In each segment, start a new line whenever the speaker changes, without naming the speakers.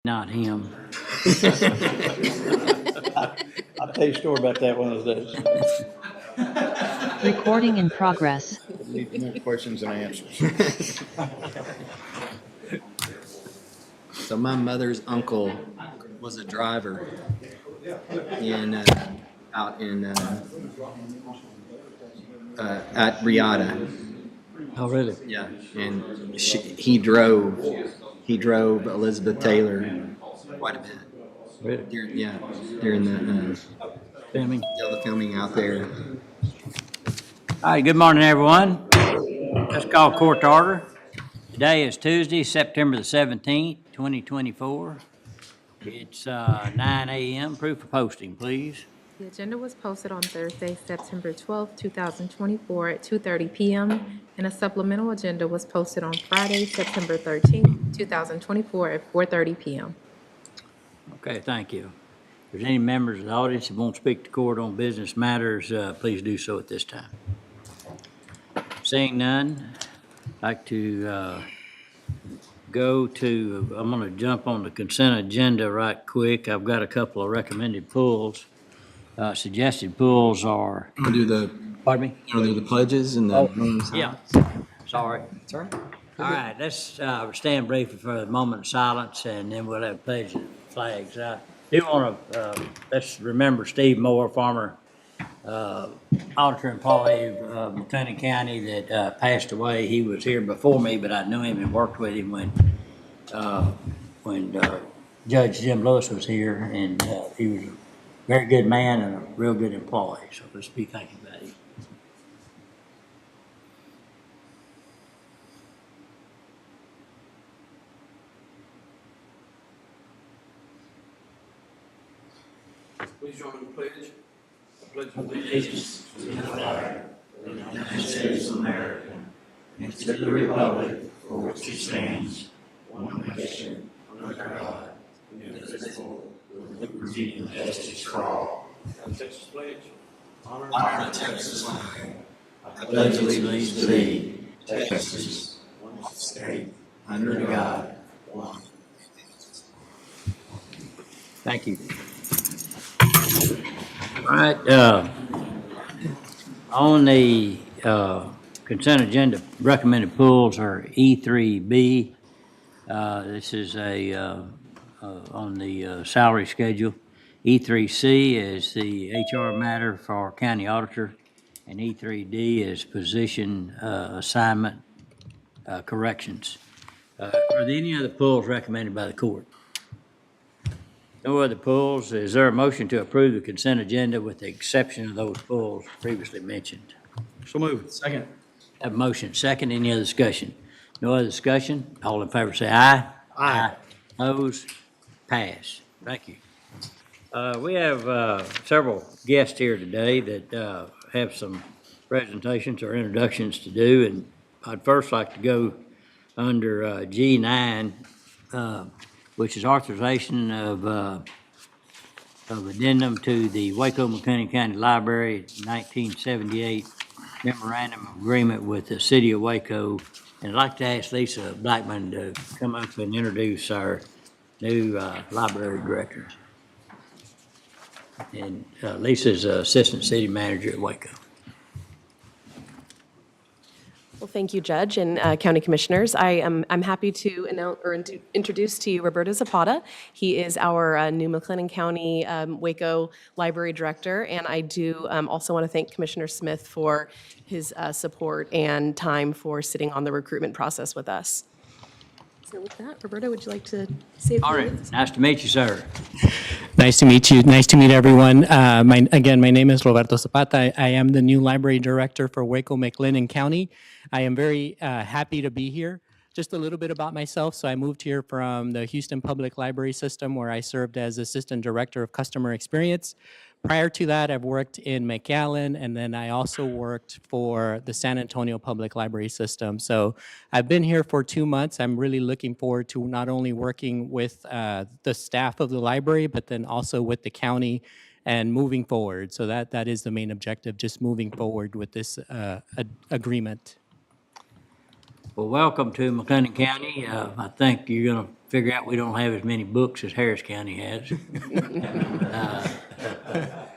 Not him.
I'll tell you a story about that one of those days.
Recording in progress.
Need more questions than answers.
So my mother's uncle was a driver out in at Riata.
Oh, really?
Yeah, and he drove Elizabeth Taylor quite a bit.
Really?
During the
Filming.
the filming out there.
All right, good morning, everyone. Let's call court to order. Today is Tuesday, September the 17th, 2024. It's 9 a.m. Proof of posting, please.
The agenda was posted on Thursday, September 12th, 2024 at 2:30 p.m. and a supplemental agenda was posted on Friday, September 13th, 2024 at 4:30 p.m.
Okay, thank you. If there's any members of the audience who won't speak to court on business matters, please do so at this time. Seeing none, I'd like to I'm going to jump on the consent agenda right quick. I've got a couple of recommended pulls. Suggested pulls are,
We'll do the
pardon me?
pledges and the
Yeah, sorry.
That's all right.
All right, let's stand briefly for a moment of silence, and then we'll have pledge of flags. I do want to, let's remember Steve Moore, former auditor employee of McLennan County that passed away. He was here before me, but I knew him and worked with him when Judge Jim Lewis was here, and he was a very good man and a real good employee, so let's be thinking about him.
Please join in the pledge. I pledge allegiance to the flag of the United States of America and to the republic for which it stands, one nation, under God, indivisible, with liberty and justice for all. Texas pledge. Honor the Texas flag. I pledge allegiance to thee, Texas, one state, under God, one.
Thank you. All right, on the consent agenda, recommended pulls are E3B. This is on the salary schedule. E3C is the HR matter for county auditor, and E3D is position assignment corrections. Are there any other pulls recommended by the court? No other pulls. Is there a motion to approve the consent agenda with the exception of those pulls previously mentioned?
So moved.
Second.
Have a motion second. Any other discussion? No other discussion? All in favor say aye.
Aye.
Opposed? Pass. Thank you. We have several guests here today that have some presentations or introductions to do, and I'd first like to go under G9, which is authorization of addendum to the Waco McLennan County Library 1978 memorandum of agreement with the city of Waco. And I'd like to ask Lisa Blackman to come up and introduce our new library director. And Lisa's assistant city manager at Waco.
Well, thank you, Judge and County Commissioners. I'm happy to announce or introduce to you Roberto Zapata. He is our new McLennan County Waco Library Director, and I do also want to thank Commissioner Smith for his support and time for sitting on the recruitment process with us. So with that, Roberto, would you like to say a few
All
words?
right, nice to meet you, sir.
Nice to meet you. Nice to meet everyone. My name is Roberto Zapata. I am the new library director for Waco McLennan County. I am very happy to be here. Just a little bit about myself. So I moved here from the Houston Public Library System, where I served as assistant director of customer experience. Prior to that, I've worked in McAllen, and then I also worked for the San Antonio Public Library System. So I've been here for 2 months. I'm really looking forward to not only working with the staff of the library, but then also with the county and moving forward. So that is the main objective, just moving forward with this agreement.
Well, welcome to McLennan County. I think you're going to figure out we don't have as many books as Harris County has.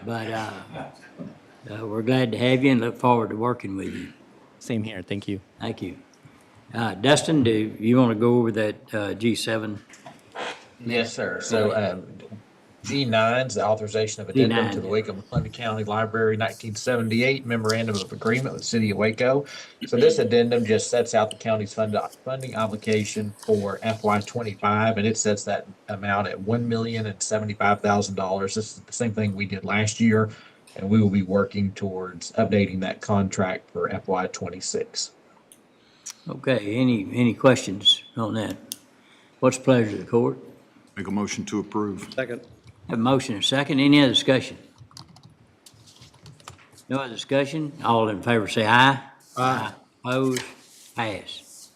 But we're glad to have you and look forward to working with you.
Same here. Thank you.
Thank you. Dustin, do you want to go over that G7?
Yes, sir. So G9 is the authorization of addendum
G9,
to the
yeah.
Waco McClendon County Library 1978 Memorandum of Agreement with the City of Waco. So this addendum just sets out the county's funding obligation for FY25, and it sets that amount at $1,075,000. This is the same thing we did last year, and we will be working towards updating that contract for FY26.
Okay, any questions on that? What's the pleasure of the court?
Make a motion to approve.
Second.
Have a motion and a second. Any other discussion? No other discussion? All in favor say aye. Aye. Opposed? Pass.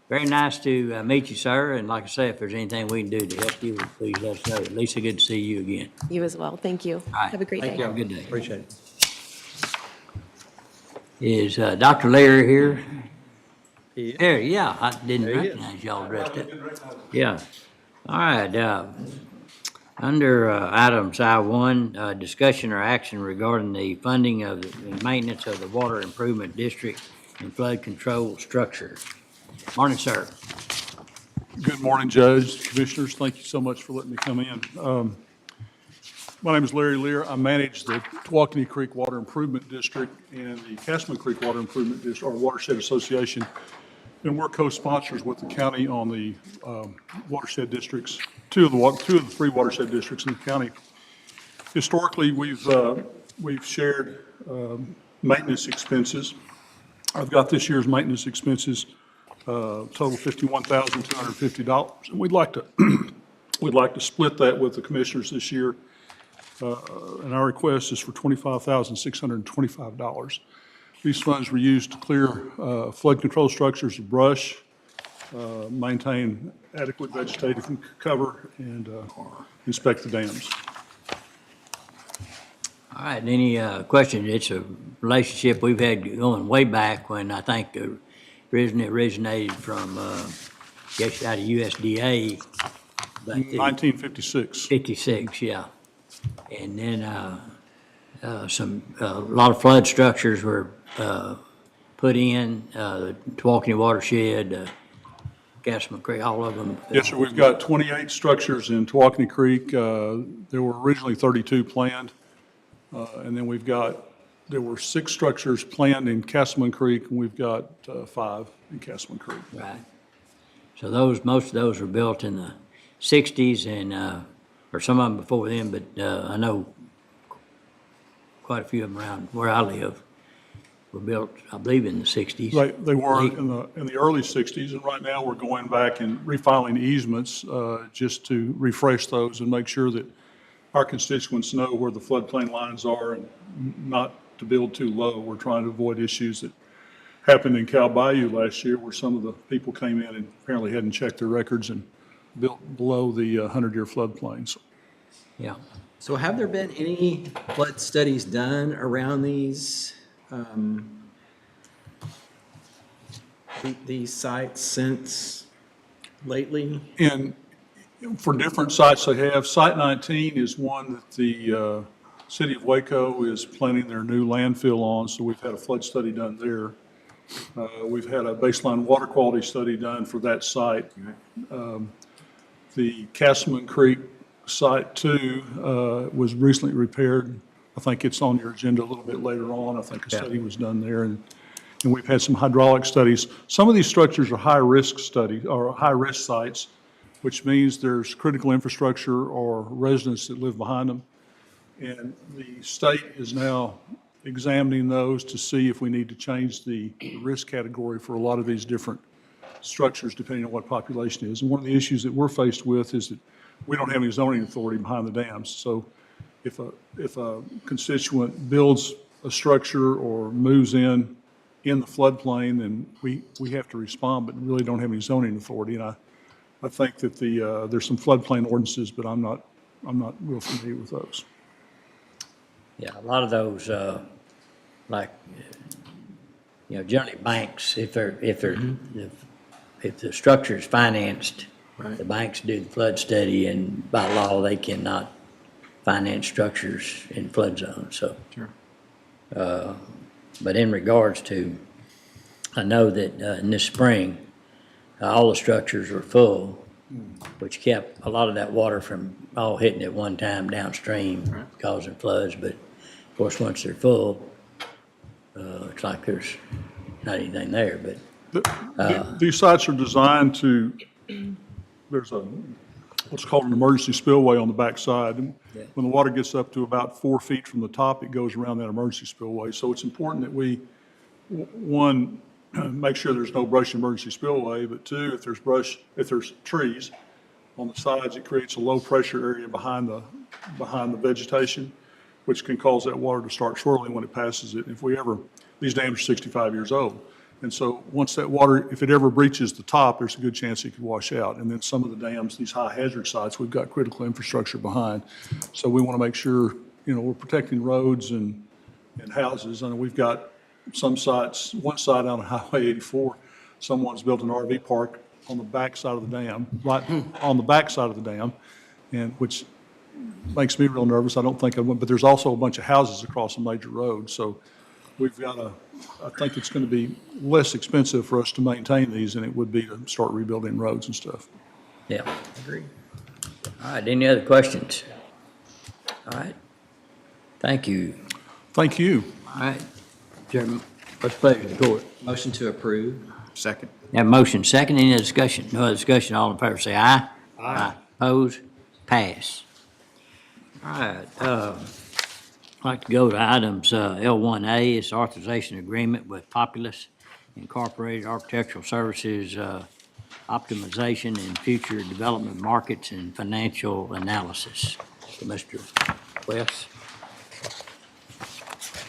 Very nice to meet you, sir. And like I say, if there's anything we can do to help you, please let us know. Lisa, good to see you again.
You as well. Thank you.
All right.
Have a great day.
Have a good day.
Appreciate it.
Is Dr. Leary here?
Yeah.
There, yeah, I didn't
There he is.
recognize y'all dressed up. Yeah. All right, under items I-1, discussion or action regarding the funding of the maintenance of the water improvement district and flood control structure. Morning, sir.
Good morning, Judge, Commissioners. Thank you so much for letting me come in. My name is Larry Lear. I manage the Tawakoni Creek Water Improvement District and the Castleman Creek Water Improvement District, or Watershed Association. And we're co-sponsors with the county on the watershed districts, two of the three watershed districts in the county. Historically, we've shared maintenance expenses. I've got this year's maintenance expenses, total $51,250. And we'd like to split that with the commissioners this year. And our request is for $25,625. These funds were used to clear flood control structures of brush, maintain adequate vegetative cover, and inspect the dams.
All right, any questions? It's a relationship we've had going way back when I think it originated from, guess out of USDA. But
1956.
56, yeah. And then a lot of flood structures were put in, the Tawakoni watershed, Castleman Creek, all of them.
Yes, sir. We've got 28 structures in Tawakoni Creek. There were originally 32 planned. And then there were 6 structures planned in Castleman Creek, and we've got 5 in Castleman Creek.
Right. So most of those were built in the 60s and, or some of them before then, but I know quite a few of them around where I live were built, I believe, in the 60s.
They were in the early 60s, and right now we're going back and refiling easements just to refresh those and make sure that our constituents know where the floodplain lines are and not to build too low. We're trying to avoid issues that happened in Cal Bayou last year where some of the people came in and apparently hadn't checked their records and built below the 100-year floodplains.
Yeah.
So have there been any flood studies done around these sites since lately?
And for different sites they have, Site 19 is one that the city of Waco is planning their new landfill on, so we've had a flood study done there. We've had a baseline water quality study done for that site. The Castleman Creek Site 2 was recently repaired. I think it's on your agenda a little bit later on. I think a study was done there, and we've had some hydraulic studies. Some of these structures are high-risk studies, or high-risk sites, which means there's critical infrastructure or residents that live behind them. And the state is now examining those to see if we need to change the risk category for a lot of these different structures, depending on what population is. And one of the issues that we're faced with is that we don't have any zoning authority behind the dams. So if a constituent builds a structure or moves in the floodplain, then we have to respond, but really don't have any zoning authority. And I think that there's some floodplain ordinances, but I'm not real familiar with those.
Yeah, a lot of those, generally banks, if the structure is financed The banks do the flood study, and by law, they cannot finance structures in flood zones, so.
Sure.
But in regards to, I know that in this spring, all the structures were full, which kept a lot of that water from all hitting at one time downstream, causing floods. But of course, once they're full, it's like there's not anything there, but.
These sites are designed to, there's what's called an emergency spillway on the backside. And when the water gets up to about 4 feet from the top, it goes around that emergency spillway. So it's important that we, one, make sure there's no brush emergency spillway, but two, if there's trees on the sides, it creates a low pressure area behind the vegetation, which can cause that water to start swirling when it passes it. These dams are 65 years old. And so once that water, if it ever breaches the top, there's a good chance it could wash out. And then some of the dams, these high hazard sites, we've got critical infrastructure behind. So we want to make sure, we're protecting roads and houses. And we've got some sites, one site on Highway 84, someone's built an RV park on the back side of the dam, right on the back side of the dam, and which makes me real nervous. I don't think I would, but there's also a bunch of houses across a major road. So we've got I think it's going to be less expensive for us to maintain these than it would be to start rebuilding roads and stuff.
Yeah, agreed. All right, any other questions? All right, thank you.
Thank you.
All right, Chairman, what's the pleasure of the court?
Motion to approve.
Second.
Have a motion second, any other discussion? No other discussion, all in favor say aye. Aye. Opposed? Pass. All right, I'd like to go to items L1A, it's authorization agreement with Populous Incorporated Architectural Services, optimization and future development markets and financial analysis. So Mr. West.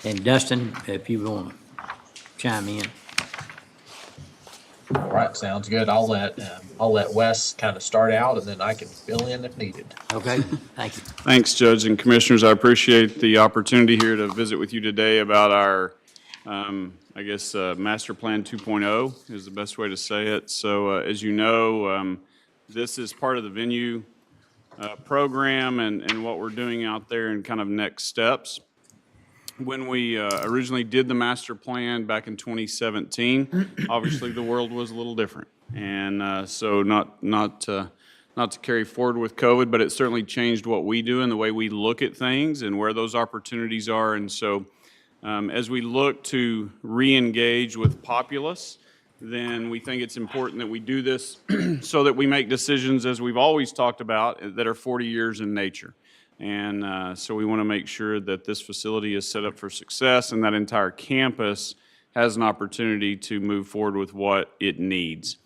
And Dustin, if you want to chime in.
All right, sounds good. I'll let Wes kind of start out, and then I can fill in if needed.
Okay, thank you.
Thanks, Judge and Commissioners. I appreciate the opportunity here to visit with you today about our, Master Plan 2.0 is the best way to say it. So as you know, this is part of the venue program and what we're doing out there and kind of next steps. When we originally did the master plan back in 2017, obviously the world was a little different. And so not to carry forward with COVID, but it certainly changed what we do and the way we look at things and where those opportunities are. And so as we look to re-engage with Populous, then we think it's important that we do this so that we make decisions, as we've always talked about, that are 40 years in nature. And so we want to make sure that this facility is set up for success and that entire campus has an opportunity to move forward with what it needs.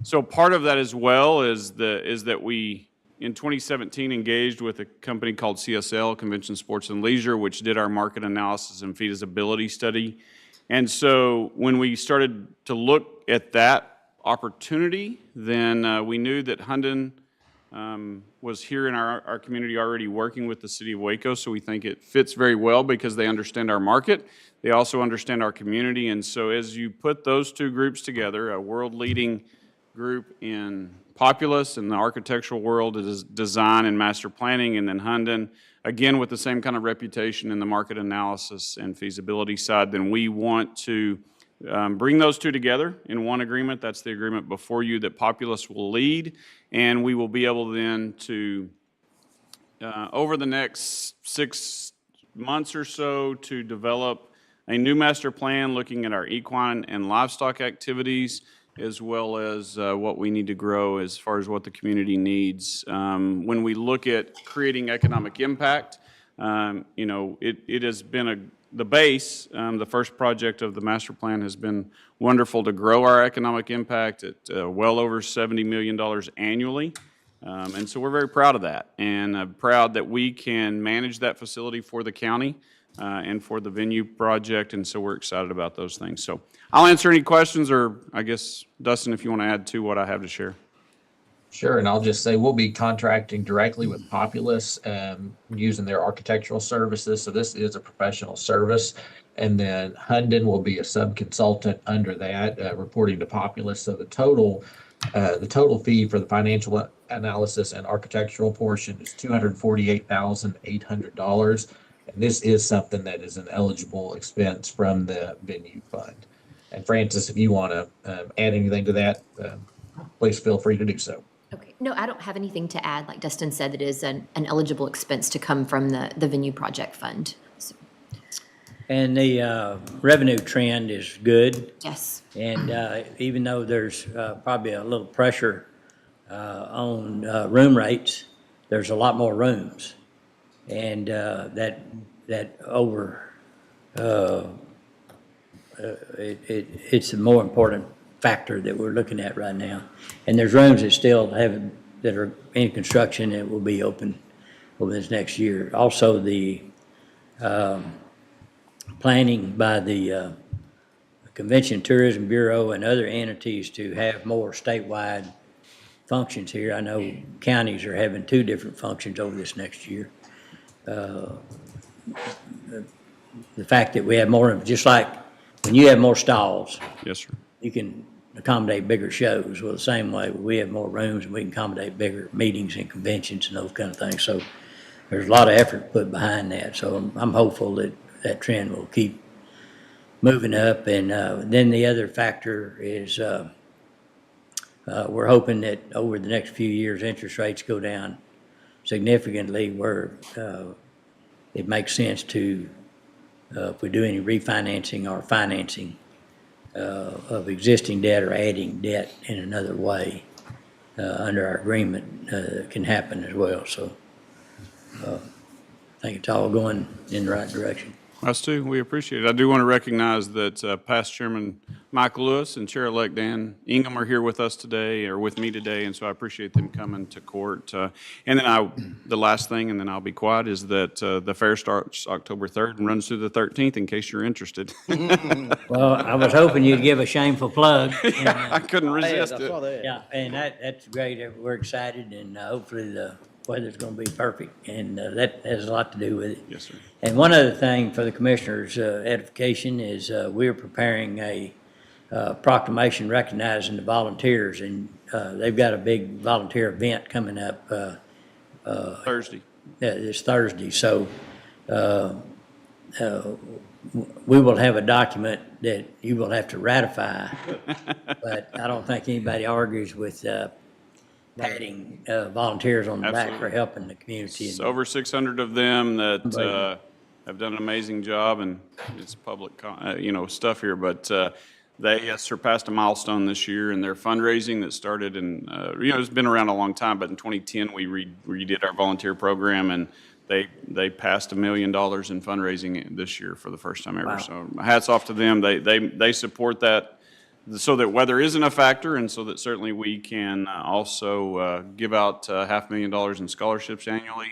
So part of that as well is that we, in 2017, engaged with a company called CSL, Convention Sports and Leisure, which did our market analysis and feasibility study. And so when we started to look at that opportunity, then we knew that Hunden was here in our community already working with the city of Waco, so we think it fits very well because they understand our market. They also understand our community, and so as you put those two groups together, a world-leading group in Populous in the architectural world is design and master planning, and then Hunden, again with the same kind of reputation in the market analysis and feasibility side, then we want to bring those two together in one agreement. That's the agreement before you that Populous will lead, and we will be able then to, over the next 6 months or so, to develop a new master plan looking at our equine and livestock activities, as well as what we need to grow as far as what the community needs. When we look at creating economic impact, it has been the base, the first project of the master plan has been wonderful to grow our economic impact at well over $70 million annually. And so we're very proud of that, and proud that we can manage that facility for the county and for the venue project, and so we're excited about those things. So I'll answer any questions, or I guess, Dustin, if you want to add to what I have to share.
Sure, and I'll just say we'll be contracting directly with Populous using their architectural services. So this is a professional service. And then Hunden will be a sub-consultant under that, reporting to Populous. So the total The total fee for the financial analysis and architectural portion is $248,800. And this is something that is an eligible expense from the venue fund. And Francis, if you want to add anything to that, please feel free to do so.
Okay, no, I don't have anything to add. Like Dustin said, it is an eligible expense to come from the venue project fund. So,
And the revenue trend is good.
yes.
And even though there's probably a little pressure on room rates, there's a lot more rooms. And it's a more important factor that we're looking at right now. And there's rooms that are in construction and will be open over this next year. Also, the planning by the Convention Tourism Bureau and other entities to have more statewide functions here. I know counties are having 2 different functions over this next year. The fact that we have more, just like when you have more stalls,
Yes, sir.
you can accommodate bigger shows. Well, the same way, we have more rooms and we can accommodate bigger meetings and conventions and those kind of things. So there's a lot of effort put behind that. So I'm hopeful that that trend will keep moving up. And then the other factor is we're hoping that over the next few years, interest rates go down significantly where it makes sense to, if we do any refinancing or financing of existing debt or adding debt in another way under our agreement can happen as well. So I think it's all going in the right direction.
Us too. We appreciate it. I do want to recognize that past Chairman Mike Lewis and Chair-elect Dan Ingham are here with us today, or with me today, and so I appreciate them coming to court. And then the last thing, and then I'll be quiet, is that the fair starts October 3rd and runs through the 13th, in case you're interested.
Well, I was hoping you'd give a shameful plug.
Yeah, I couldn't resist
I saw
it.
that.
Yeah, and that's great. We're excited, and hopefully the weather's going to be perfect, and that has a lot to do with it.
Yes, sir.
And one other thing for the commissioners' edification is we're preparing a proclamation recognizing the volunteers, and they've got a big volunteer event coming up
Thursday.
this Thursday. So we will have a document that you will have to ratify, but I don't think anybody argues with patting volunteers on the back for
Absolutely.
helping the community.
It's over 600 of them that have done an amazing job, and it's public, stuff here, but they surpassed a milestone this year in their fundraising that started in, it's been around a long time, but in 2010, we redid our volunteer program, and they passed $1 million in fundraising this year for the first time ever.
Wow.
So hats off to them. They support that, so that weather isn't a factor, and so that certainly we can also give out $500,000 in scholarships annually,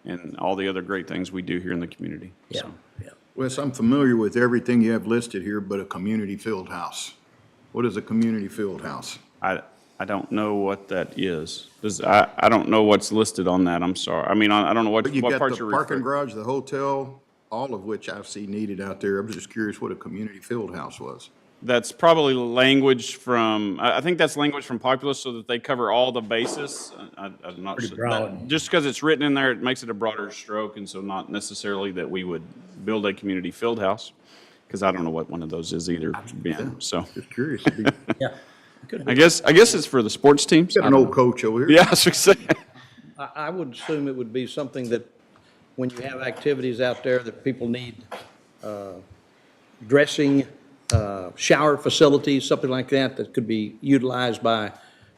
and all the other great things we do here in the community.
Yeah,
So,
yeah.
Wes, I'm familiar with everything you have listed here, but a community field house. What is a community field house?
I don't know what that is. I don't know what's listed on that. I'm sorry. I mean, I don't know what
But you got
parts
the
you're
parking
referring.
garage, the hotel, all of which I see needed out there. I'm just curious what a community field house was.
That's probably language from, I think that's language from Populous, so that they cover all the bases. I'm not
Pretty
sure.
broad.
Just because it's written in there, it makes it a broader stroke, and so not necessarily that we would build a community field house, because I don't know what one of those is either, Ben, so.
Just curious.
Yeah.
I guess it's for the sports teams.
Got
I
an
don't
old
know.
coach over here.
Yeah, I was gonna say.
I would assume it would be something that, when you have activities out there that people need, dressing, shower facilities, something like that, that could be utilized by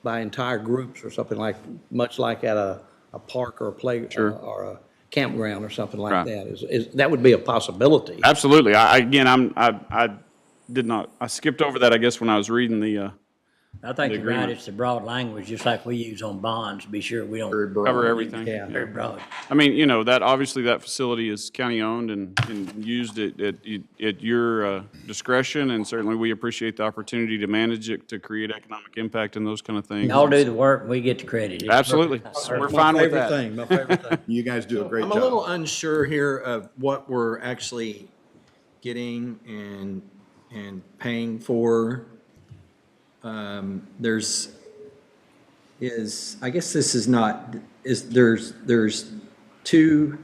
entire groups or something like, much like at a park or a play, or a campground or something like
Right.
that. That would be a possibility.
Absolutely. I did not, I skipped over that, I guess, when I was reading the,
I think
The
you're right.
agreement.
It's the broad language, just like we use on bonds, be sure we don't.
Very broad.
cover everything.
Yeah.
Very broad.
I mean, that, obviously, that facility is county-owned and used at your discretion, and certainly we appreciate the opportunity to manage it, to create economic impact and those kind of things.
Y'all do the work, and we get the credit. It's
Absolutely. We're fine with
My favorite
that.
thing, my favorite thing.
You guys do a great
I'm a little
job.
unsure here of what we're actually getting and paying for. There's is, I guess this is not, there's two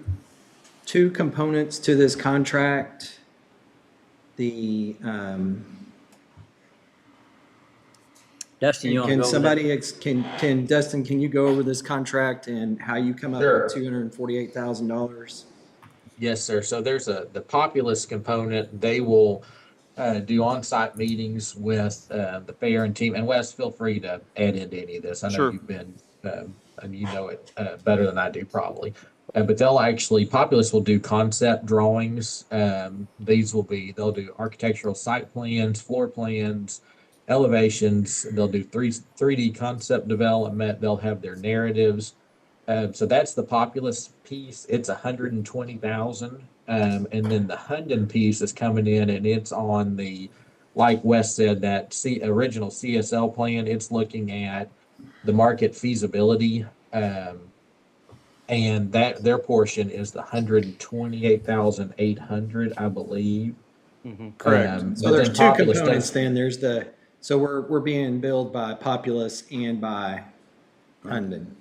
components to this contract. The,
Dustin, you want to
can
go over that?
somebody, can Dustin, can you go over this contract and how you come up
Sure.
with $248,000?
Yes, sir. So there's the populous component. They will do on-site meetings with the fair and team. And Wes, feel free to add into any of this. I know
Sure.
you've been, and you know it better than I do probably. But populous will do concept drawings. They'll do architectural site plans, floor plans, elevations. They'll do 3D concept development. They'll have their narratives. So that's the populous piece. It's 120,000. And then the Hunden piece is coming in, and it's on the, like Wes said, that original CSL plan. It's looking at the market feasibility, and that their portion is the 128,800, I believe.
Correct.
So there's two components then. So we're being billed by Populous and by Hunden.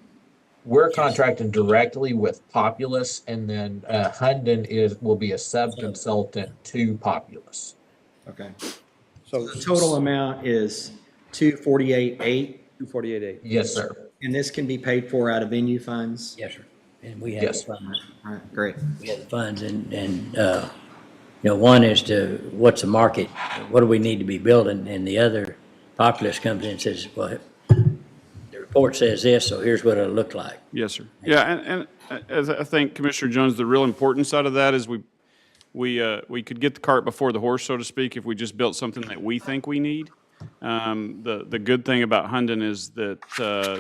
We're contracting directly with Populous, and then Hunden will be a sub-consultant to Populous.
Okay. So the total amount is 248,800,
248.8.
Yes, sir.
and this can be paid for out of venue funds?
Yes, sir. And we have
Yes.
the funds.
All right, great.
We have the funds one is to, what's the market, what do we need to be building? And the other, Populous comes in and says, well, the report says this, so here's what it'll look like.
Yes, sir. Yeah, and as I think Commissioner Jones, the real important side of that is we could get the cart before the horse, so to speak, if we just built something that we think we need. The good thing about Hunden is that,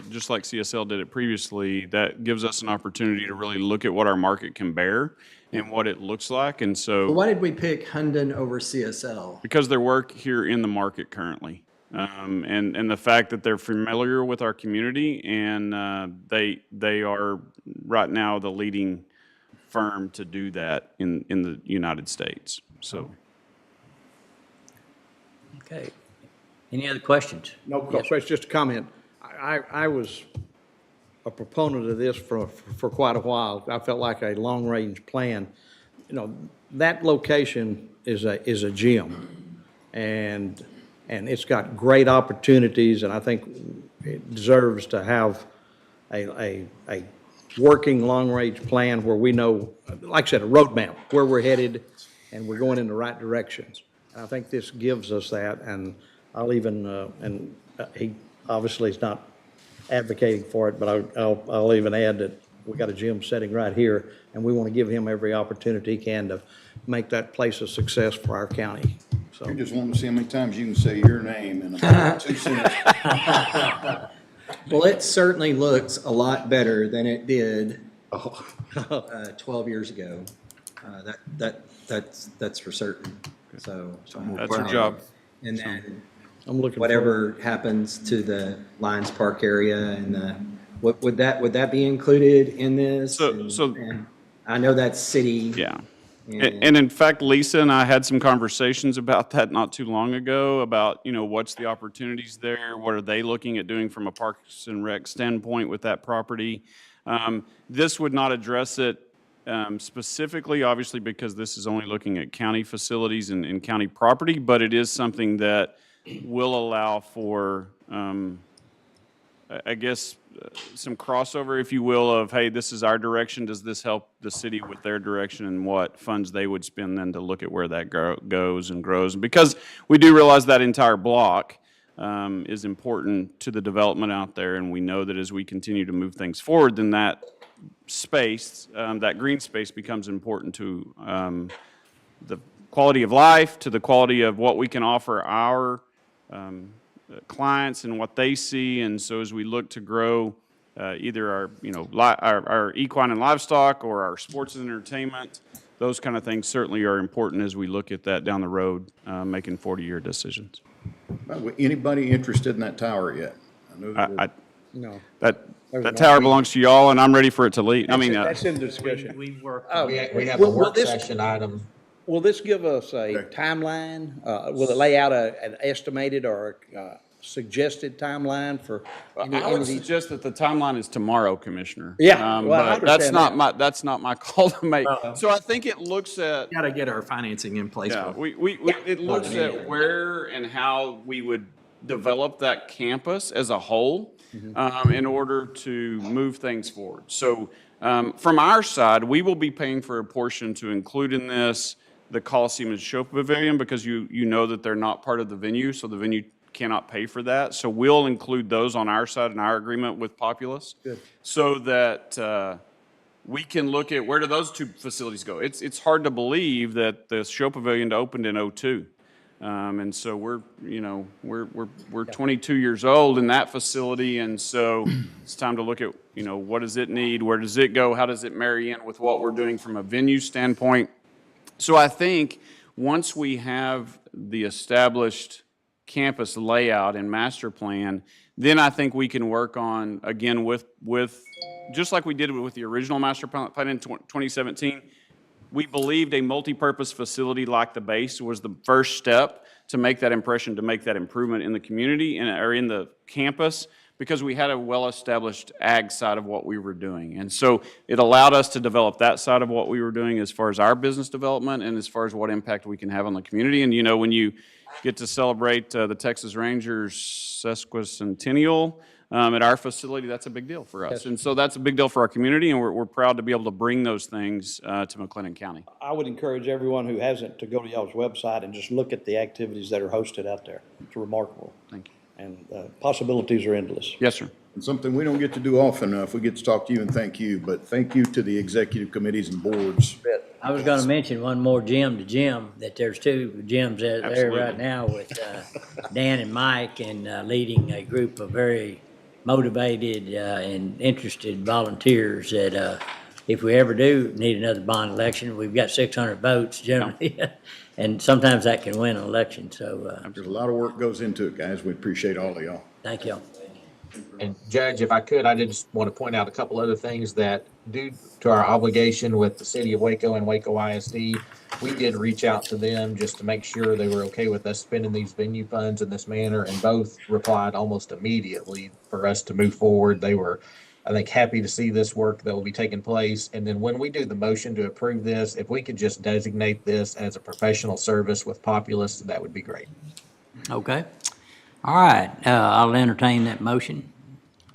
just like CSL did it previously, that gives us an opportunity to really look at what our market can bear and what it looks like. And
But
so,
why did we pick Hunden over CSL?
because their work here in the market currently, and the fact that they're familiar with our community, and they are right now the leading firm to do that in the United States. So.
Okay. Any other questions?
No question, just a comment. I was a proponent of this for quite a while. I felt like a long-range plan. That location is a gym, and it's got great opportunities, and I think it deserves to have a working long-range plan where we know, like I said, a roadmap, where we're headed, and we're going in the right directions. And I think this gives us that, and I'll even, he obviously is not advocating for it, but I'll even add that we got a gym sitting right here, and we want to give him every opportunity he can to make that place a success for our county. So,
You just want to see how many times you can say your name in about 2 sentences.
Well, it certainly looks a lot better than it did 12 years ago. That's for certain. So
That's our job.
And then
I'm looking
whatever happens to the Lions Park area and would that be included in this? And I know that's city.
Yeah. And in fact, Lisa and I had some conversations about that not too long ago, about, what's the opportunities there? What are they looking at doing from a Parks and Rec standpoint with that property? This would not address it specifically, obviously, because this is only looking at county facilities and county property, but it is something that will allow for, I guess, some crossover, if you will, of, hey, this is our direction. Does this help the city with their direction, and what funds they would spend then to look at where that goes and grows? And because we do realize that entire block is important to the development out there, and we know that as we continue to move things forward, then that space, that green space, becomes important to the quality of life, to the quality of what we can offer our clients and what they see. And so as we look to grow either our equine and livestock or our sports and entertainment, those kind of things certainly are important as we look at that down the road, making 40-year decisions.
Anybody interested in that tower yet? I know that
No.
That tower belongs to y'all, and I'm ready for it to leave.
That's in discussion.
We have a work session item.
Will this give us a timeline? Will it lay out an estimated or suggested timeline for any
I would
of these?
suggest that the timeline is tomorrow, Commissioner.
Yeah, well, I
But that's
understand that.
that's not my call to make. So I think it looks at,
Got to get our financing in place.
yeah,
before-
it looks at where and how we would develop that campus as a whole in order to move things forward. So from our side, we will be paying for a portion to include in this the Coliseum and Show Pavilion, because you know that they're not part of the venue, so the venue cannot pay for that. So we'll include those on our side in our agreement with Populous.
Good.
So that we can look at where do those two facilities go. It's hard to believe that the Show Pavilion opened in '02. And so we're 22 years old in that facility, and so it's time to look at, what does it need, where does it go, how does it marry in with what we're doing from a venue standpoint. So I think once we have the established campus layout and master plan, then I think we can work on, again, with just like we did with the original master plan in 2017, we believed a multi-purpose facility like the base was the first step to make that impression, to make that improvement in the community or in the campus, because we had a well-established ag side of what we were doing. And so it allowed us to develop that side of what we were doing as far as our business development and as far as what impact we can have on the community. And, when you get to celebrate the Texas Rangers sesquicentennial at our facility, that's a big deal for us.
Yes.
And so that's a big deal for our community, and we're proud to be able to bring those things to McLennan County.
I would encourage everyone who hasn't to go to y'all's website and just look at the activities that are hosted out there. It's remarkable.
Thank you.
And possibilities are endless.
Yes, sir.
And something we don't get to do often enough. We get to talk to you and thank you, but thank you to the executive committees and boards.
I was gonna mention one more gym to Jim, that there's two gyms out there
Absolutely.
right now with Dan and Mike, and leading a group of very motivated and interested volunteers that if we ever do need another bond election, we've got 600 votes generally, and sometimes that can win an election, so
There's a lot of work goes into it, guys. We appreciate all of y'all.
thank y'all.
And Judge, if I could, I just want to point out a couple other things that, due to our obligation with the city of Waco and Waco ISD, we did reach out to them just to make sure they were okay with us spending these venue funds in this manner, and both replied almost immediately for us to move forward. They were, I think, happy to see this work that will be taking place. And then when we do the motion to approve this, if we could just designate this as a professional service with Populous, that would be great.
Okay. All right, I'll entertain that motion.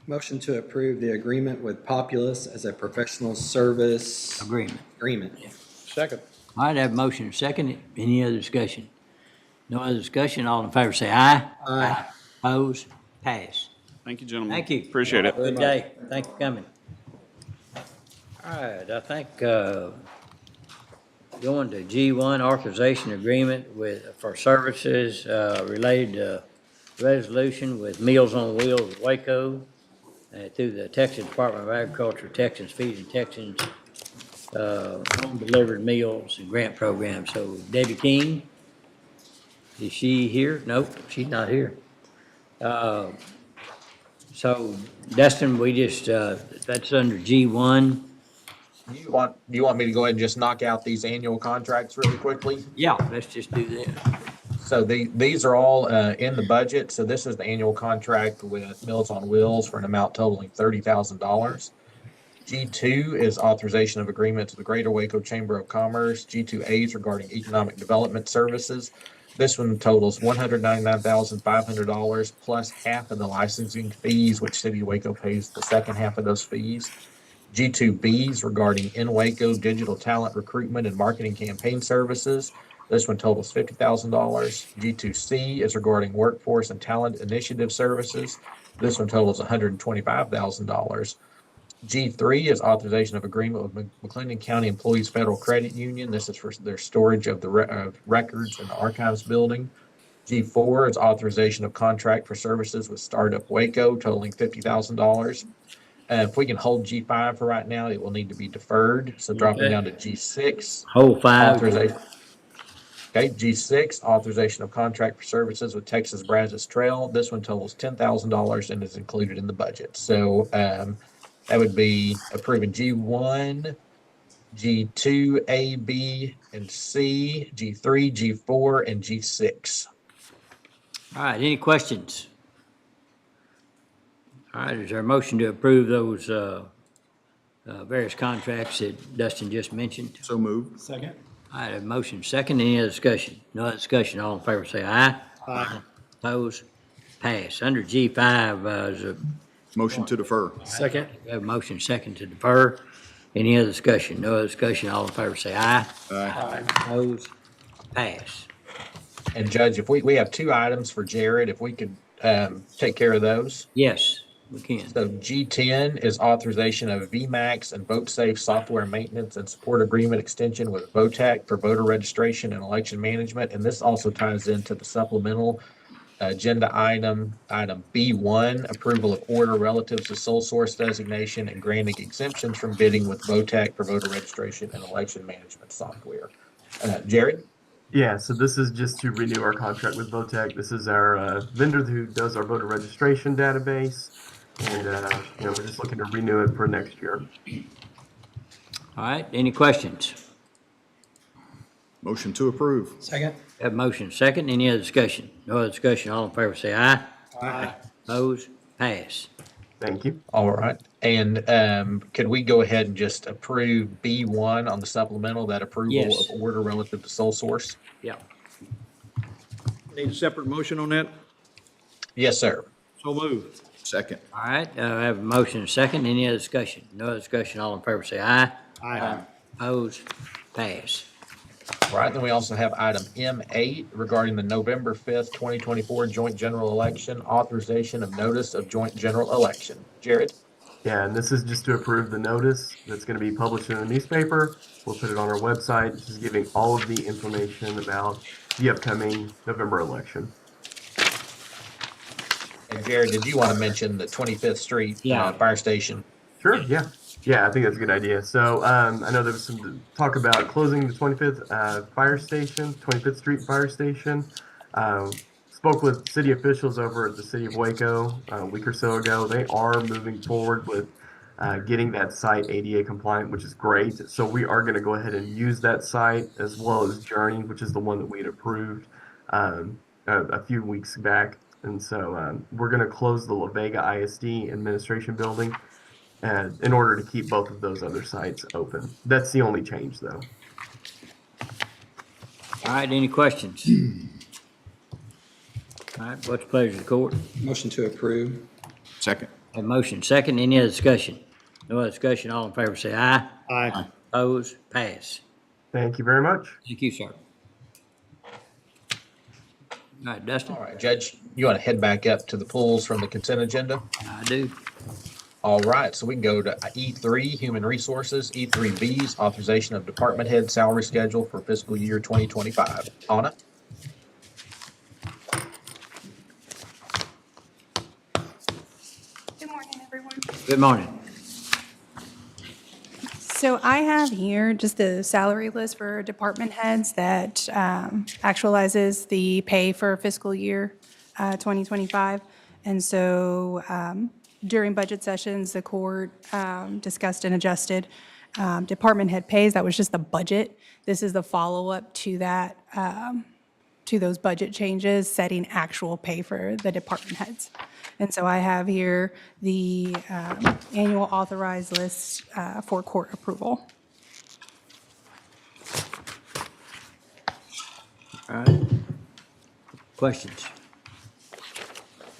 Motion to approve the agreement with Populous as a professional service
Agreement.
agreement.
Second.
All right, I have a motion and a second. Any other discussion? No other discussion. All in favor say aye.
Aye.
Opposed? Pass.
Thank you, gentlemen.
Thank you.
Appreciate it.
Good day. Thank you for coming. All right, I think going to G1, authorization agreement for services related to resolution with Meals on Wheels Waco through the Texas Department of Agriculture, Texans Feeding Texans, home delivered meals and grant program. So Debbie King, is she here? Nope, she's not here. So Dustin, we just, that's under G1.
Do you want me to go ahead and just knock out these annual contracts really quickly?
Yeah, let's just do that.
So these are all in the budget. So this is the annual contract with Meals on Wheels for an amount totaling $30,000. G2 is authorization of agreement to the Greater Waco Chamber of Commerce. G2A is regarding economic development services. This one totals $199,500 plus half of the licensing fees, which City of Waco pays the second half of those fees. G2B is regarding in Waco digital talent recruitment and marketing campaign services. This one totals $50,000. G2C is regarding workforce and talent initiative services. This one totals $125,000. G3 is authorization of agreement with McLennan County Employees Federal Credit Union. This is for their storage of the records in the archives building. G4 is authorization of contract for services with Startup Waco totaling $50,000. If we can hold G5 for right now, it will need to be deferred. So dropping down to G6.
Hold 5.
Authorization. Okay, G6, authorization of contract for services with Texas Brazos Trail. This one totals $10,000 and is included in the budget. So that would be approving G1, G2, A, B, and C, G3, G4, and G6.
All right, any questions? All right, is there a motion to approve those various contracts that Dustin just mentioned?
So moved.
Second.
All right, a motion second, any other discussion? No other discussion, all in favor say aye.
Aye.
Opposed? Pass. Under G5, is a
Motion to defer.
Second.
we have a motion second to defer. Any other discussion? No other discussion, all in favor say aye.
Aye.
Opposed? Pass.
And Judge, if we have two items for Jared, if we could take care of those.
Yes, we can.
So G10 is authorization of VMAX and VoteSafe software maintenance and support agreement extension with VOTAC for voter registration and election management. And this also ties into the supplemental agenda item B1, approval of order relative to sole source designation and granting exemptions from bidding with VOTAC for voter registration and election management software. Jared?
Yeah, so this is just to renew our contract with Votech. This is our vendor who does our voter registration database, and we're just looking to renew it for next year.
All right, any questions?
Motion to approve.
Second.
Have a motion second, any other discussion? No other discussion, all in favor say aye.
Aye.
Opposed? Pass.
Thank you.
All right. And could we go ahead and just approve B1 on the supplemental, that approval
Yes.
of order relative to sole source?
Yeah.
Need a separate motion on that?
Yes, sir.
So moved.
Second.
All right, I have a motion second, any other discussion? No other discussion, all in favor say aye.
Aye.
Opposed? Pass.
All right, then we also have item M8 regarding the November 5th, 2024 joint general election, authorization of notice of joint general election. Jared?
Yeah, and this is just to approve the notice that's going to be published in the newspaper. We'll put it on our website, just giving all of the information about the upcoming November election.
And Jared, did you want to mention the 25th Street Fire Station?
Sure, yeah. Yeah, I think that's a good idea. So I know there was some talk about closing the 25th fire station, 25th Street Fire Station. Spoke with city officials over at the city of Waco a week or so ago. They are moving forward with getting that site ADA compliant, which is great. So we are going to go ahead and use that site as well as Journey, which is the one that we had approved a few weeks back. And so we're going to close the La Vega ISD administration building in order to keep both of those other sites open. That's the only change, though.
All right, any questions? All right, what's the pleasure of the court?
Motion to approve.
Second.
Have a motion second, any other discussion? No other discussion, all in favor say aye.
Aye.
Opposed? Pass.
Thank you very much.
Thank you, sir. All right, Dustin?
All right, Judge, you want to head back up to the pulls from the consent agenda?
I do.
All right, so we can go to E3, Human Resources, E3B's authorization of department head salary schedule for fiscal year 2025. Anna?
Good morning, everyone.
Good morning.
So I have here just the salary list for department heads that actualizes the pay for fiscal year 2025. And so during budget sessions, the court discussed and adjusted department head pays. That was just the budget. This is the follow-up to that, to those budget changes, setting actual pay for the department heads. And so I have here the annual authorized list for court approval.
All right. Questions?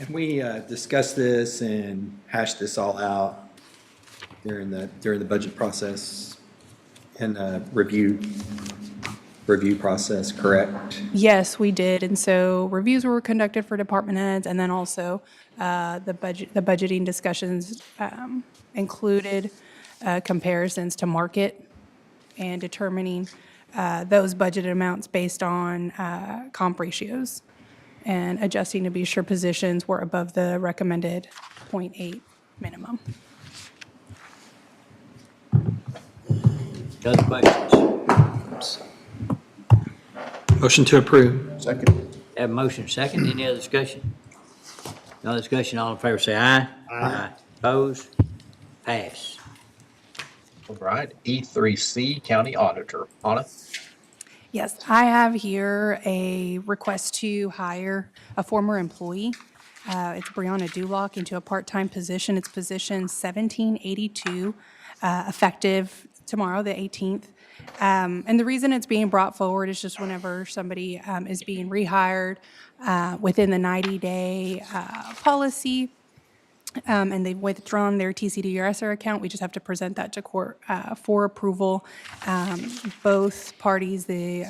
And we discussed this and hashed this all out during the budget process and review process, correct?
Yes, we did. And so reviews were conducted for department heads, and then also the budgeting discussions included comparisons to market and determining those budgeted amounts based on comp ratios and adjusting to be sure positions were above the recommended 0.8 minimum.
Other questions?
Motion to approve.
Second.
Have a motion second, any other discussion? No discussion, all in favor say aye. Aye. Opposed? Pass.
All right, E3C, County Auditor. Anna?
Yes, I have here a request to hire a former employee It's Brianna Dulock into a part-time position. It's position 1782, effective tomorrow, the 18th. And the reason it's being brought forward is just whenever somebody is being rehired within the 90-day policy, and they've withdrawn their TCDRSR account, we just have to present that to court for approval. Both parties, the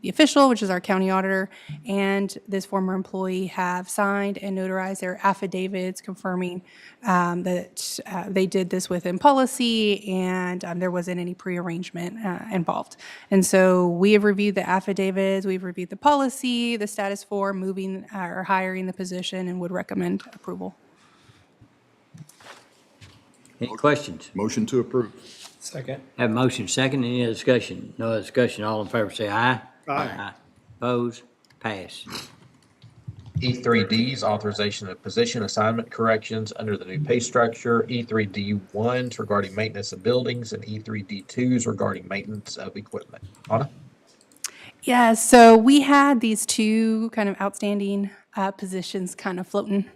official, which is our county auditor, and this former employee have signed and notarized their affidavits confirming that they did this within policy and there wasn't any prearrangement involved. And so we have reviewed the affidavits, we've reviewed the policy, the status for moving or hiring the position, and would recommend approval.
Any questions?
Motion to approve.
Second.
Have a motion second, any other discussion? No other discussion, all in favor say aye.
Aye.
Opposed? Pass.
E3D is authorization of position assignment corrections under the new pay structure. E3D1s regarding maintenance of buildings, and E3D2s regarding maintenance of equipment. Anna?
Yeah, so we had these two kind of outstanding positions kind of floating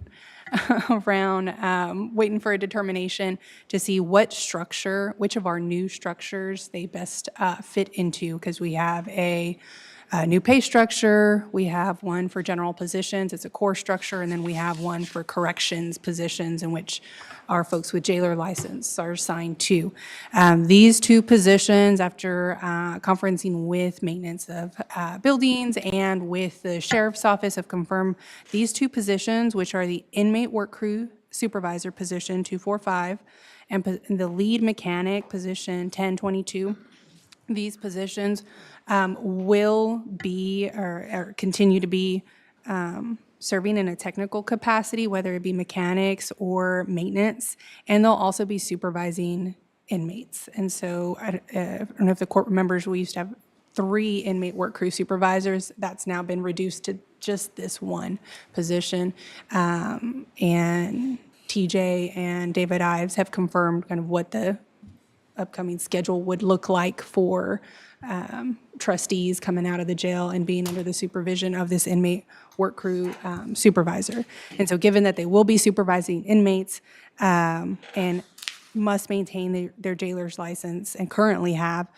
around, waiting for a determination to see what structure, which of our new structures they best fit into, because we have a new pay structure, we have one for general positions, it's a core structure, and then we have one for corrections positions in which our folks with jailer license are assigned to. These two positions, after conferencing with maintenance of buildings and with the sheriff's office, have confirmed these two positions, which are the inmate work crew supervisor position 245 and the lead mechanic position 1022. These positions will be or continue to be serving in a technical capacity, whether it be mechanics or maintenance, and they'll also be supervising inmates. And so I don't know if the court remembers, we used to have 3 inmate work crew supervisors. That's now been reduced to just this one position. And TJ and David Ives have confirmed kind of what the upcoming schedule would look like for trustees coming out of the jail and being under the supervision of this inmate work crew supervisor. And so given that they will be supervising inmates and must maintain their jailer's license and currently have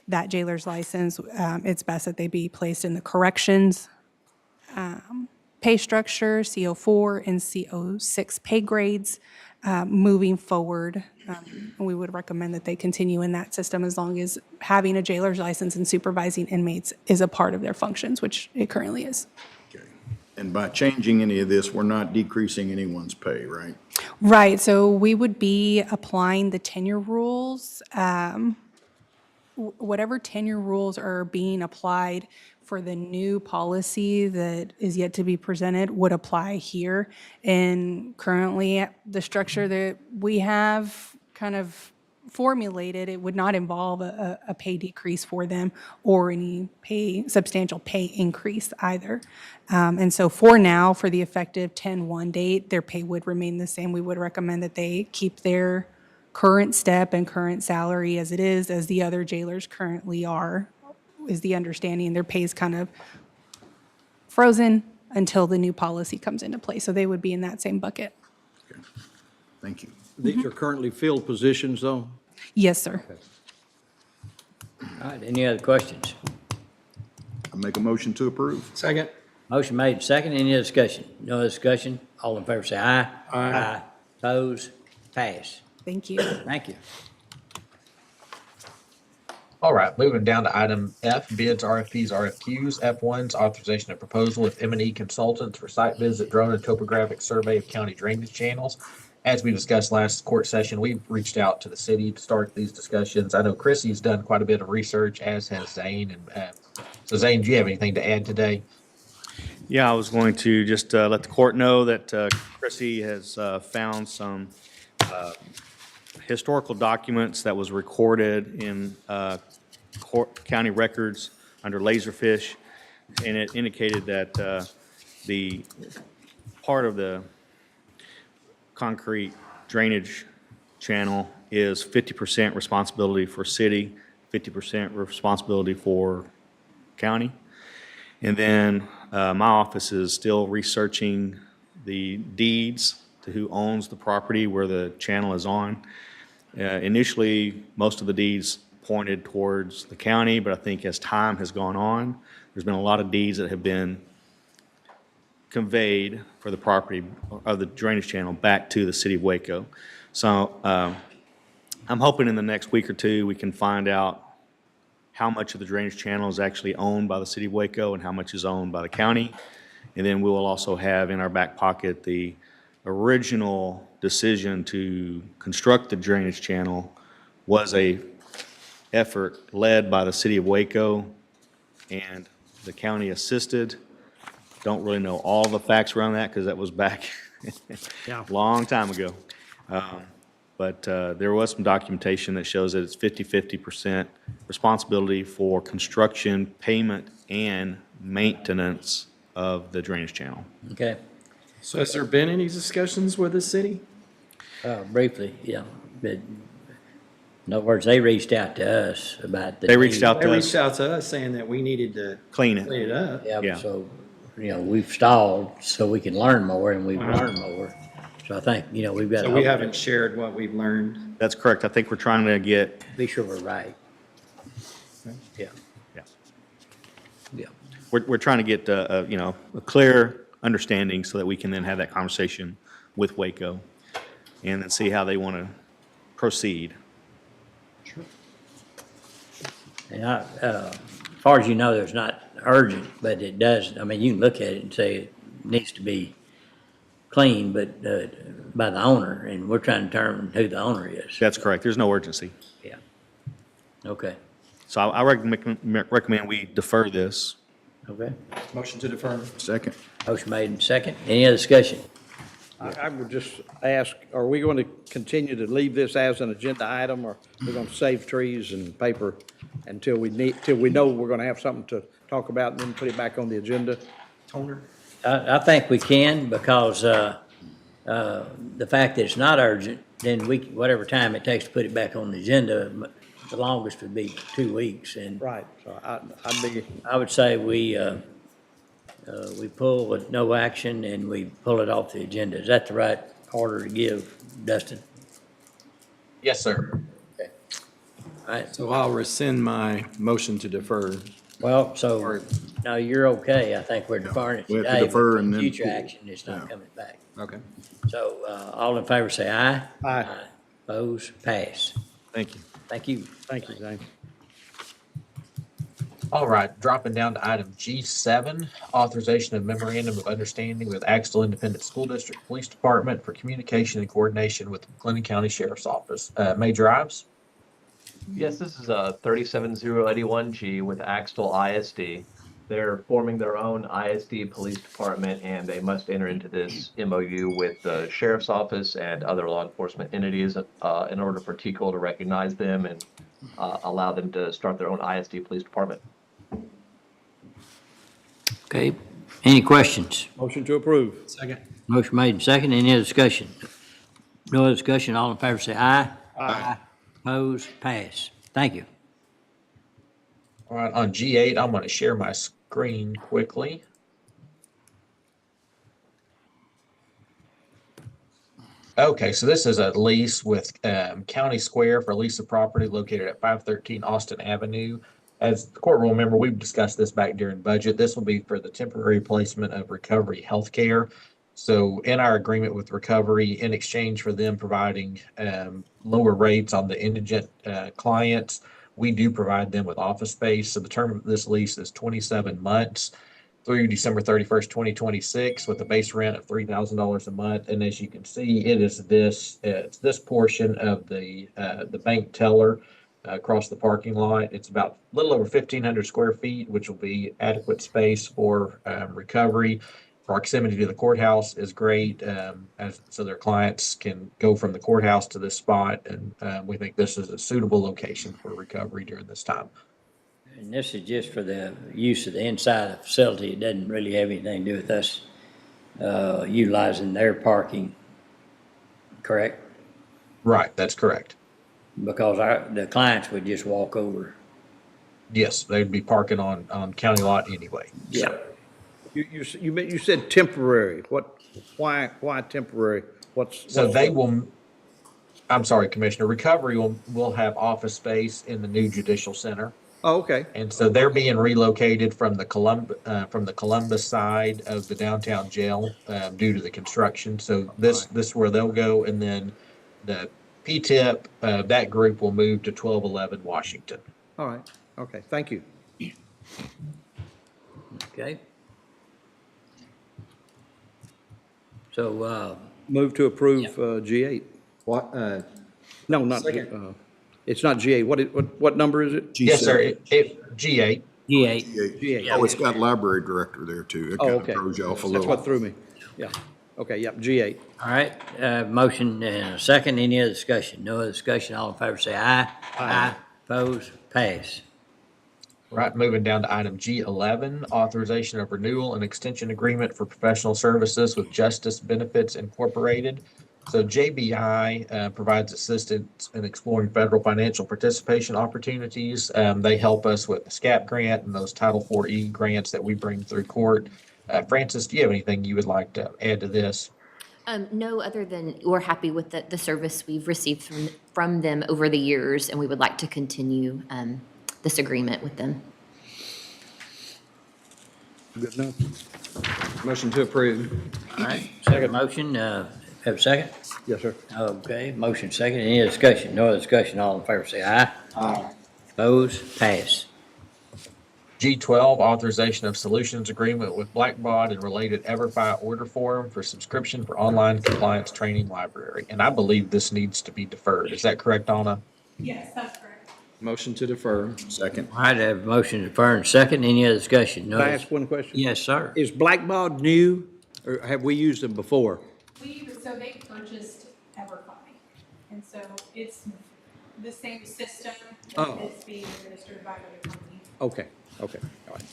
that jailer's license, it's best that they be placed in the corrections pay structure, CO4 and CO6 pay grades moving forward. We would recommend that they continue in that system as long as having a jailer's license and supervising inmates is a part of their functions, which it currently is.
And by changing any of this, we're not decreasing anyone's pay, right?
Right, so we would be applying the tenure rules. Whatever tenure rules are being applied for the new policy that is yet to be presented would apply here. And currently, the structure that we have kind of formulated, it would not involve a pay decrease for them or any substantial pay increase either. And so for now, for the effective 10/1 date, their pay would remain the same. We would recommend that they keep their current step and current salary as it is, as the other jailers currently are, is the understanding. Their pay is kind of frozen until the new policy comes into play. So they would be in that same bucket.
Thank you.
These are currently filled positions, though?
Yes, sir.
All right, any other questions?
I make a motion to approve.
Second.
Motion made second, any other discussion? No other discussion, all in favor say aye.
Aye.
Opposed? Pass.
Thank you.
Thank you.
All right, moving down to item F, bids, RFPs, RFQs. F1's authorization of proposal with M&E Consultants for site visit, drone, and topographic survey of county drainage channels. As we discussed last court session, we've reached out to the city to start these discussions. I know Chrissy's done quite a bit of research, as has Zane. And so Zane, do you have anything to add today?
Yeah, I was going to just let the court know that Chrissy has found some historical documents that was recorded in county records under Laserfish, and it indicated that the part of the concrete drainage channel is 50% responsibility for city, 50% responsibility for county. And then my office is still researching the deeds to who owns the property where the channel is on. Initially, most of the deeds pointed towards the county, but I think as time has gone on, there's been a lot of deeds that have been conveyed for the property of the drainage channel back to the city of Waco. So I'm hoping in the next week or two, we can find out how much of the drainage channel is actually owned by the city of Waco and how much is owned by the county. And then we will also have in our back pocket the original decision to construct the drainage channel was a effort led by the city of Waco, and the county assisted. Don't really know all the facts around that because that was back
Yeah.
a long time ago. But there was some documentation that shows that it's 50-50% responsibility for construction, payment, and maintenance of the drainage channel.
Okay,
So has there been any discussions with the city?
briefly, yeah. But in other words, they reached out to us about the.
They reached
need.
out
They
to
reached
us,
out to us saying that we needed to
clean it.
clean it up.
Yeah,
Yeah.
so, we've stalled so we can learn more, and we've learned more. So I think, we've got to.
So we haven't shared what we've learned.
That's correct. I think we're trying to get,
Be sure we're right. Yeah.
yeah,
Yeah.
we're trying to get, a clear understanding so that we can then have that conversation with Waco and then see how they want to proceed.
And as far as you know, there's not urgent, but it does, you can look at it and say it needs to be cleaned, but, by the owner, and we're trying to determine who the owner is.
That's correct. There's no urgency.
Yeah. Okay,
So I recommend we defer this.
okay.
Motion to defer.
Second.
Motion made and second. Any other discussion?
I would just ask, are we going to continue to leave this as an agenda item, or we're going to save trees and paper until we know we're going to have something to talk about and then put it back on the agenda?
Toner?
I think we can, because the fact that it's not urgent, then whatever time it takes to put it back on the agenda, the longest would be 2 weeks. And
Right, so I'd be,
I would say we pull with no action and we pull it off the agenda. Is that the right order to give, Dustin?
Yes, sir.
All right,
So I'll rescind my motion to defer.
well, so, no, you're okay. I think we're deferring it
We have to
today,
defer
but
and then
future
pull.
action, it's not
Yeah.
coming back.
Okay.
So, all in favor say aye.
Aye.
Opposed, pass.
Thank you.
Thank you.
thank you, James.
All right, dropping down to item G7, authorization of memorandum of understanding with Axtell Independent School District Police Department for communication and coordination with the McLennan County Sheriff's Office. Major Ives?
Yes, this is 37081G with Axtell ISD. They're forming their own ISD police department, and they must enter into this MOU with the sheriff's office and other law enforcement entities in order for TCOL to recognize them and allow them to start their own ISD police department.
Okay, any questions?
Motion to approve.
Second.
Motion made and second. Any other discussion? No other discussion. All in favor say aye. Aye. Opposed, pass. Thank you.
All right, on G8, I'm going to share my screen quickly. Okay, so this is a lease with County Square for a lease of property located at 513 Austin Avenue. As the court will remember, we've discussed this back during budget. This will be for the temporary placement of Recovery Healthcare. So in our agreement with Recovery, in exchange for them providing lower rates on the indigent clients, we do provide them with office space. So the term of this lease is 27 months through December 31st, 2026, with a base rent of $3,000 a month. And as you can see, it is it's this portion of the bank teller across the parking lot. It's about a little over 1,500 square feet, which will be adequate space for recovery. Proximity to the courthouse is great, so their clients can go from the courthouse to this spot, and we think this is a suitable location for recovery during this time.
And this is just for the use of the inside of the facility. It doesn't really have anything to do with us utilizing their parking, correct?
Right, that's correct.
Because the clients would just walk over.
Yes, they'd be parking on county lot anyway.
Yeah.
You said temporary. Why temporary?
So they will, I'm sorry, Commissioner, Recovery will have office space in the new judicial center.
Oh, okay.
And so they're being relocated from the Columbus side of the downtown jail due to the construction. So this is where they'll go, and then the PTIP, that group will move to 1211 Washington.
All right. Okay, thank you.
Okay. So,
Move to approve G8.
What,
No, not,
Second.
it's not G8. What number is it?
Yes, sir. G8.
G8.
G8.
Oh, it's got library director there too. It
Oh,
kind of
okay.
throws you off a
That's
little.
what threw me. Yeah. Okay, yep, G8.
All right, motion and a second. Any other discussion? No other discussion. All in favor say aye. Aye. Opposed? Pass.
Right, moving down to item G11, authorization of renewal and extension agreement for professional services with Justice Benefits Incorporated. So JBI provides assistance in exploring federal financial participation opportunities. They help us with the SCAP grant and those Title IV-E grants that we bring through court. Francis, do you have anything you would like to add to this?
No, other than we're happy with the service we've received from them over the years, and we would like to continue this agreement with them.
Good enough.
motion to approve.
All right, second motion, have a second?
Yes, sir.
Okay, motion second. Any other discussion? No other discussion. All in favor say aye.
Aye.
Opposed? Pass.
G12, authorization of solutions agreement with Blackbaud and related EverFi order form for subscription for online compliance training library. And I believe this needs to be deferred. Is that correct, Anna?
Yes, that's correct.
Motion to defer.
Second.
All right, I have a motion to defer and second. Any other discussion? No.
Can I ask one question?
Yes, sir.
Is Blackbaud new, or have we used them before?
So they purchased EverFi, and so it's the same system
Oh.
it's being administered by the company.
Okay, all right.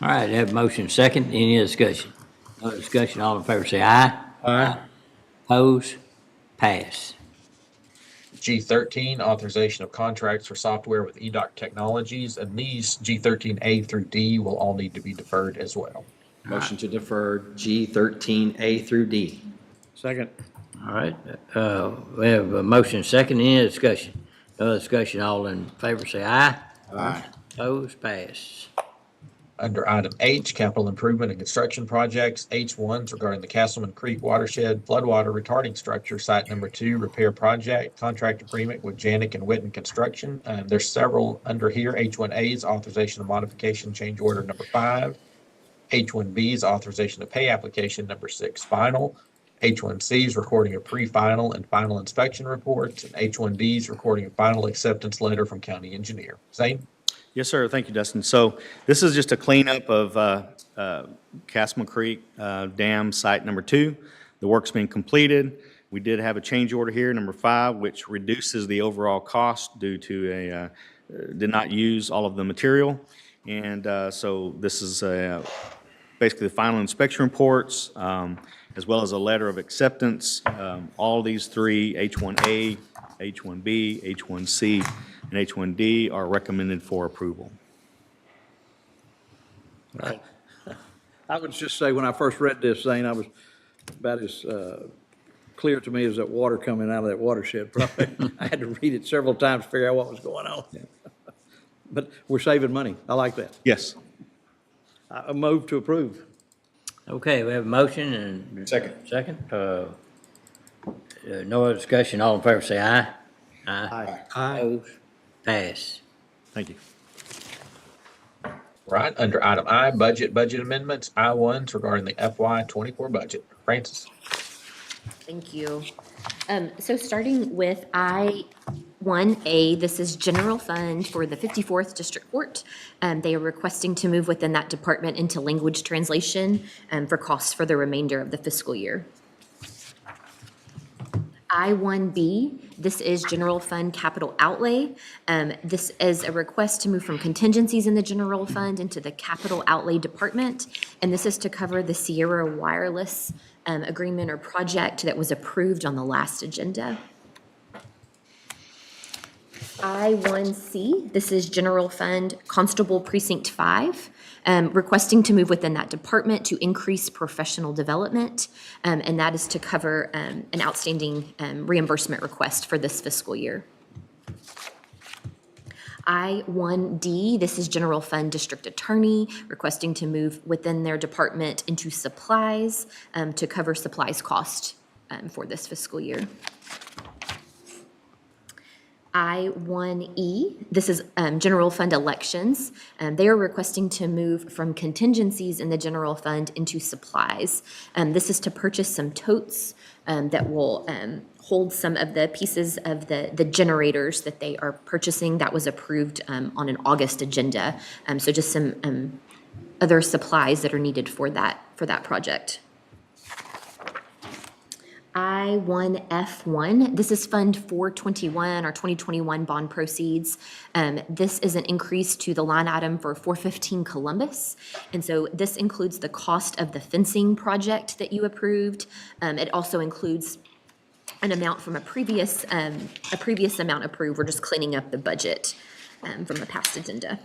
All right, I have a motion second. Any other discussion? No discussion. All in favor say aye.
Aye.
Opposed? Pass.
G13, authorization of contracts for software with EDOC Technologies, and these G13A through D will all need to be deferred as well.
Motion to defer G13A through D.
Second.
All right, we have a motion second. Any other discussion? No discussion. All in favor say aye.
Aye.
Opposed? Pass.
Under item H, capital improvement and construction projects, H1s regarding the Castleman Creek watershed floodwater retarding structure, site number 2, repair project, contract agreement with Janik and Witten Construction. There's several under here. H1As, authorization of modification change order number 5. H1Bs, authorization of pay application number 6, final. H1Cs, recording of pre-final and final inspection reports, and H1Ds, recording a final acceptance letter from county engineer. Zane?
Yes, sir. Thank you, Dustin. So this is just a cleanup of Castleman Creek Dam Site Number 2. The work's been completed. We did have a change order here, number 5, which reduces the overall cost due to did not use all of the material. And so this is basically the final inspection reports, as well as a letter of acceptance. All these three, H1A, H1B, H1C, and H1D, are recommended for approval.
I would just say, when I first read this thing, I was about as clear to me as that water coming out of that watershed. Probably, I had to read it several times to figure out what was going on. But we're saving money. I like that.
Yes.
I move to approve.
Okay, we have a motion and. Second. No other discussion. All in favor say aye. Aye. Opposed? Pass.
Thank you.
Right, under item I, budget amendments, I-1s regarding the FY24 budget. Francis?
Thank you. So starting with I-1A, this is general fund for the 54th District Court. They are requesting to move within that department into language translation for costs for the remainder of the fiscal year. I-1B, this is general fund capital outlay. This is a request to move from contingencies in the general fund into the capital outlay department. And this is to cover the Sierra Wireless agreement or project that was approved on the last agenda. I1C, this is General Fund Constable Precinct 5, requesting to move within that department to increase professional development, and that is to cover an outstanding reimbursement request for this fiscal year. I1D, this is General Fund District Attorney, requesting to move within their department into supplies to cover supplies cost for this fiscal year. I1E, this is General Fund Elections. They are requesting to move from contingencies in the general fund into supplies. This is to purchase some totes that will hold some of the pieces of the generators that they are purchasing that was approved on an August agenda. So just some other supplies that are needed for that project. I1F1, this is Fund 421, our 2021 bond proceeds. This is an increase to the line item for 415 Columbus. And so this includes the cost of the fencing project that you approved. It also includes an amount from a previous amount approved. We're just cleaning up the budget from a past agenda.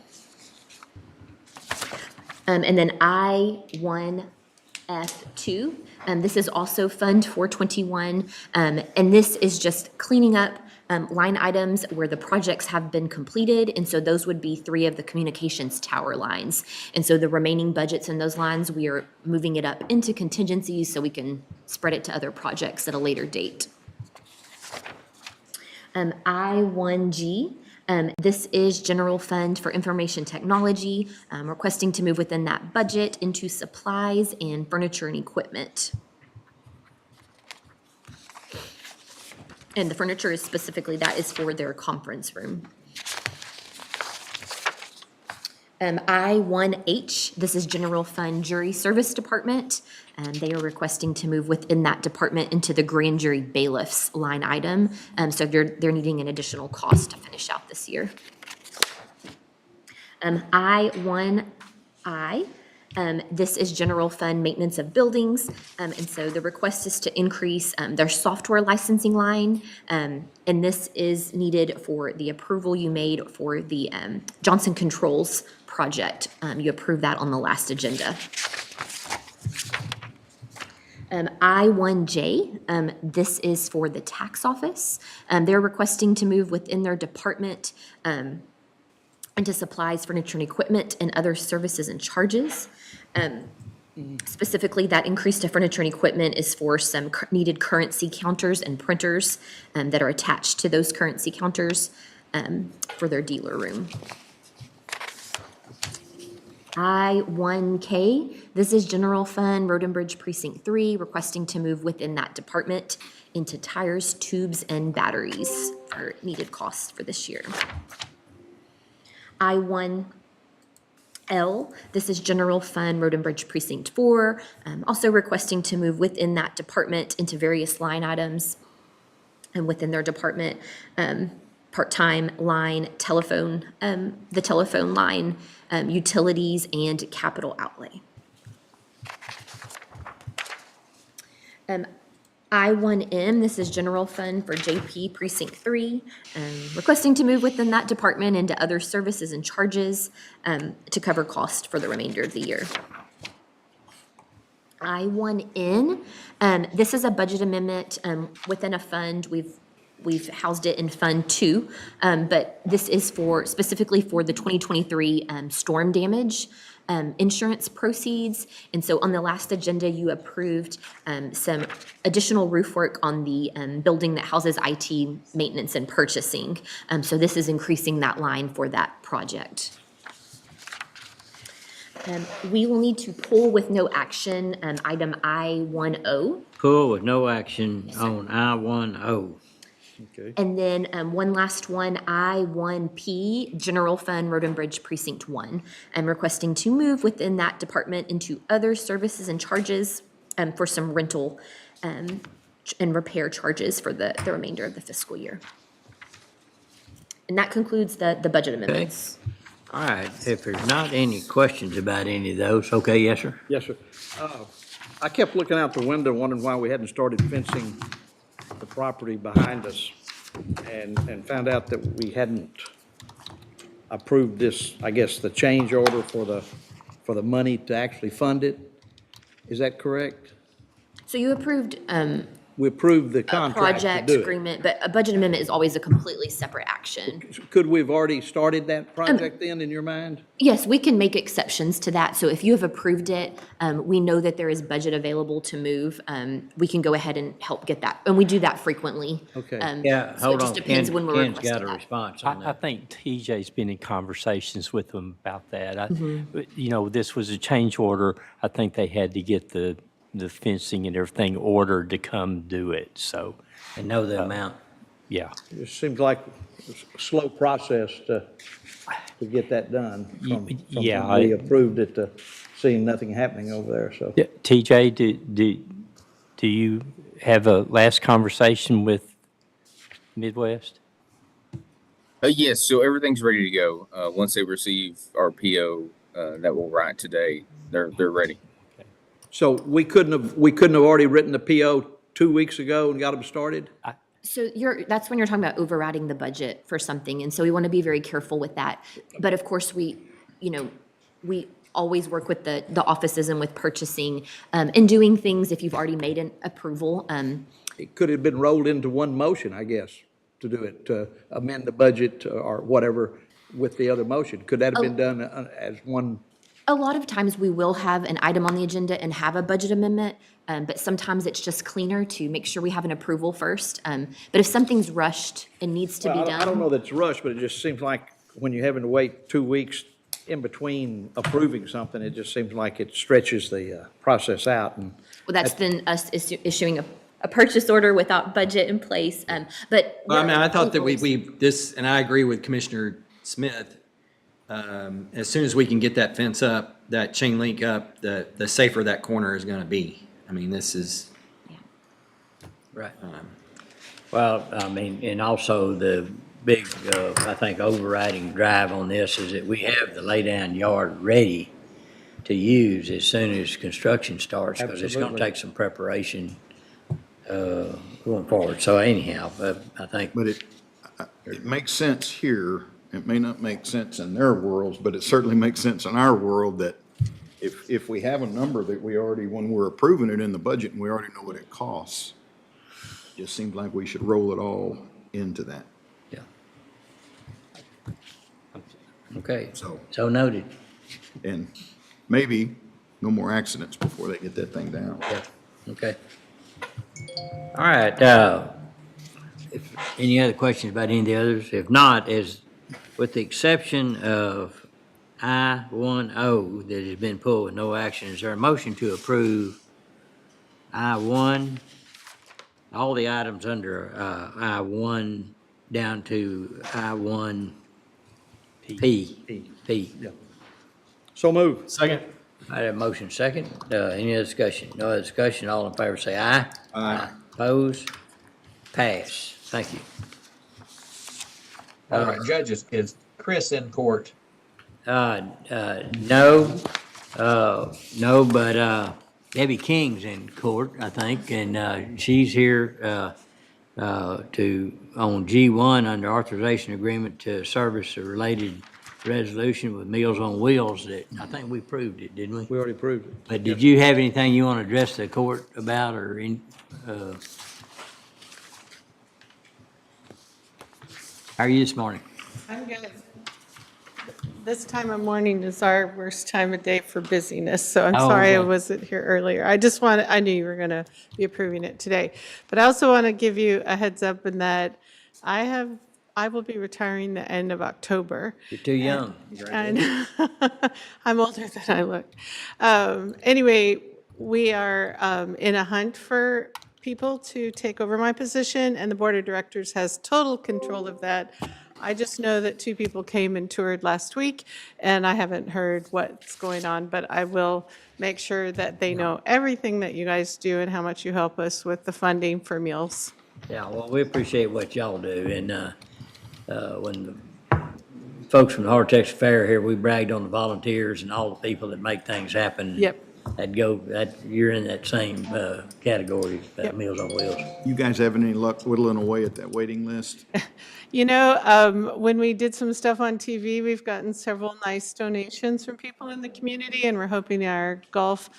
And then I1F2, this is also Fund 421, and this is just cleaning up line items where the projects have been completed, and so those would be 3 of the communications tower lines. And so the remaining budgets in those lines, we are moving it up into contingencies so we can spread it to other projects at a later date. I1G, this is General Fund for Information Technology, requesting to move within that budget into supplies and furniture and equipment. And the furniture is specifically, that is for their conference room. I1H, this is General Fund Jury Service Department. They are requesting to move within that department into the grand jury bailiffs line item. So they're needing an additional cost to finish out this year. I1I, this is General Fund Maintenance of Buildings. And so the request is to increase their software licensing line. And this is needed for the approval you made for the Johnson Controls project. You approved that on the last agenda. I1J, this is for the tax office. They're requesting to move within their department into supplies, furniture, and equipment, and other services and charges. Specifically, that increase to furniture and equipment is for some needed currency counters and printers that are attached to those currency counters for their dealer room. I1K, this is General Fund Road and Bridge Precinct 3, requesting to move within that department into tires, tubes, and batteries for needed costs for this year. I1L, this is General Fund Road and Bridge Precinct 4, also requesting to move within that department into various line items and within their department, part-time line, telephone, the telephone line, utilities, and capital outlay. I1M, this is General Fund for JP Precinct 3, requesting to move within that department into other services and charges to cover cost for the remainder of the year. I1N, this is a budget amendment within a fund. We've housed it in Fund 2, but this is specifically for the 2023 storm damage insurance proceeds. And so on the last agenda, you approved some additional roof work on the building that houses IT maintenance and purchasing. So this is increasing that line for that project. We will need to pull with no action item I10.
Pull with no action on I10.
Okay.
And then one last one, I1P, General Fund Road and Bridge Precinct 1. I'm requesting to move within that department into other services and charges for some rental and repair charges for the remainder of the fiscal year. And that concludes the budget amendments.
All right, if there's not any questions about any of those, okay, yes, sir?
Yes, sir. I kept looking out the window wondering why we hadn't started fencing the property behind us. and found out that we hadn't approved this, I guess, the change order for the money to actually fund it. Is that correct?
So you approved
We approved the contract to
project
do it.
agreement, but a budget amendment is always a completely separate action.
Could we have already started that project then, in your mind?
Yes, we can make exceptions to that. So if you have approved it, we know that there is budget available to move. We can go ahead and help get that, and we do that frequently.
Okay.
Yeah,
So it
hold
just
on.
depends when we're
Ken's got
requesting
a
that.
response on
I
that.
think TJ's been in conversations with them about that.
Mm-hmm.
You know, this was a change order. I think they had to get the fencing and everything ordered to come do it, so,
And know the amount.
yeah.
It seems like a slow process to get that done. From
yeah,
when we
I-
approved it to seeing nothing happening over there, so.
Yeah, TJ, do you have a last conversation with Midwest?
Yes, so everything's ready to go. Once they receive our PO that we'll write today, they're ready.
So we couldn't have already written the PO 2 weeks ago and got them started?
So that's when you're talking about overriding the budget for something, and so we want to be very careful with that. But of course, we always work with the offices and with purchasing, and doing things if you've already made an approval.
It could have been rolled into one motion, I guess, to do it, to amend the budget or whatever with the other motion. Could that have been done as one?
A lot of times we will have an item on the agenda and have a budget amendment, but sometimes it's just cleaner to make sure we have an approval first. But if something's rushed and needs to be
Well,
done.
I don't know that it's rushed, but it just seems like when you're having to wait 2 weeks in between approving something, it just seems like it stretches the process out. And
Well, that's then us issuing a purchase order without budget in place, but.
Well, I mean, I thought that this, and I agree with Commissioner Smith, as soon as we can get that fence up, that chain link up, the safer that corner is gonna be. I mean, this is.
Right. Well, I mean, and also the big, I think, overriding drive on this is that we have the laydown yard ready to use as soon as construction starts, because it's gonna
Absolutely.
take some preparation going forward. So anyhow, I think.
But it makes sense here. It may not make sense in their worlds, but it certainly makes sense in our world that if we have a number that we already, when we're approving it in the budget and we already know what it costs, it just seems like we should roll it all into that.
Yeah. Okay,
So,
so noted.
and maybe no more accidents before they get that thing down.
Yeah, okay. All right, if any other questions about any of the others? If not, with the exception of I-10 that has been pulled with no action, is there a motion to approve I-1, all the items under I-1 down to I-1P? P.
So move.
Second.
I have a motion second. Any other discussion? No other discussion. All in favor say aye.
Aye.
Opposed? Pass. Thank you.
All right, judges, is Chris in court?
No, but Debbie King's in court, I think, and she's here on G1 under authorization agreement to service a related resolution with Meals on Wheels that I think we approved it, didn't we?
We already approved it.
But did you have anything you want to address the court about or in? How are you this morning?
I'm good. This time of morning is our worst time of day for busyness, so I'm
Oh,
sorry I
okay.
wasn't here earlier. I knew you were going to be approving it today. But I also want to give you a heads up in that I will be retiring the end of October.
You're too young.
And I'm older than I look. Anyway, we are in a hunt for people to take over my position, and the board of directors has total control of that. I just know that 2 people came and toured last week, and I haven't heard what's going on, but I will make sure that they know everything that you guys do and how much you help us with the funding for meals.
Yeah, well, we appreciate what y'all do, and when the folks from the Heart of Texas Fair here, we bragged on the volunteers and all the people that make things happen.
Yep.
you're in that same category, Meals on Wheels.
You guys having any luck whittling away at that waiting list?
You know, when we did some stuff on TV, we've gotten several nice donations from people in the community, and we're hoping our golf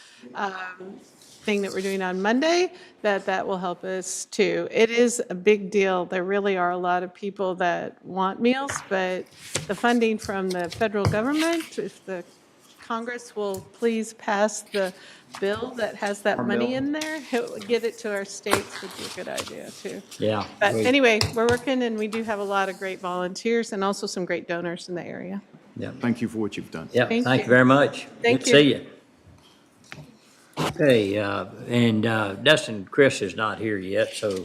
thing that we're doing on Monday, that will help us too. It is a big deal. There really are a lot of people that want meals, but the funding from the federal government, if the Congress will please pass the bill that has that money in there, get it to our states would be a good idea too.
Yeah.
But anyway, we're working, and we do have a lot of great volunteers and also some great donors in the area.
Yeah.
Thank you for what you've done.
Yeah,
Thank
thank
you.
you very much.
Thank
Good to see
you.
you. Okay, and Dustin, Chris is not here yet, so.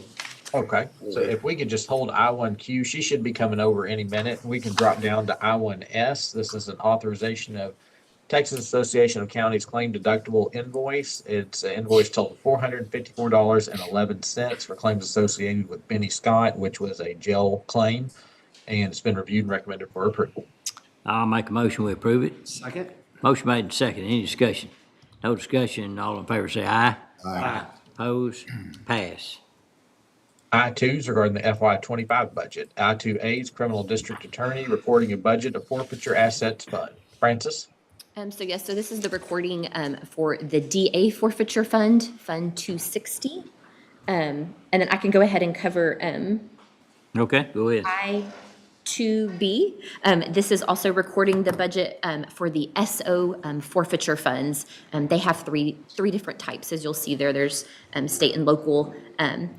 Okay, so if we could just hold I1Q, she should be coming over any minute. We can drop down to I1S. This is an authorization of Texas Association of Counties claim deductible invoice. It's an invoice total $454.11 for claims associated with Benny Scott, which was a jail claim, and it's been reviewed and recommended for approval.
I'll make a motion, we approve it.
Second?
Motion made and second. Any discussion? No discussion. All in favor say aye. Aye. Opposed? Pass.
I-2s regarding the FY25 budget. I-2A is Criminal District Attorney reporting a budget of forfeiture assets fund. Francis?
So yes, so this is the recording for the DA forfeiture fund, Fund 260. And then I can go ahead and cover
Okay, go ahead.
I-2B. This is also recording the budget for the SO forfeiture funds. They have three different types, as you'll see there. There's state and local,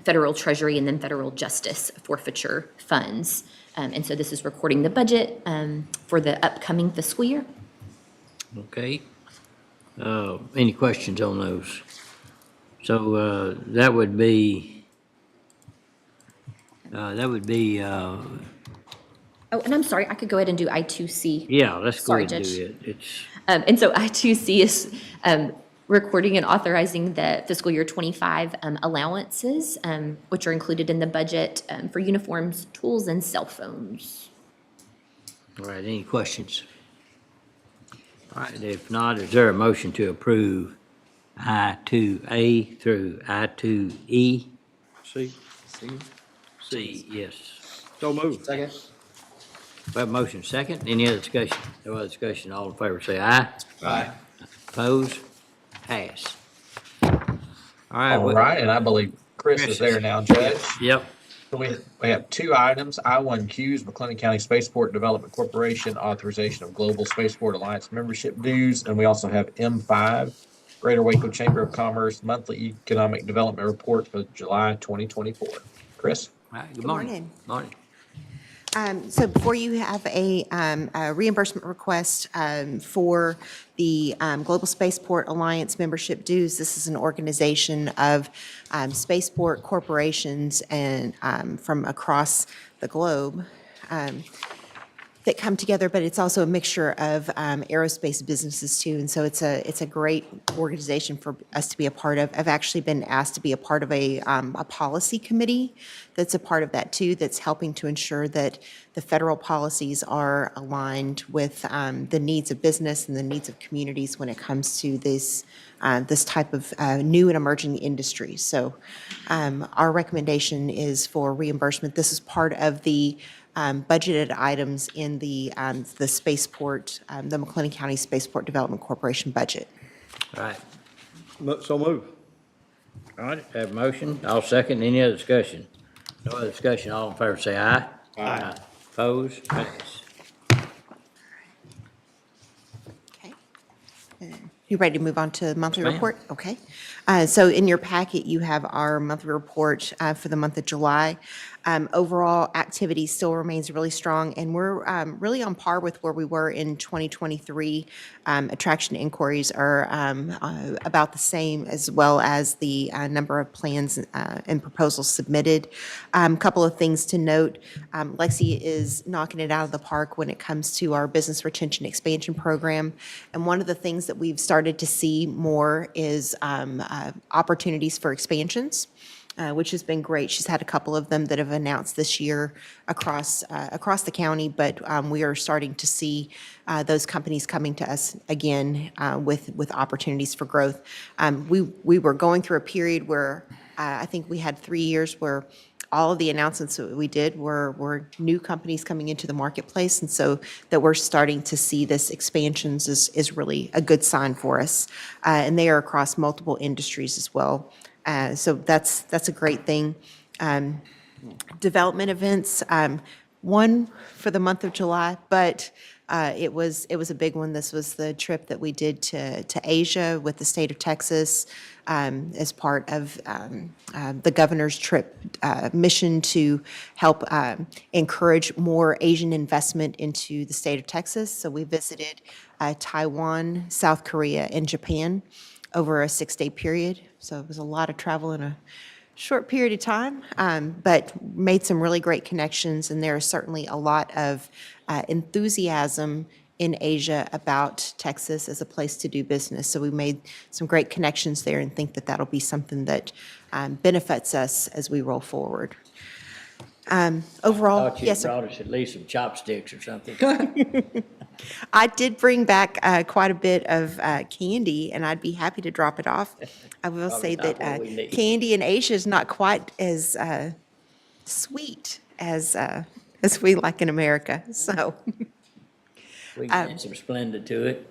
federal treasury, and then federal justice forfeiture funds. And so this is recording the budget for the upcoming fiscal year.
Okay. Any questions on those? So that would be,
Oh, and I'm sorry, I could go ahead and do I-2C.
yeah, let's go
Sorry,
ahead and
Judge.
do it. It's,
And so I-2C is recording and authorizing the fiscal year 25 allowances, which are included in the budget for uniforms, tools, and cell phones.
all right, any questions? All right, if not, is there a motion to approve I-2A through I-2E?
See?
C, yes.
So moved.
Second?
We have a motion second. Any other discussion? No other discussion. All in favor say aye.
Aye.
Opposed? Pass. All right.
All right, and I believe Chris is there now, Judge.
Yep.
So we have two items. I-1Q is McLennan County Spaceport Development Corporation, authorization of Global Spaceport Alliance membership dues. And we also have M5, Greater Waco Chamber of Commerce Monthly Economic Development Report for July 2024. Chris?
All right, good
Good
morning.
morning.
Morning.
So before you have a reimbursement request for the Global Spaceport Alliance membership dues. This is an organization of spaceport corporations and from across the globe that come together, but it's also a mixture of aerospace businesses too. And so it's a great organization for us to be a part of. I've actually been asked to be a part of a policy committee that's a part of that too, that's helping to ensure that the federal policies are aligned with the needs of business and the needs of communities when it comes to this type of new and emerging industry. So our recommendation is for reimbursement. This is part of the budgeted items in the spaceport, the McLennan County Spaceport Development Corporation budget.
All right.
So moved.
All right, have a motion. I'll second. Any other discussion? No other discussion. All in favor say aye. Aye. Opposed? Pass.
Okay. You ready to move on to the monthly
ma'am.
report? Okay. So in your packet, you have our monthly report for the month of July. Overall, activity still remains really strong, and we're really on par with where we were in 2023. Attraction inquiries are about the same, as well as the number of plans and proposals submitted. Couple of things to note. Lexi is knocking it out of the park when it comes to our business retention expansion program. And one of the things that we've started to see more is opportunities for expansions. which has been great. She's had a couple of them that have announced this year across the county, but we are starting to see those companies coming to us again with opportunities for growth. We were going through a period where I think we had 3 years where all of the announcements that we did were new companies coming into the marketplace, and so that we're starting to see this expansions is really a good sign for us. And they are across multiple industries as well. So that's a great thing. Development events, one for the month of July, but it was a big one. This was the trip that we did to Asia with the state of Texas as part of the governor's trip mission to help encourage more Asian investment into the state of Texas. So we visited Taiwan, South Korea, and Japan over a 6-day period. So it was a lot of travel in a short period of time, but made some really great connections, and there is certainly a lot of enthusiasm in Asia about Texas as a place to do business. So we made some great connections there and think that that'll be something that benefits us as we roll forward. Overall,
Thought you
yes, sir.
brought us at least some chopsticks or something.
I did bring back quite a bit of candy, and I'd be happy to drop it off. I will say
Probably not
that
what we need.
candy in Asia is not quite as sweet as we like in America. So
We can add some Splenda to it.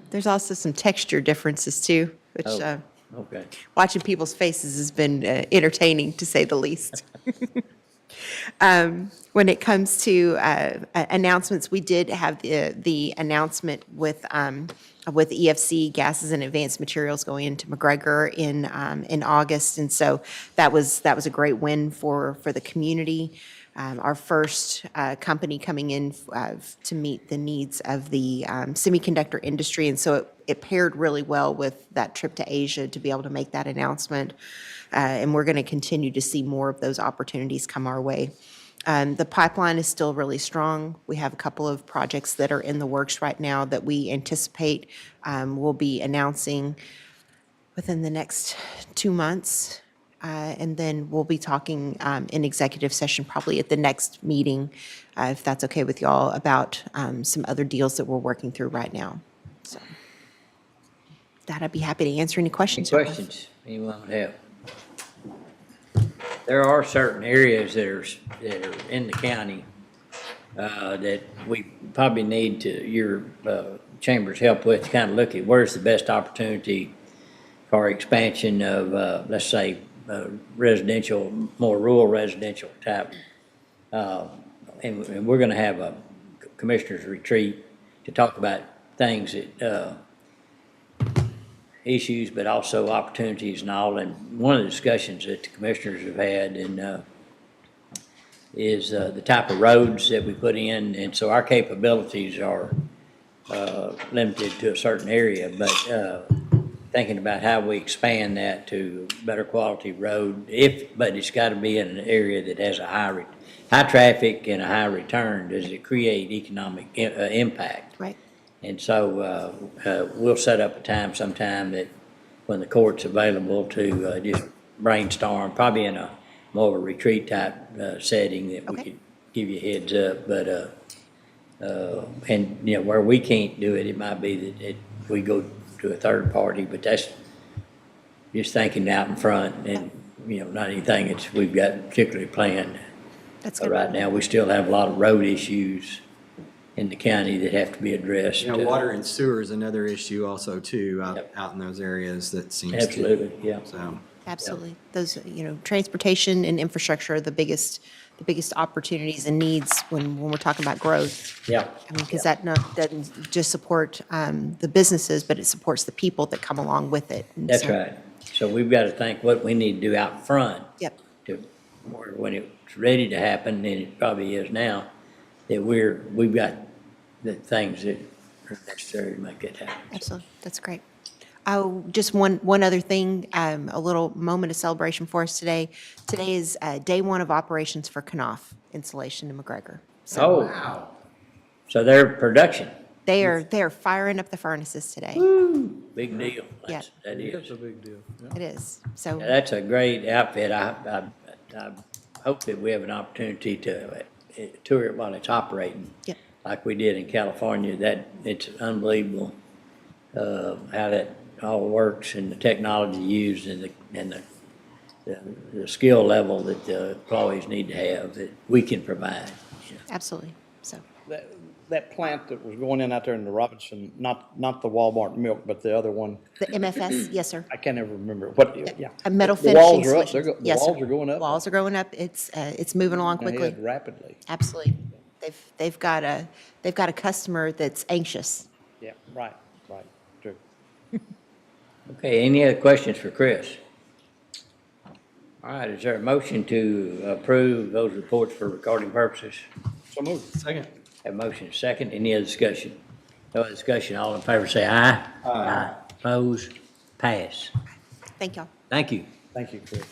there's also some texture differences too, which
Oh, okay.
watching people's faces has been entertaining, to say the least. When it comes to announcements, we did have the announcement with EFC Gases and Advanced Materials going into McGregor in August, and so that was a great win for the community. Our first company coming in to meet the needs of the semiconductor industry, and so it paired really well with that trip to Asia to be able to make that announcement. And we're going to continue to see more of those opportunities come our way. The pipeline is still really strong. We have a couple of projects that are in the works right now that we anticipate we'll be announcing within the next 2 months. And then we'll be talking in executive session, probably at the next meeting, if that's okay with y'all, about some other deals that we're working through right now. So that I'd be happy to answer any questions.
Any questions anyone would have? There are certain areas that are in the county that we probably need your chamber's help with to kind of look at where's the best opportunity for expansion of, let's say, residential, more rural residential type. And we're going to have a commissioner's retreat to talk about things that issues, but also opportunities and all. And one of the discussions that the commissioners have had is the type of roads that we put in. And so our capabilities are limited to a certain area, but thinking about how we expand that to better quality road, but it's got to be in an area that has a high traffic and a high return. Does it create economic impact?
Right.
And so we'll set up a time sometime that when the court's available to just brainstorm, probably in a more of a retreat type setting that we could give you a heads up. But and you know, where we can't do it, it might be that we go to a third party, but that's just thinking out in front, and you know, not anything that we've got particularly planned.
That's
But
good.
right now, we still have a lot of road issues in the county that have to be addressed.
You know, water and sewer is another issue also too, out in those areas that seems to.
Absolutely, yeah.
So.
Absolutely. Those, transportation and infrastructure are the biggest opportunities and needs when we're talking about growth.
Yeah.
I mean, because that doesn't just support the businesses, but it supports the people that come along with it. And
That's
so-
right. So we've got to think what we need to do out front.
Yep.
To, or when it's ready to happen, and it probably is now, that we've got the things that are necessary to make it happen.
Absolutely. That's great. Oh, just one other thing, a little moment of celebration for us today. Today is day one of operations for Knauf installation in McGregor. So
Oh, wow. So their production.
They're firing up the furnaces today.
Big deal.
Yeah.
That is.
It's a big deal.
It is. So
Yeah, that's a great outfit. I hope that we have an opportunity to tour it while it's operating.
Yep.
Like we did in California. That, it's unbelievable, how that all works and the technology used and the skill level that the employees need to have that we can provide.
absolutely. So
That plant that was going in out there in the Robinson, not the Walmart milk, but the other one,
the MFS, yes, sir.
I can't ever remember, what, yeah.
A metal
The
finishing
walls are up,
solutions.
the
Yes, sir.
walls are going up.
Walls are going up. It's moving along quickly.
Ahead rapidly.
Absolutely. They've got a customer that's anxious.
Yeah, right, true.
Okay, any other questions for Chris? All right, is there a motion to approve those reports for recording purposes?
So moved.
Second.
Have a motion second, any other discussion? No other discussion, all in favor say aye. Aye. Opposed, pass.
Thank y'all.
Thank you.
Thank you, Chris.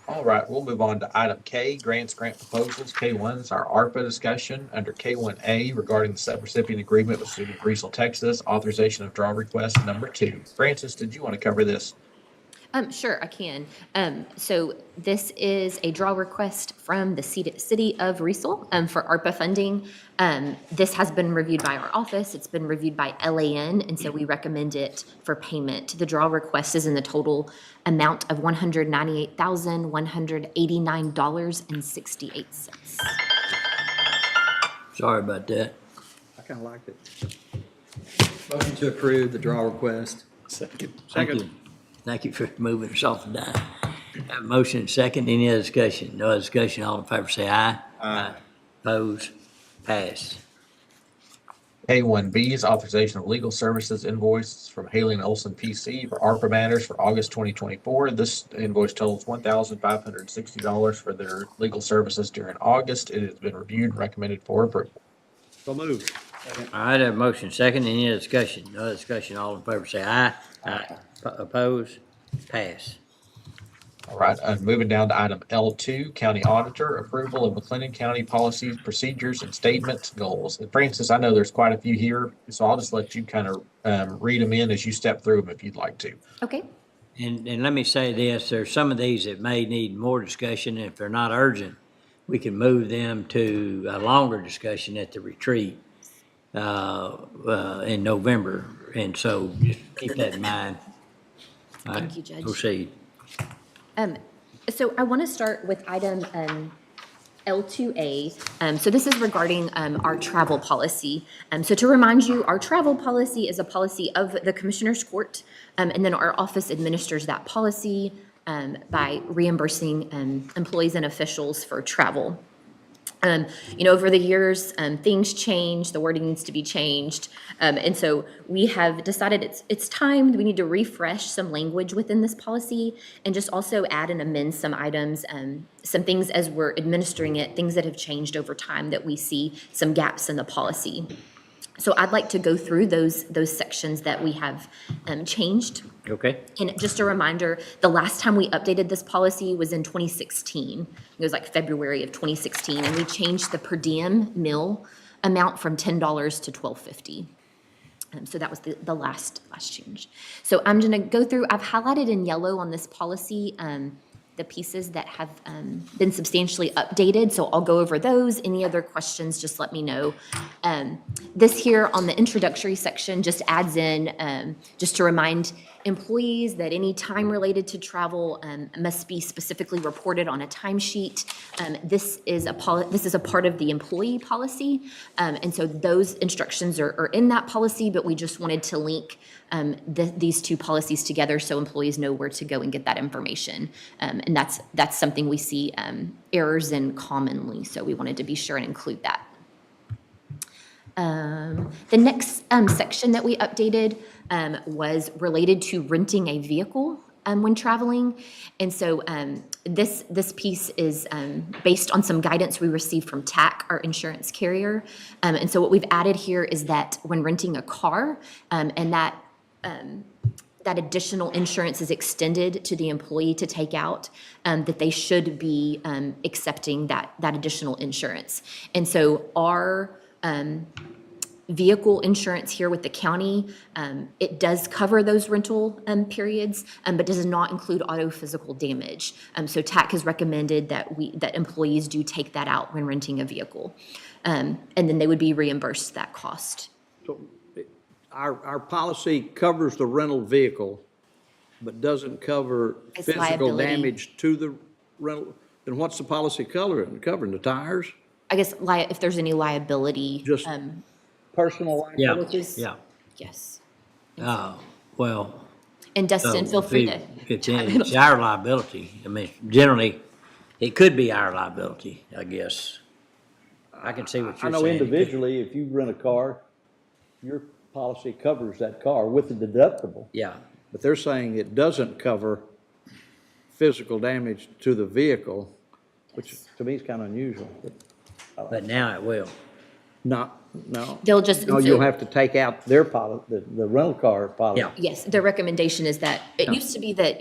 All right, we'll move on to item K, grants, grant proposals. K1 is our ARPA discussion. Under K1A, regarding the subrecipient agreement with City of Riesel, Texas, authorization of draw request number 2. Francis, did you want to cover this?
Sure, I can. So this is a draw request from the city of Riesel for ARPA funding. This has been reviewed by our office. It's been reviewed by LAN, and so we recommend it for payment. The draw request is in the total amount of $198,189.68.
Sorry about that.
I kind of liked it.
Motion to approve the draw request.
Second.
Thank you. Thank you for moving us off the dime. Have a motion second, any other discussion? No other discussion, all in favor say aye. Aye. Opposed, pass.
K1B is authorization of legal services invoices from Haley and Olson PC for ARPA matters for August 2024. This invoice totals $1,560 for their legal services during August. It has been reviewed and recommended for approval.
So moved.
All right, have a motion second, any other discussion? No other discussion, all in favor say aye. Aye. Opposed, pass.
All right, moving down to item L2, County Auditor, approval of McLennan County policies, procedures, and statements, goals. And Francis, I know there's quite a few here, so I'll just let you kind of read them in as you step through them if you'd like to.
Okay.
And let me say this, there's some of these that may need more discussion, and if they're not urgent, we can move them to a longer discussion at the retreat in November, and so just keep that in mind. All right,
Thank you, Judge.
proceed.
So I want to start with item L2A. So this is regarding our travel policy. So to remind you, our travel policy is a policy of the Commissioner's Court, and then our office administers that policy by reimbursing employees and officials for travel. Over the years, things change, the wording needs to be changed. And so we have decided it's time, we need to refresh some language within this policy and just also add and amend some items, some things as we're administering it, things that have changed over time that we see some gaps in the policy. So I'd like to go through those sections that we have changed.
Okay.
And just a reminder, the last time we updated this policy was in 2016. It was like February of 2016, and we changed the per diem meal amount from $10 to $12.50. So that was the last change. So I'm going to go through, I've highlighted in yellow on this policy the pieces that have been substantially updated, so I'll go over those. Any other questions, just let me know. This here on the introductory section just adds in, just to remind employees that any time related to travel must be specifically reported on a timesheet. This is a part of the employee policy, and so those instructions are in that policy, but we just wanted to link these two policies together so employees know where to go and get that information. And that's something we see errors in commonly, so we wanted to be sure and include that. The next section that we updated was related to renting a vehicle when traveling. And so this piece is based on some guidance we received from TAC, our insurance carrier. And so what we've added here is that when renting a car, and that additional insurance is extended to the employee to take out, that they should be accepting that additional insurance. And so our vehicle insurance here with the county. It does cover those rental periods, but does not include auto physical damage. So TAC has recommended that employees do take that out when renting a vehicle. And then they would be reimbursed that cost.
So our policy covers the rental vehicle, but doesn't cover
It's
physical
liability.
damage to the rental. Then what's the policy covering? Covering the tires?
I guess if there's any liability.
Just personal
Yeah,
liability?
yeah.
Yes.
Well.
And Dustin,
so
feel
if
free
it-
to.
It's our liability. I mean, generally, it could be our liability, I guess. I can see what
I
you're
know
saying. It could-
individually, if you rent a car, your policy covers that car with the deductible.
Yeah.
But they're saying it doesn't cover physical damage to the vehicle, which to me is kind of unusual.
But now it will.
No.
They'll just-
No, you'll have to take out their policy, the rental car policy.
Yes, their recommendation is that, it used to be that,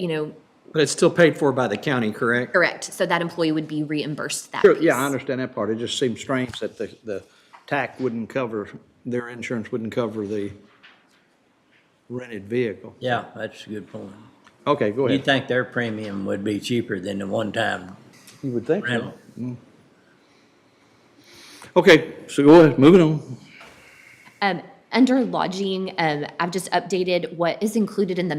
But it's still paid for by the county, correct?
correct, so that employee would be reimbursed that
Sure,
piece.
yeah, I understand that part. It just seems strange that the TAC wouldn't cover, their insurance wouldn't cover the rented vehicle.
Yeah, that's a good point.
Okay, go
You'd
ahead.
think their premium would be cheaper than the one-time
You would think so.
rental.
Okay, so go ahead, moving on.
Under lodging, I've just updated what is included in the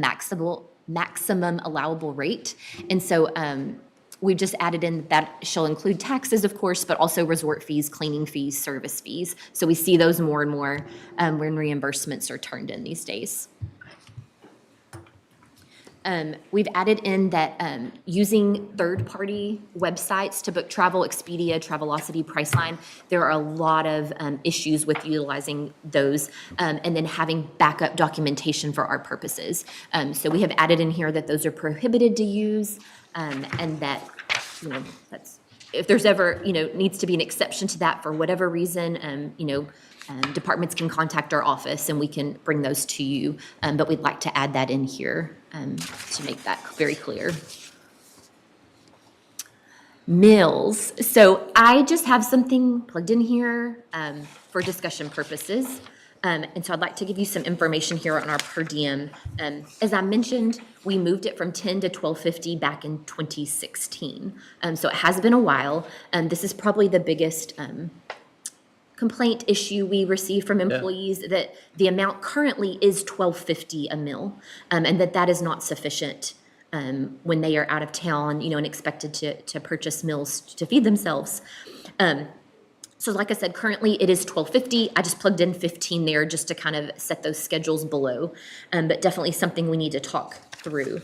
maximum allowable rate. And so we just added in that shall include taxes, of course, but also resort fees, cleaning fees, service fees. So we see those more and more when reimbursements are turned in these days. We've added in that using third-party websites to book travel, Expedia, Travelocity, Priceline, there are a lot of issues with utilizing those and then having backup documentation for our purposes. So we have added in here that those are prohibited to use and that, that's, if there's ever, needs to be an exception to that for whatever reason, departments can contact our office and we can bring those to you. But we'd like to add that in here to make that very clear. Meals. So I just have something plugged in here for discussion purposes. And so I'd like to give you some information here on our per diem. As I mentioned, we moved it from 10 to 1250 back in 2016. So it has been a while. This is probably the biggest complaint issue we receive from employees, that the amount currently is $12.50 a meal, and that is not sufficient when they are out of town, and expected to purchase meals to feed themselves. So like I said, currently it is $12.50. I just plugged in 15 there just to kind of set those schedules below, but definitely something we need to talk through.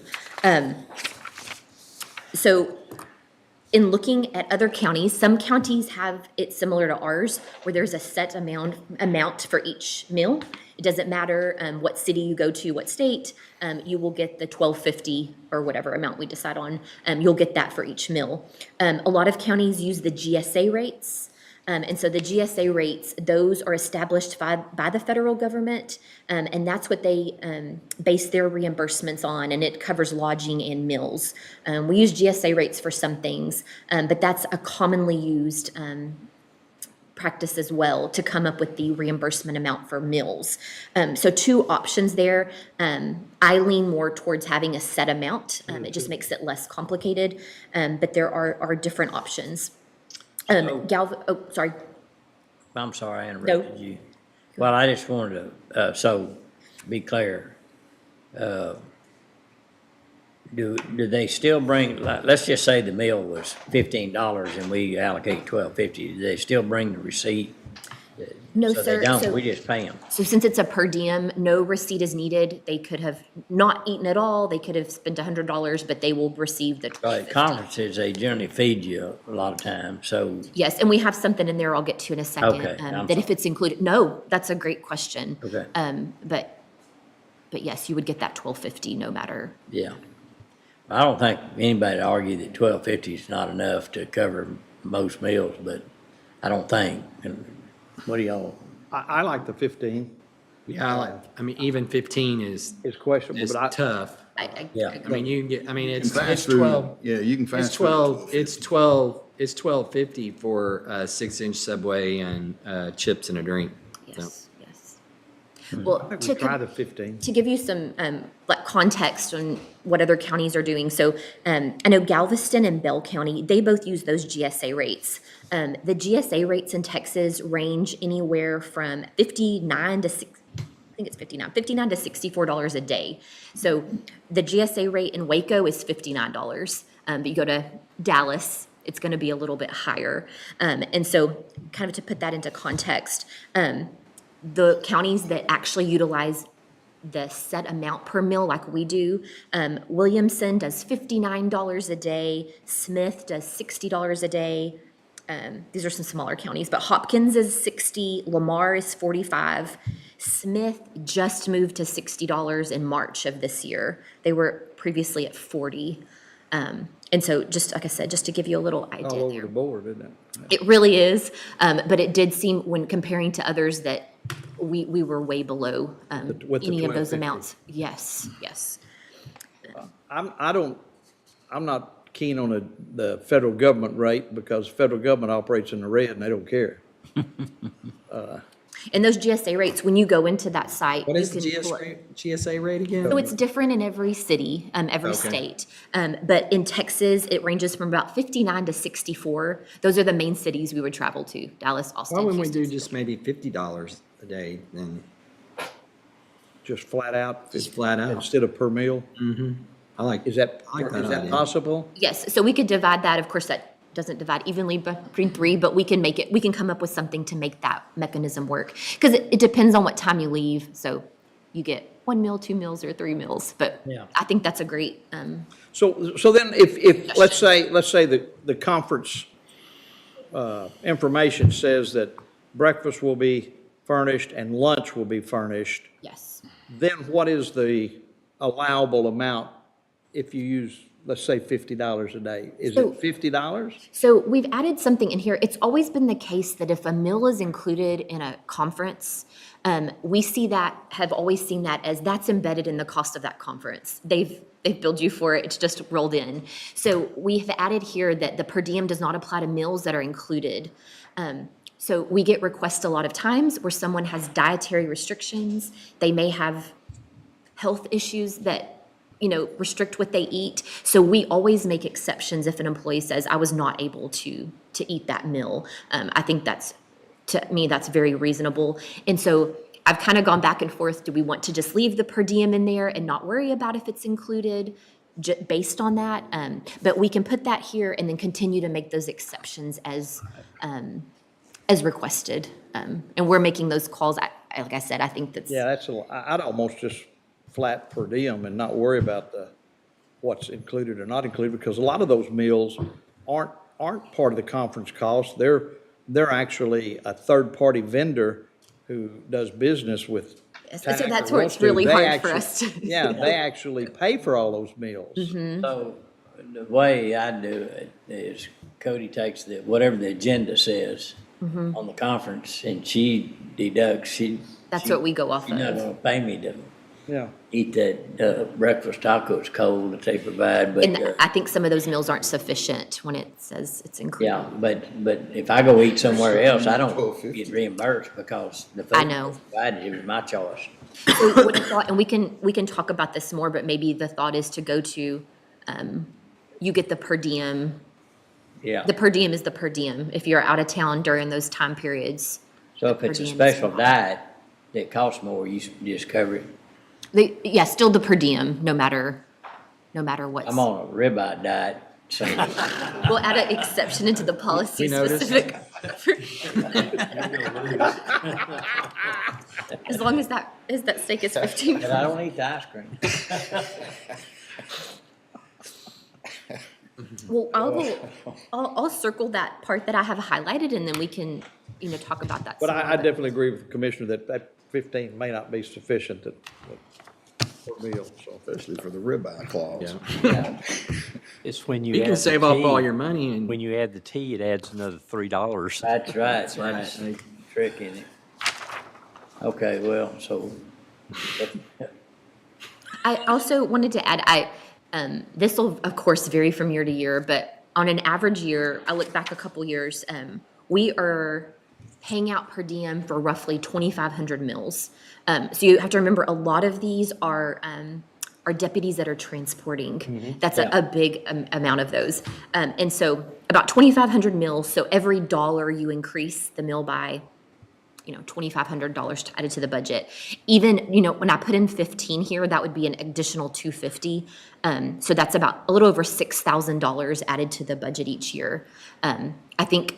So in looking at other counties, some counties have it similar to ours, where there's a set amount for each meal. It doesn't matter what city you go to, what state, you will get the $12.50 or whatever amount we decide on. You'll get that for each meal. A lot of counties use the GSA rates. And so the GSA rates, those are established by the federal government, and that's what they base their reimbursements on, and it covers lodging and meals. We use GSA rates for some things, but that's a commonly used practice as well to come up with the reimbursement amount for meals. So two options there. I lean more towards having a set amount. It just makes it less complicated, but there are different options. Sorry.
I'm sorry I interrupted you. Well, I just wanted to, so to be clear, do they still bring, let's just say the meal was $15 and we allocate $12.50, do they still bring the receipt?
No,
So
sir.
they don't,
So-
we just pay them.
So since it's a per diem, no receipt is needed. They could have not eaten at all. They could have spent $100, but they will receive the
At conferences, they generally feed you a lot of times, so,
Yes, and we have something in there I'll get to in a second.
Okay, I'm
That if it's included, no, that's a great question.
okay,
But yes, you would get that $12.50 no matter.
yeah. I don't think anybody argue that $12.50 is not enough to cover most meals, but I don't think. And what do y'all?
I like the 15.
Yeah, I mean, even 15 is
questionable,
is
but I-
tough.
Yeah.
I mean, you can get, I mean,
You
it's
can fast
it's
food.
12.
Yeah, you can fast
It's
food.
12, it's 12 It's $12.50 for a 6-inch Subway and chips and a drink.
Yes, yes. Well,
I think
to
we try the 15.
to give you some like context on what other counties are doing, so I know Galveston and Bell County, they both use those GSA rates. The GSA rates in Texas range anywhere from 59 to 60. I think it's 59 to $64 a day. So the GSA rate in Waco is $59. But you go to Dallas, it's going to be a little bit higher. And so kind of to put that into context, the counties that actually utilize the set amount per meal like we do, Williamson does $59 a day, Smith does $60 a day. These are some smaller counties, but Hopkins is 60, Lamar is 45. Smith just moved to $60 in March of this year. They were previously at 40. And so just, like I said, just to give you a little idea
All over
there.
the board, isn't it?
It really is, but it did seem, when comparing to others, that we were way below
with the
any of those
12.50.
amounts. Yes, yes.
I'm not keen on the federal government rate because federal government operates in the red and they don't care.
And those GSA rates, when you go into that site.
What is
you
the
can pull-
GSA rate again?
So it's different in every city, every
Okay.
state. But in Texas, it ranges from about 59 to 64. Those are the main cities we would travel to: Dallas, Austin,
Why wouldn't we
Houston.
do just maybe $50 a day then?
Just flat out?
Just flat out.
Instead of per meal?
Mm-hmm. I like that idea.
Possible?
Yes, so we could divide that. Of course, that doesn't divide evenly between three, but we can come up with something to make that mechanism work. Because it depends on what time you leave. So you get 1 meal, 2 meals, or 3 meals. But
Yeah.
I think that's a great,
So then if, let's say the conference information says that breakfast will be furnished and lunch will be furnished,
yes.
then what is the allowable amount if you use, let's say, $50 a day? Is
So-
it $50?
So we've added something in here. It's always been the case that if a meal is included in a conference, we have always seen that as that's embedded in the cost of that conference. They've billed you for it, it's just rolled in. So we have added here that the per diem does not apply to meals that are included. So we get requests a lot of times where someone has dietary restrictions. They may have health issues that restrict what they eat. So we always make exceptions if an employee says, I was not able to eat that meal. I think to me, that's very reasonable. And so I've kind of gone back and forth. Do we want to just leave the per diem in there and not worry about if it's included based on that? But we can put that here and then continue to make those exceptions as requested. And we're making those calls. Like I said, I think that's.
Yeah, I'd almost just flat per diem and not worry about what's included or not included, because a lot of those meals aren't part of the conference cost. They're actually a third-party vendor who does business with
So
TAC or
that's where it's
wants to.
really
They
hard for
actually-
us to.
Yeah, they actually pay for all those meals.
So the way I do it is Cody takes whatever the agenda says on the conference and she deducts,
That's what we go off
She's not
of.
gonna pay me to
Yeah.
eat that breakfast tacos cold that they provide, but.
And I think some of those meals aren't sufficient when it says it's included.
Yeah, but if I go eat somewhere else, I don't get reimbursed because the
I
food
know.
was provided, it was my choice.
So what I thought, and we can talk about this more, but maybe the thought is to go to, you get the per diem.
Yeah.
The per diem is the per diem if you're out of town during those time periods.
So
the
if
per
it's a
diem is
special
provided.
diet that costs more, you just cover it.
Yeah, still the per diem, no matter what's.
I'm on a ribeye diet, so.
We'll add an exception into the policy
We noticed.
specific. As long as that steak is 15.
And I don't eat the ice cream.
Well, I'll circle that part that I have highlighted and then we can, talk about that.
But
some
I
more.
definitely agree with the commissioner that 15 may not be sufficient per meal, so.
Especially for the ribeye clause.
It's when you
You
add
can
the
save up all
tea.
your money and.
When you add the tea, it adds another $3.
That's right,
That's right.
that's the trick in it. Okay, well, so.
I also wanted to add, this will of course vary from year to year, but on an average year, I look back a couple years, we are paying out per diem for roughly 2,500 meals. So you have to remember, a lot of these are deputies that are transporting. That's a big amount of those. And so about 2,500 meals, so every dollar you increase the meal by, $2,500 added to the budget. Even, when I put in 15 here, that would be an additional 250. So that's about a little over $6,000 added to the budget each year. I think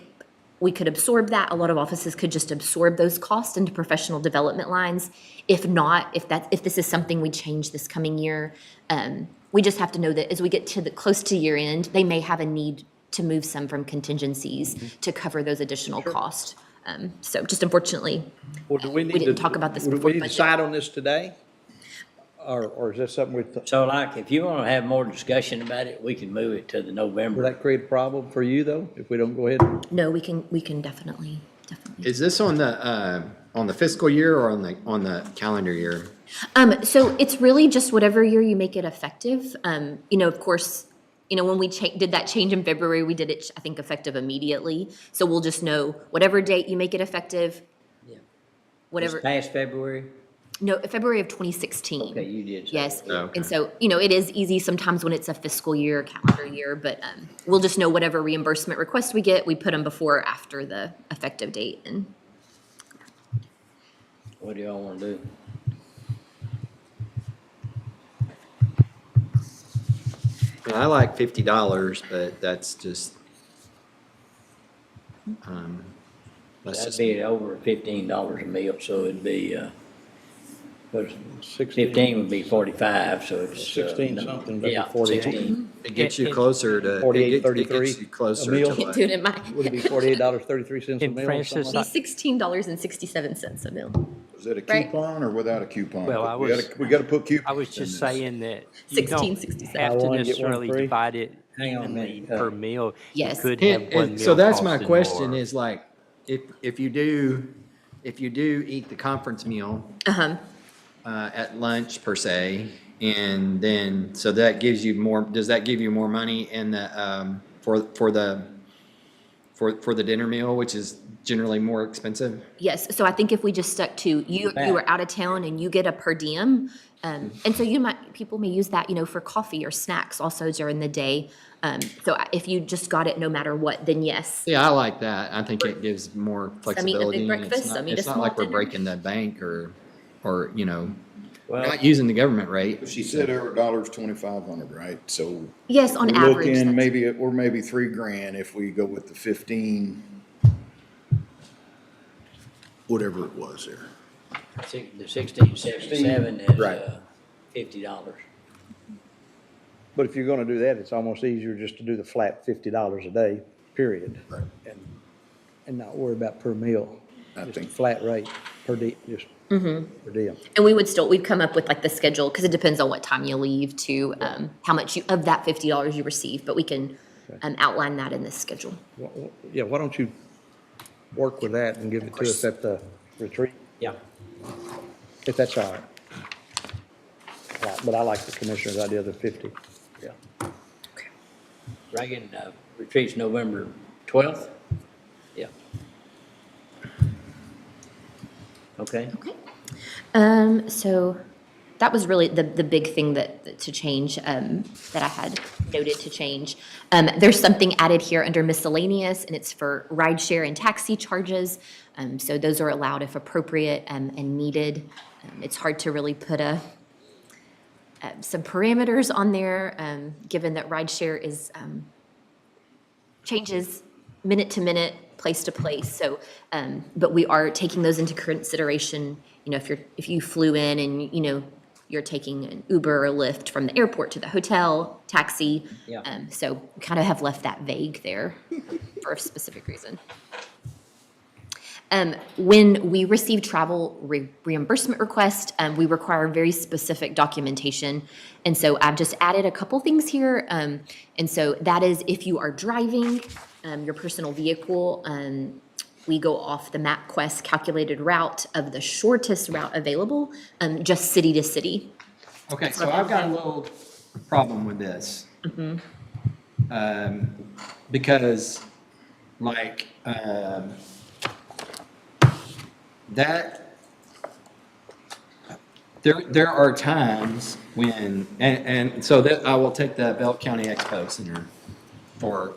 we could absorb that. A lot of offices could just absorb those costs into professional development lines. If not, if this is something we change this coming year, we just have to know that as we get to close to year end, they may have a need to move some from contingencies to cover those additional costs. So just unfortunately,
Well, do
we didn't talk about this
Do
before
we
budget.
decide on this today? Or is that something
So like, if you want to have more discussion about it, we can move it to the
will
November.
that create a problem for you, though, if we don't go ahead?
No, we can definitely.
Is this on the fiscal year or on the calendar year?
So it's really just whatever year you make it effective. Of course, when we did that change in February, we did it, I think, effective immediately. So we'll just know whatever date you make it effective. Whatever.
This past February?
No, February of 2016.
Okay, you did say
Yes.
that. Okay.
And so, it is easy sometimes when it's a fiscal year, calendar year, but we'll just know whatever reimbursement requests we get, we put them before or after the effective date. And
What do y'all want to do?
I like $50, but that's just, that's
That'd
just.
be over $15 a meal, so it'd be, what is it?
16.
15 would be 45, so it's.
16 something, that'd be
Yeah,
48.
16.
It gets you closer to.
$48.33
It gets you closer
a meal?
to
can't do it in my,
Would it be $48.33 a
And
meal or
Francis,
something like
$16.67 a meal.
Is it a
Right.
coupon or without a coupon?
Well, I
We
was-
gotta- We gotta put coupons.
I was
in
just
this.
saying that you don't
16.67.
have
Buy
to
one, get one
necessarily
free?
divide it
Hang on a
evenly
minute.
per meal.
Yes.
You could have one meal
So that's my
costing
question
more.
is like, if you do eat the conference meal at lunch per se, and then, so that gives you more, does that give you more money in the, for the dinner meal, which is generally more expensive?
Yes, so I think if we just stuck to, you were out of town and you get a per diem, and so people may use that, for coffee or snacks also during the day. So if you just got it no matter what, then yes.
Yeah, I like that. I think it gives more
Some eat a big
flexibility. and
breakfast,
It's
some
not,
eat a
it's not
small
like we're
dinner.
breaking the bank or, we're
Well,
not using the government rate.
She said every dollar's 2,500, right? So.
Yes, on
we're
average.
looking
that's-
we're maybe $3,000 if we go with the 15, whatever it was there.
the 1677 is
Right.
$50.
But if you're gonna do that, it's almost easier just to do the flat $50 a day, period.
Right.
And not worry about per meal.
I
Just a
think-
flat rate per diem, just per diem.
And we'd come up with like the schedule, because it depends on what time you leave to, how much of that $50 you receive, but we can outline that in this schedule.
Yeah, why don't you work with that and give it to us at the retreat,
Yeah.
if that's all right. But I like the commissioner's idea of the 50. Yeah.
Reagan, retreats November 12th? Yeah. Okay.
So that was really the big thing to change, that I had noted to change. There's something added here under miscellaneous, and it's for rideshare and taxi charges. So those are allowed if appropriate and needed. It's hard to really put some parameters on there, given that rideshare is, changes minute to minute, place to place. So, but we are taking those into consideration. If you flew in and, you're taking an Uber or Lyft from the airport to the hotel, taxi.
Yeah.
So we kind of have left that vague there for a specific reason. When we receive travel reimbursement requests, we require very specific documentation. And so I've just added a couple things here. And so that is if you are driving your personal vehicle, we go off the MapQuest calculated route of the shortest route available, just city to city.
Okay, so I've got a little problem with this. Because like, that, there are times when, and so that, I will take the Belk County Expo Center for,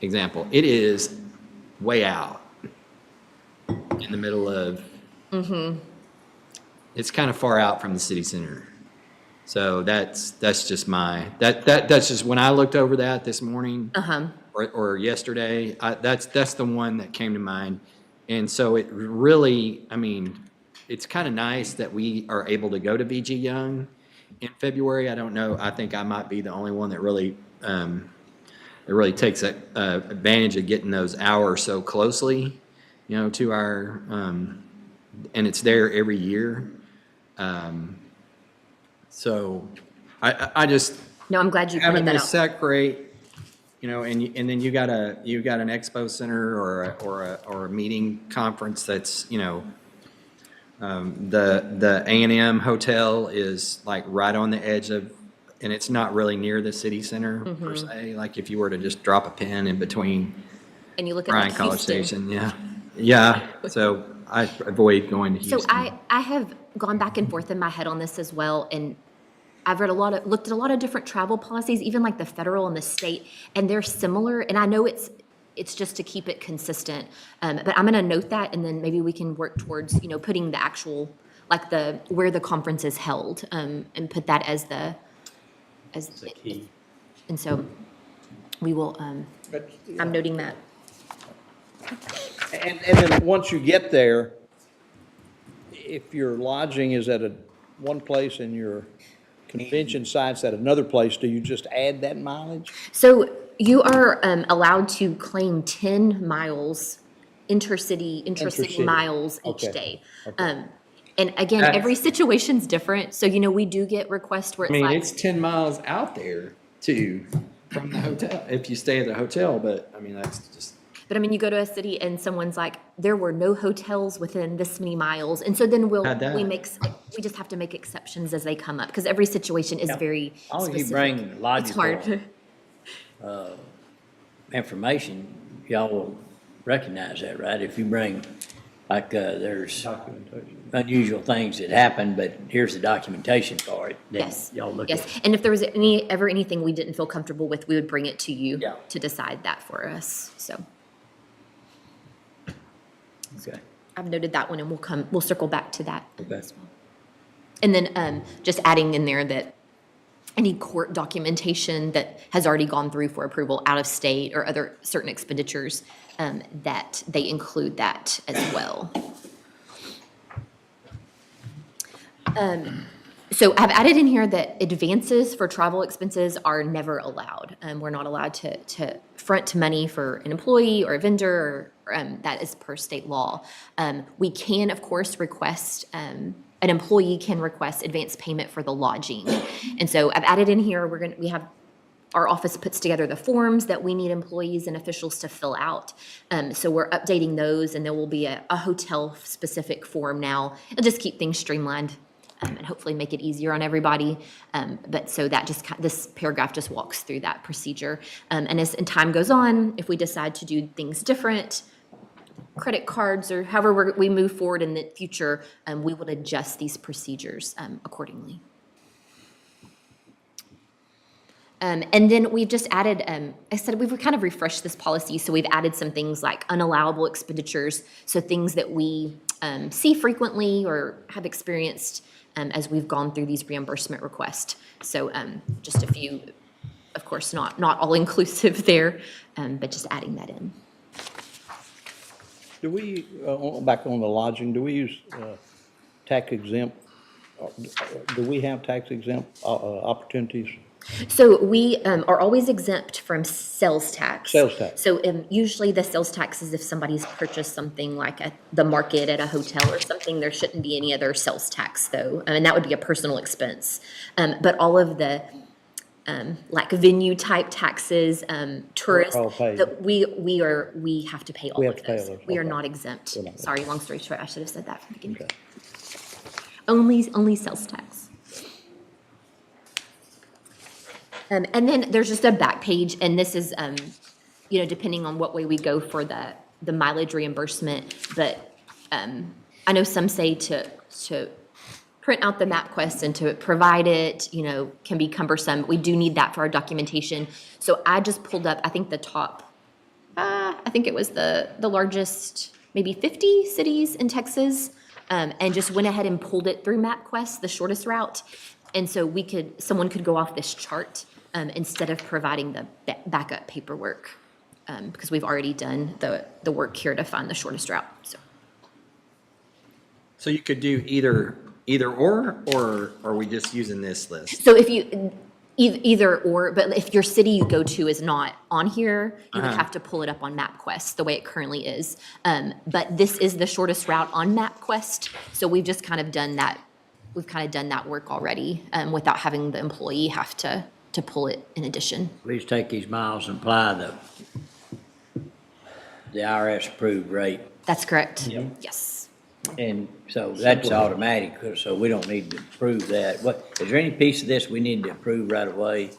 example. It is way out in the middle of, it's kind of far out from the city center. So that's just that's just, when I looked over that this morning or yesterday, that's the one that came to mind. And so it really, I mean, it's kind of nice that we are able to go to VG Young in February. I don't know, I think I might be the only one that really, it really takes advantage of getting those hours so closely, you know, to our, and it's there every year. So I just.
No, I'm glad you pointed
Having
that
to
out.
separate, you know, and then you got an expo center or a meeting conference that's, you know, the A&M Hotel is like right on the edge of, and it's not really near the city center per se. Like if you were to just drop a pin in between
And you look at
Bryan
like
College
Houston.
Station, yeah. So I avoid going to Houston.
So I have gone back and forth in my head on this as well, and I've looked at a lot of different travel policies, even like the federal and the state, and they're similar. And I know it's just to keep it consistent. But I'm going to note that, and then maybe we can work towards, you know, putting the actual, like where the conference is held, and put that as the key. And so we will. I'm noting that.
And then once you get there, if your lodging is at one place and your convention site's at another place, do you just add that mileage?
So you are allowed to claim 10 miles, intracity
Okay.
miles each day.
Okay.
And again, every situation's different. So, you know, we do get requests where
I
it's
mean,
like.
it's 10 miles out there too from the hotel, if you stay at the hotel, but I mean, that's just.
But I mean, you go to a city and someone's like, there were no hotels within this many miles. And so then
Had that.
we just have to make exceptions as they come up because every situation is very
As long as you
specific.
bring
It's
logical
hard.
information, y'all will recognize that, right? If you bring, like, there's unusual things that happen, but here's the documentation for it, then
Yes.
y'all look at it.
Yes. And if there was ever anything we didn't feel comfortable with, we would bring it to you to decide that for us. So.
Okay.
I've noted that one and we'll circle back to that
Okay.
as well. And then just adding in there that any court documentation that has already gone through for approval out of state or other certain expenditures, that they include that as well. So I've added in here that advances for travel expenses are never allowed. We're not allowed to front money for an employee or a vendor, or that is per state law. We can, of course, request, an employee can request advance payment for the lodging. And so I've added in here, we have, our office puts together the forms that we need employees and officials to fill out. So we're updating those, and there will be a hotel-specific form now. It'll just keep things streamlined. And hopefully make it easier on everybody. But so that this paragraph just walks through that procedure. And as time goes on, if we decide to do things different, credit cards or however we move forward in the future, we will adjust these procedures accordingly. And then we've just added, I said we've kind of refreshed this policy, so we've added some things like unallowable expenditures, so things that we see frequently or have experienced as we've gone through these reimbursement requests. So just a few, of course, not all inclusive there, but just adding that in.
Do we, back on the lodging, do we use tax exempt? Do we have tax exempt opportunities?
So we are always exempt from sales tax.
Sales tax.
So usually the sales tax is if somebody's purchased something like at the market at a hotel or something, there shouldn't be any other sales tax though. And that would be a personal expense. But all of the like venue type taxes, tourists,
all paid.
we have to pay all of those. We are
okay.
not exempt.
We're not
Sorry, long story short, I should have said that from the beginning. Only sales tax. And then there's just a back page, and this is, you know, depending on what way we go for the mileage reimbursement, but I know some say to print out the MapQuest and to provide it, you know, can be cumbersome. We do need that for our documentation. So I just pulled up, I think the top, I think it was the largest, maybe 50 cities in Texas, and just went ahead and pulled it through MapQuest, the shortest route. And so someone could go off this chart instead of providing the backup paperwork, because we've already done the work here to find the shortest route, so.
So you could do either or are we just using this list?
So if you, either or, but if your city you go to is not on here, you would have to pull it up on MapQuest, the way it currently is. But this is the shortest route on MapQuest, so we've just kind of done that, work already, without having the employee have to pull it in addition.
Please take these miles and apply the IRS approved rate.
That's correct. Yes.
And so that's automatic, so we don't need to approve that. Is there any piece of this we need to approve right away?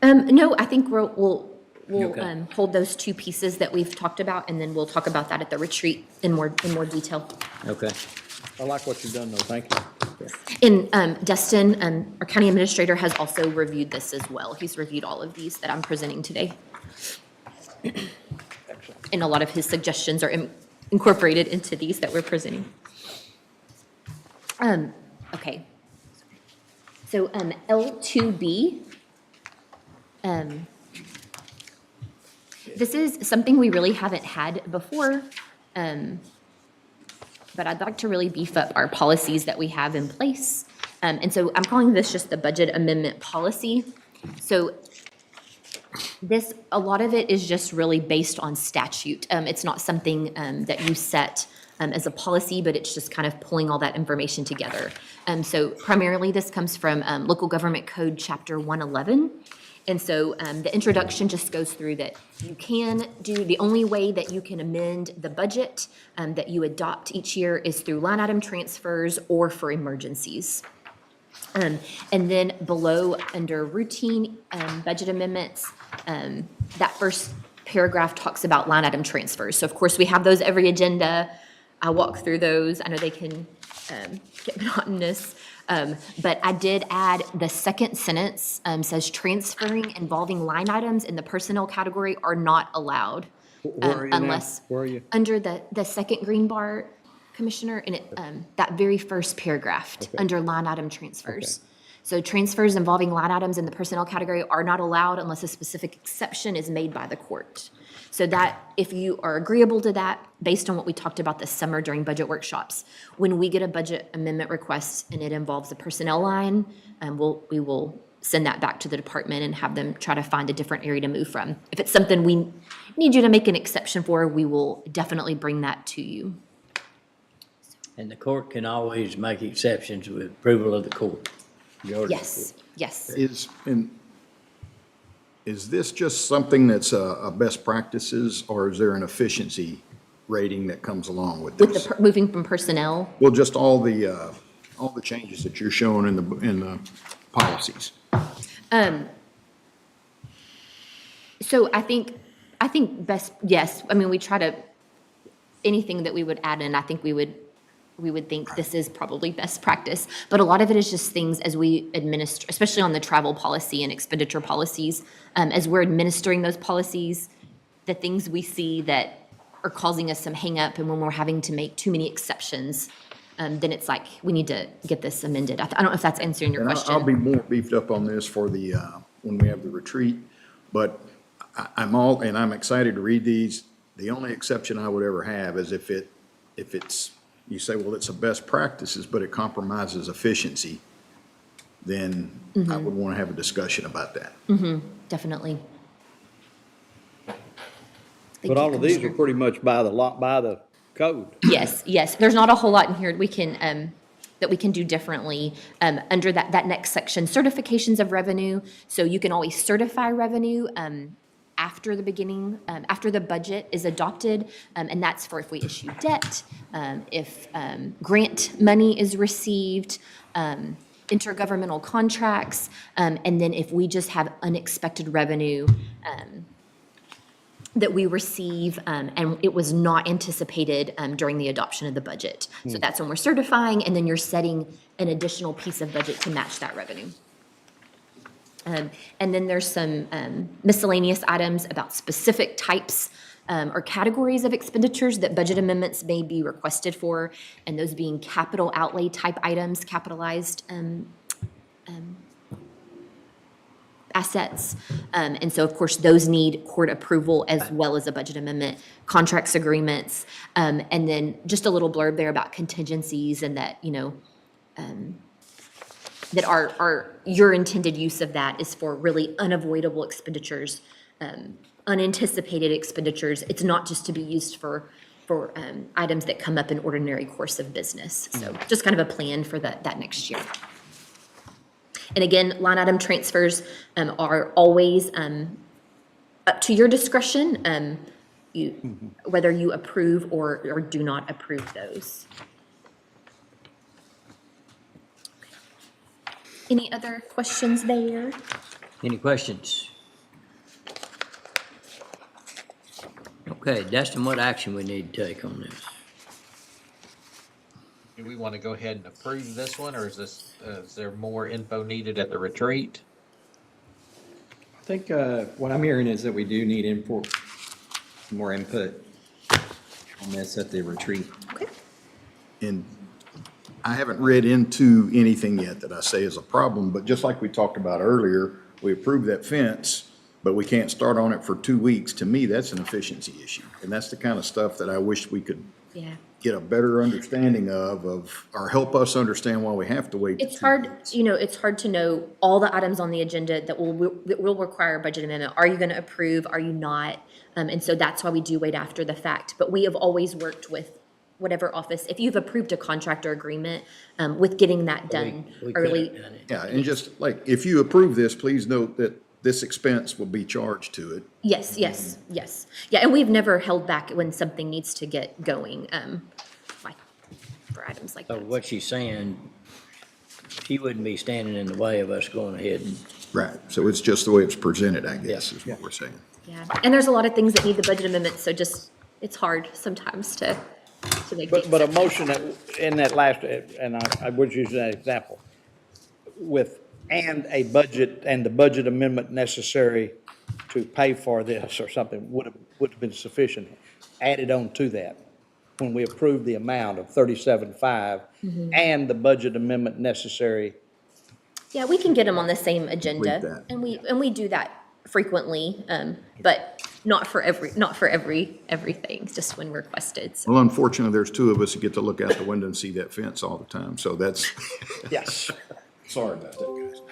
No, I think we'll
Okay.
hold those two pieces that we've talked about, and then we'll talk about that at the retreat in more detail.
Okay.
I like what you've done, though. Thank you.
And Dustin, our county administrator, has also reviewed this as well. He's reviewed all of these that I'm presenting today. And a lot of his suggestions are incorporated into these that we're presenting. Okay. So L2B, this is something we really haven't had before, but I'd like to really beef up our policies that we have in place. And so I'm calling this just the budget amendment policy. So a lot of it is just really based on statute. It's not something that you set as a policy, but it's just kind of pulling all that information together. So primarily this comes from Local Government Code Chapter 111. And so the introduction just goes through that you can do, the only way that you can amend the budget that you adopt each year is through line item transfers or for emergencies. And then below, under routine budget amendments, that first paragraph talks about line item transfers. So of course, we have those every agenda. I walk through those. I know they can get monotonous. But I did add the second sentence, says transferring involving line items in the personnel category are not allowed.
Where are you now?
Unless,
Where are you?
under the second green bar, Commissioner, and that very first paragraph, under line item transfers. So transfers involving line items in the personnel category are not allowed unless a specific exception is made by the court. So that, if you are agreeable to that, based on what we talked about this summer during budget workshops, when we get a budget amendment request and it involves a personnel line, we will send that back to the department and have them try to find a different area to move from. If it's something we need you to make an exception for, we will definitely bring that to you.
And the court can always make exceptions with approval of the court.
Yes, yes.
Is this just something that's a best practices, or is there an efficiency rating that comes along with
With
this?
the moving from personnel,
Well, just all the changes that you're showing in the policies.
so I think best, yes, I mean, we try to, anything that we would add in, I think we would think this is probably best practice. But a lot of it is just things as we administer, especially on the travel policy and expenditure policies, as we're administering those policies, the things we see that are causing us some hang up, and when we're having to make too many exceptions, then it's like, we need to get this amended. I don't know if that's answering your
And
question.
I'll be more beefed up on this for the, when we have the retreat, but I'm excited to read these. The only exception I would ever have is if it's, you say, well, it's a best practices, but it compromises efficiency, then I would want to have a discussion about that.
Definitely.
But all of these are pretty much by the code.
Yes, yes. There's not a whole lot in here we can, that we can do differently. Under that next section, certifications of revenue. So you can always certify revenue after the beginning, after the budget is adopted, and that's for if we issue debt, if grant money is received, intergovernmental contracts, and then if we just have unexpected revenue that we receive, and it was not anticipated during the adoption of the budget. So that's when we're certifying, and then you're setting an additional piece of budget to match that revenue. And then there's some miscellaneous items about specific types or categories of expenditures that budget amendments may be requested for, and those being capital outlay type items, capitalized assets. And so, of course, those need court approval as well as a budget amendment, contracts, agreements, and then just a little blurb there about contingencies and that, that your intended use of that is for really unavoidable expenditures, unanticipated expenditures. It's not just to be used for items that come up in ordinary course of business. So just kind of a plan for that next year. And again, line item transfers are always up to your discretion, whether you approve or do not approve those. Any other questions there?
Any questions? Okay, Destin, what action we need to take on this?
Do we want to go ahead and approve this one, or is there more info needed at the retreat?
I think what I'm hearing is that we do need more input on this at the retreat.
And I haven't read into anything yet that I say is a problem, but just like we talked about earlier, we approved that fence, but we can't start on it for 2 weeks. To me, that's an efficiency issue. And that's the kind of stuff that I wish we could get a better understanding of, or help us understand why we have to wait.
It's hard, it's hard to know all the items on the agenda that will require a budget amendment. Are you going to approve? Are you not? And so that's why we do wait after the fact. But we have always worked with whatever office, if you've approved a contract or agreement, with getting that done early.
Yeah, and just like, if you approve this, please note that this expense will be charged to it.
Yes. Yeah, and we've never held back when something needs to get going, like for items like
So
that.
what she's saying, she wouldn't be standing in the way of us going ahead and.
Right, so it's just the way it's presented, I guess, is what we're saying.
Yeah, and there's a lot of things that need the budget amendment, so just, it's hard sometimes to make.
But a motion that, in that last, and I would use that example, with, and a budget, and the budget amendment necessary to pay for this or something would have been sufficient, added on to that. When we approved the amount of 37.5 and the budget amendment necessary.
Yeah, we can get them on the same agenda,
that.
and we do that frequently, but not for everything, just when requested. So.
Well, unfortunately, there's two of us who get to look out the window and see that fence all the time, so that's.
Yes.
Sorry about that,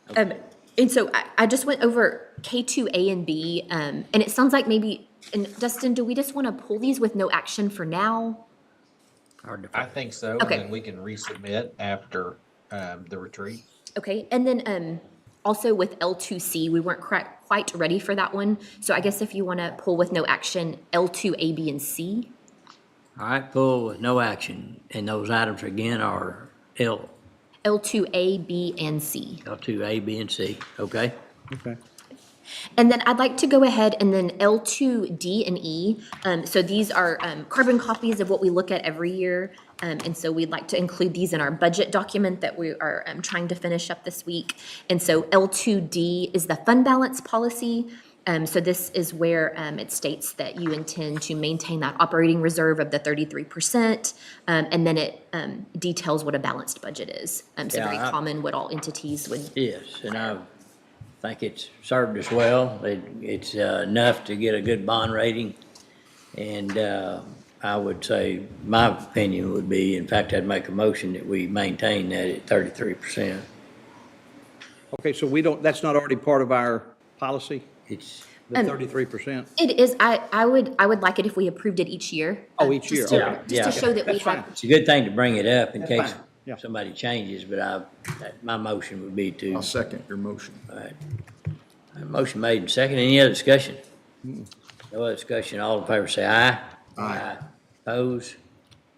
guys.
And so I just went over K2, A, and B, and it sounds like maybe, and Dustin, do we just want to pull these with no action for now?
I think so,
Okay.
and then we can resubmit after the retreat.
Okay, and then also with L2C, we weren't quite ready for that one. So I guess if you want to pull with no action, L2, A, B, and C.
All right, pull with no action, and those items again are
L2, A, B, and C.
L2, A, B, and C, okay?
Okay.
And then I'd like to go ahead and then L2, D, and E. So these are carbon copies of what we look at every year. And so we'd like to include these in our budget document that we are trying to finish up this week. And so L2D is the fund balance policy. So this is where it states that you intend to maintain that operating reserve of the 33%. And then it details what a balanced budget is. So very common what all entities would.
Yes, and I think it's served us well. It's enough to get a good bond rating. And I would say, my opinion would be, in fact, I'd make a motion that we maintain that at 33%.
Okay, so that's not already part of our policy?
It's
the 33%?
It is. I would like it if we approved it each year.
Oh, each year, okay.
Just to show that we
That's fine.
have.
It's a good thing to bring it up in
That's
case
fine, yeah.
somebody changes, but my motion would be to.
I'll second your motion.
All right. Motion made and second. Any other discussion? No other discussion. All in favor say aye.
Aye.
Oppose?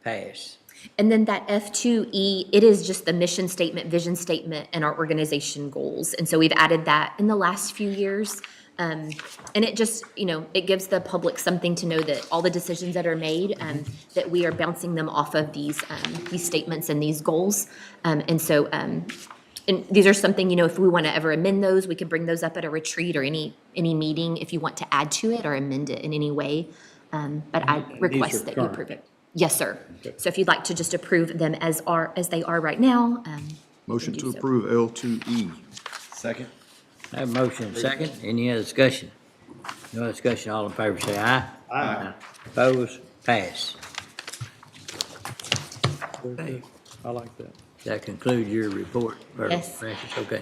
Pass.
And then that F2E, it is just the mission statement, vision statement, and our organization goals. And so we've added that in the last few years. And it just, it gives the public something to know that all the decisions that are made, that we are bouncing them off of these statements and these goals. And so, and these are something, if we want to ever amend those, we can bring those up at a retreat or any meeting if you want to add to it or amend it in any way. But I request that you approve it. Yes, sir. So if you'd like to just approve them as they are right now.
Motion
do
to
so.
approve L2E.
Second. I have a motion and second. Any other discussion? No discussion, all in favor say aye. Aye. Opposed? Pass.
I like that.
That concludes your report,
Yes.
Francis? Okay.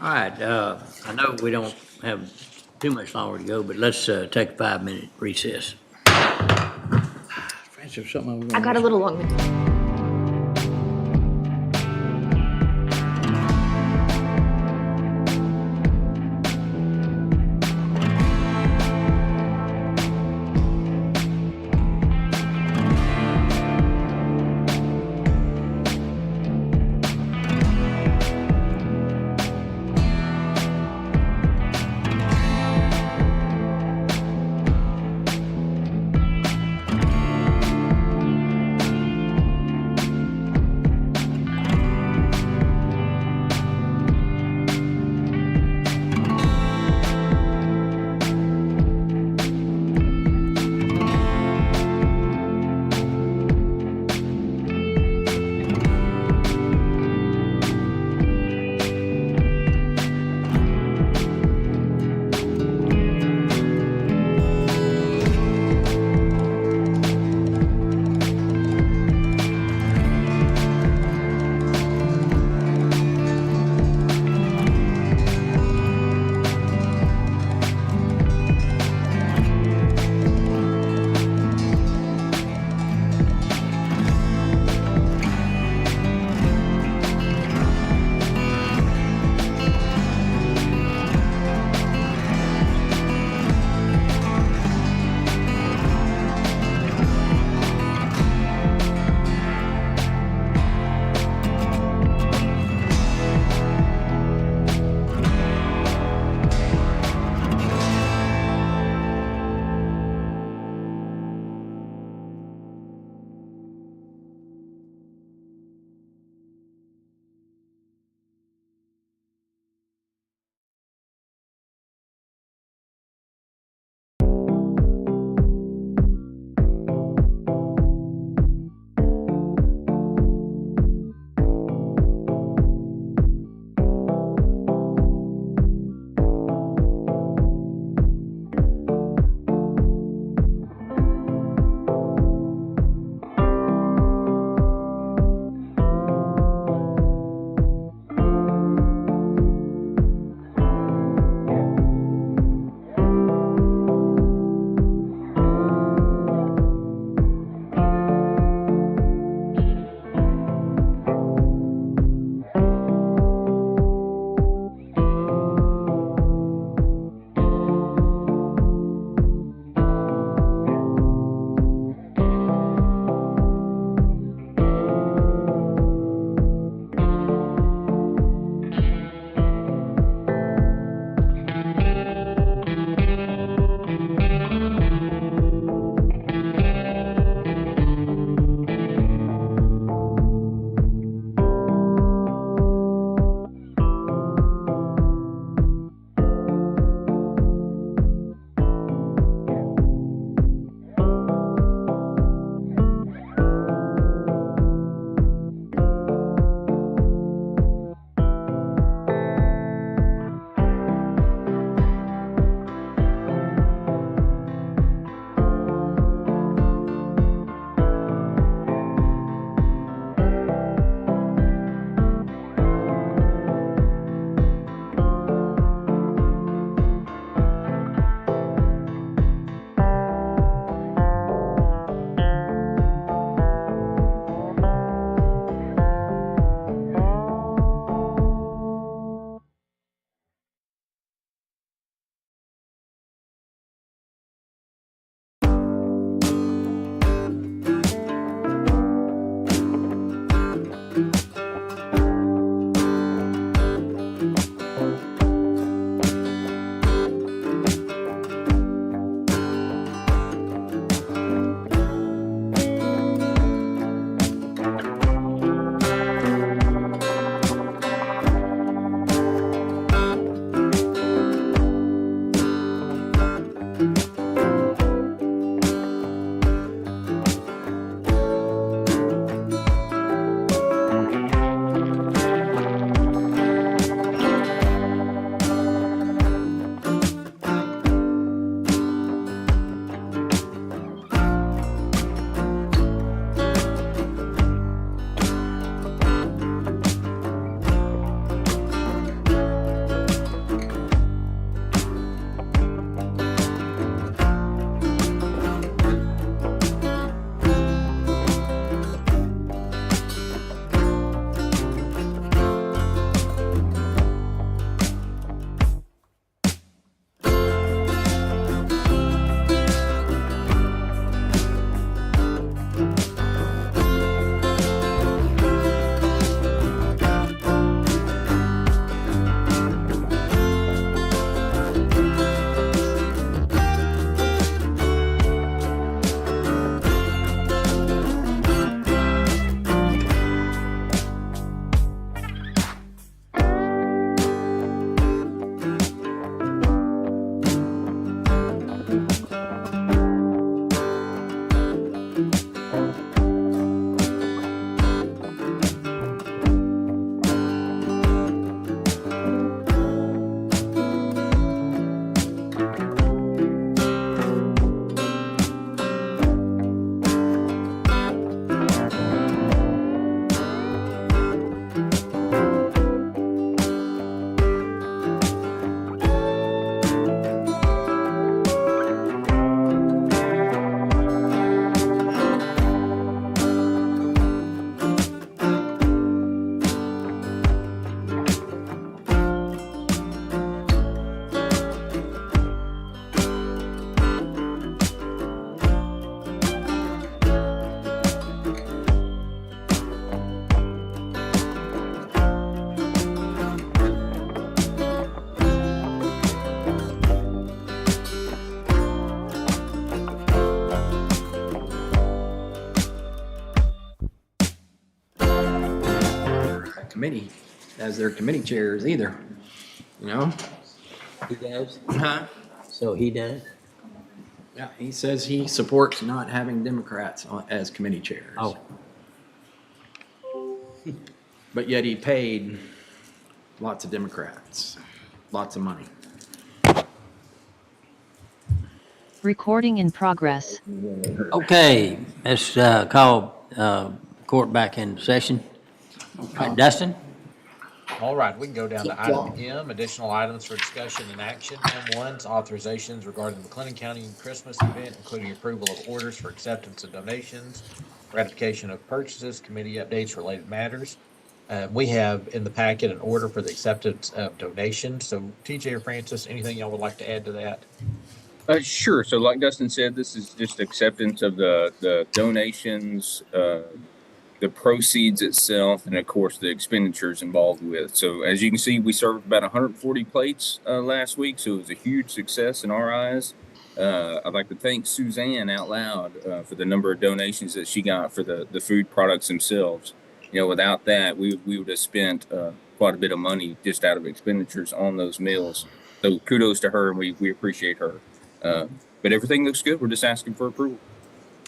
All right, I know we don't have too much longer to go, but let's take a 5-minute recess.
Francis, something
I got a little long.
committee, as their committee chairs either, you know?
He does?
Huh?
So he does?
Yeah, he says he supports not having Democrats as committee chairs.
Oh.
But yet he paid lots of Democrats, lots of money.
Recording in progress.
Okay, let's call court back in session. All right, Dustin?
All right, we can go down to item M, additional items for discussion and action. M1's authorizations regarding the Clinton County Christmas event, including approval of orders for acceptance of donations, ratification of purchases, committee updates, related matters. We have in the packet an order for the acceptance of donations. So TJ or Francis, anything y'all would like to add to that?
Sure. So like Dustin said, this is just acceptance of the donations, the proceeds itself, and of course the expenditures involved with. So as you can see, we served about 140 plates last week, so it was a huge success in our eyes. I'd like to thank Suzanne out loud for the number of donations that she got for the food products themselves. You know, without that, we would have spent quite a bit of money just out of expenditures on those meals. So kudos to her, and we appreciate her. But everything looks good. We're just asking for approval.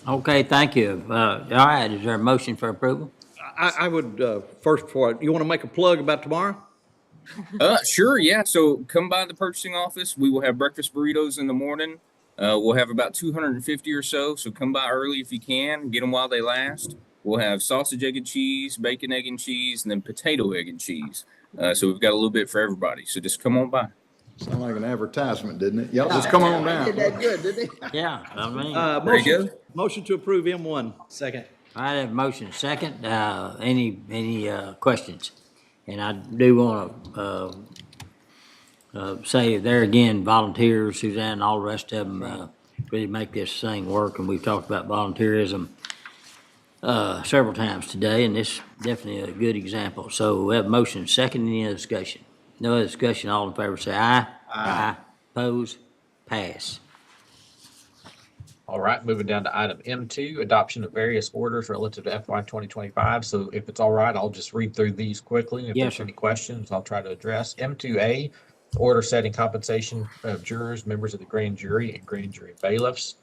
Okay, thank you. All right, is there a motion for approval?
I would, first before, you want to make a plug about tomorrow?
Sure, yeah. So come by the purchasing office. We will have breakfast burritos in the morning. We'll have about 250 or so. So come by early if you can. Get them while they last. We'll have sausage, egg, and cheese, bacon, egg, and cheese, and then potato, egg, and cheese. So we've got a little bit for everybody. So just come on by.
Sound like an advertisement, didn't it? Y'all just come on down.
Did that good, didn't he?
Yeah, I mean.
Very good.
Motion to approve M1.
Second.
All right, I have a motion second. Any questions? And I do want to say there again, volunteers, Suzanne, all the rest of them really make this thing work. And we've talked about volunteerism several times today, and this is definitely a good example. So we have a motion second. Any other discussion? No other discussion. All in favor say aye. Aye. Oppose? Pass.
All right, moving down to item M2, adoption of various orders relative to FY 2025. So if it's all right, I'll just read through these quickly. If
Yes,
there's
sir.
any questions, I'll try to address. M2A, order setting compensation of jurors, members of the grand jury, and grand jury bailiffs.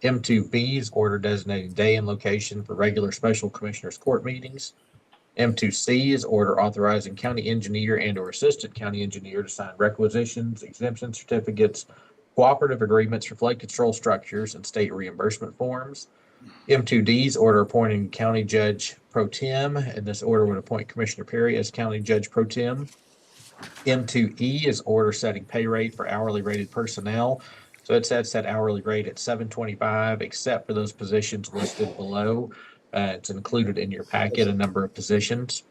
M2B is order designating day and location for regular special commissioners court meetings. M2C is order authorizing county engineer and or assistant county engineer to sign requisitions, exemption certificates, cooperative agreements for flood control structures, and state reimbursement forms. M2D is order appointing county judge pro tem, and this order would appoint Commissioner Perry as county judge pro tem. M2E is order setting pay rate for hourly rated personnel. So it sets that hourly rate at $7.25, except for those positions listed below. It's included in your packet, a number of positions.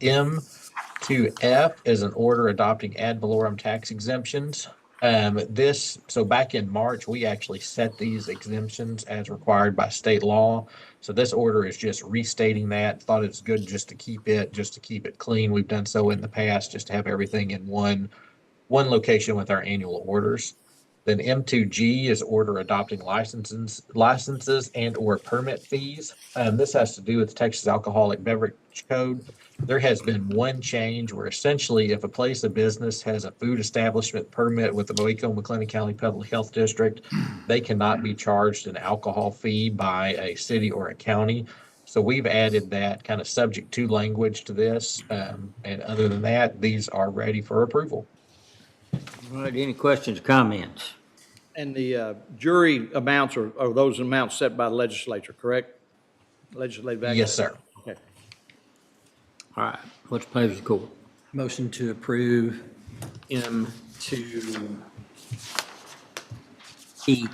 M2F is an order adopting ad valorem tax exemptions. So back in March, we actually set these exemptions as required by state law. So this order is just restating that. Thought it's good just to keep it clean. We've done so in the past, just to have everything in one location with our annual orders. Then M2G is order adopting licenses and or permit fees. This has to do with the Texas Alcoholic Beverage Code. There has been one change where essentially if a place of business has a food establishment permit with the Waco-McLennan County Public Health District, they cannot be charged an alcohol fee by a city or a county. So we've added that kind of subject to language to this. And other than that, these are ready for approval.
All right, any questions, comments?
And the jury amounts are those amounts set by the legislature, correct? Legislative action?
Yes, sir.
Okay.
All right, what's the pleasure of the court?
Motion to approve M2
E.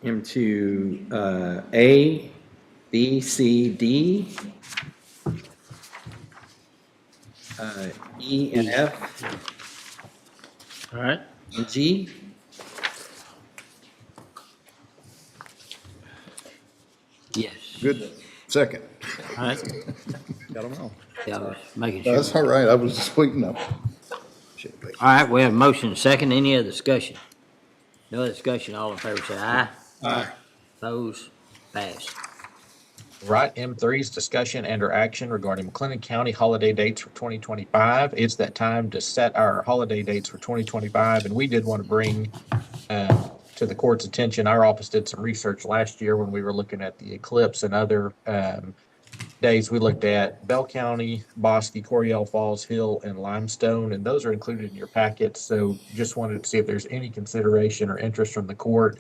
M2 A, B, C, D, E and F,
All right.
and G.
Yes.
Good. Second.
All right.
Got them all.
Yeah, I was making sure.
That's all right. I was just waiting up.
All right, we have a motion second. Any other discussion? No other discussion. All in favor say aye.
Aye.
Opposed? Pass.
Right, M3 is discussion and/or action regarding McLennan County holiday dates for 2025. It's that time to set our holiday dates for 2025, and we did want to bring to the court's attention, our office did some research last year when we were looking at the eclipse and other days. We looked at Bell County, Bosque, Coryell Falls, Hill, and Limestone, and those are included in your packet. So just wanted to see if there's any consideration or interest from the court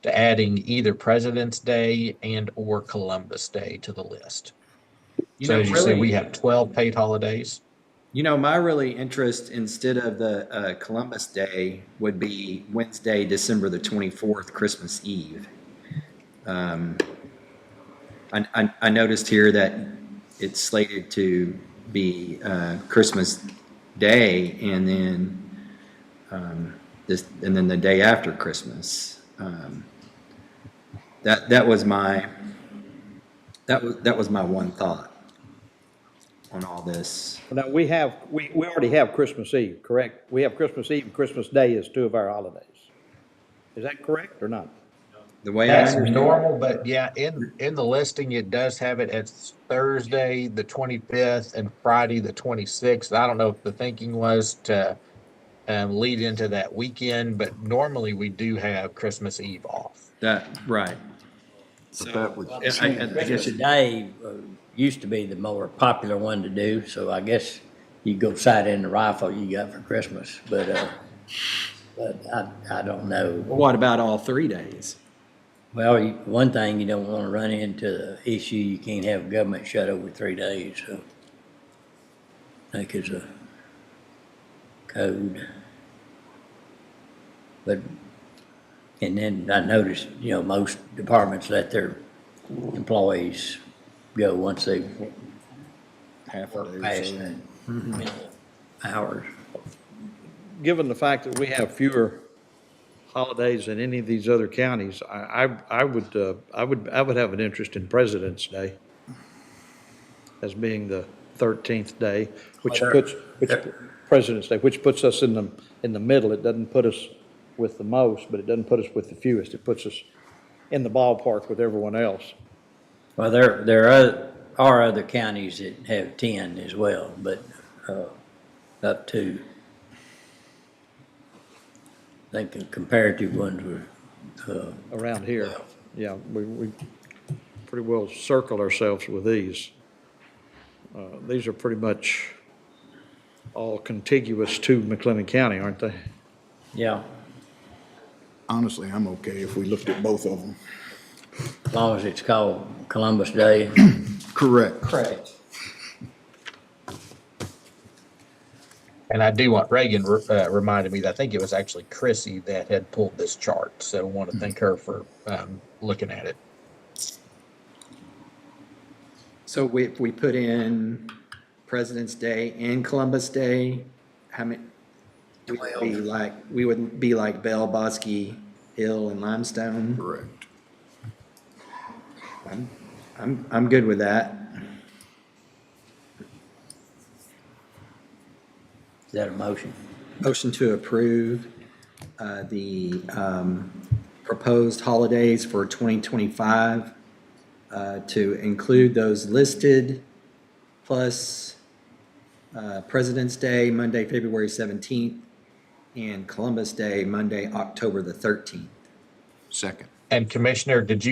to adding either President's Day and or Columbus Day to the list. So as you say, we have 12 paid holidays.
You know, my really interest instead of the Columbus Day would be Wednesday, December the 24th, Christmas Eve. I noticed here that it's slated to be Christmas Day and then the day after Christmas. That was my one thought on all this.
Now, we already have Christmas Eve, correct? We have Christmas Eve and Christmas Day as two of our holidays. Is that correct or not?
The way
That's
I understand
normal, but yeah, in the listing, it does have it as Thursday, the 25th, and Friday, the 26th. I don't know if the thinking was to lead into that weekend, but normally we do have Christmas Eve off.
Right.
But that would
I guess
Christmas Day used to be the more popular one to do, so I guess you go sight in the rifle you got for Christmas, but I don't know.
What about all 3 days?
Well, one thing, you don't want to run into the issue, you can't have government shut over 3 days, so I think it's a code. But, and then I noticed, most departments let their employees go once they
half a
work
day.
past hours.
Given the fact that we have fewer holidays than any of these other counties, I would have an interest in President's Day as being the 13th day, which President's Day, which puts us in the middle. It doesn't put us with the most, but it doesn't put us with the fewest. It puts us in the ballpark with everyone else.
Well, there are other counties that have 10 as well, but up to, I think the comparative ones were
around here. Yeah, we pretty well circled ourselves with these. These are pretty much all contiguous to McLennan County, aren't they?
Yeah.
Honestly, I'm okay if we looked at both of them.
As long as it's called Columbus Day.
Correct.
Correct.
And I do want, Reagan reminded me that I think it was actually Chrissy that had pulled this chart. So I want to thank her for looking at it.
So if we put in President's Day and Columbus Day, how many? We would be like Bell, Bosque, Hill, and Limestone.
Correct.
I'm good with that.
Is that a motion?
Motion to approve the proposed holidays for 2025 to include those listed, plus President's Day, Monday, February 17th, and Columbus Day, Monday, October the 13th.
Second.
And Commissioner, did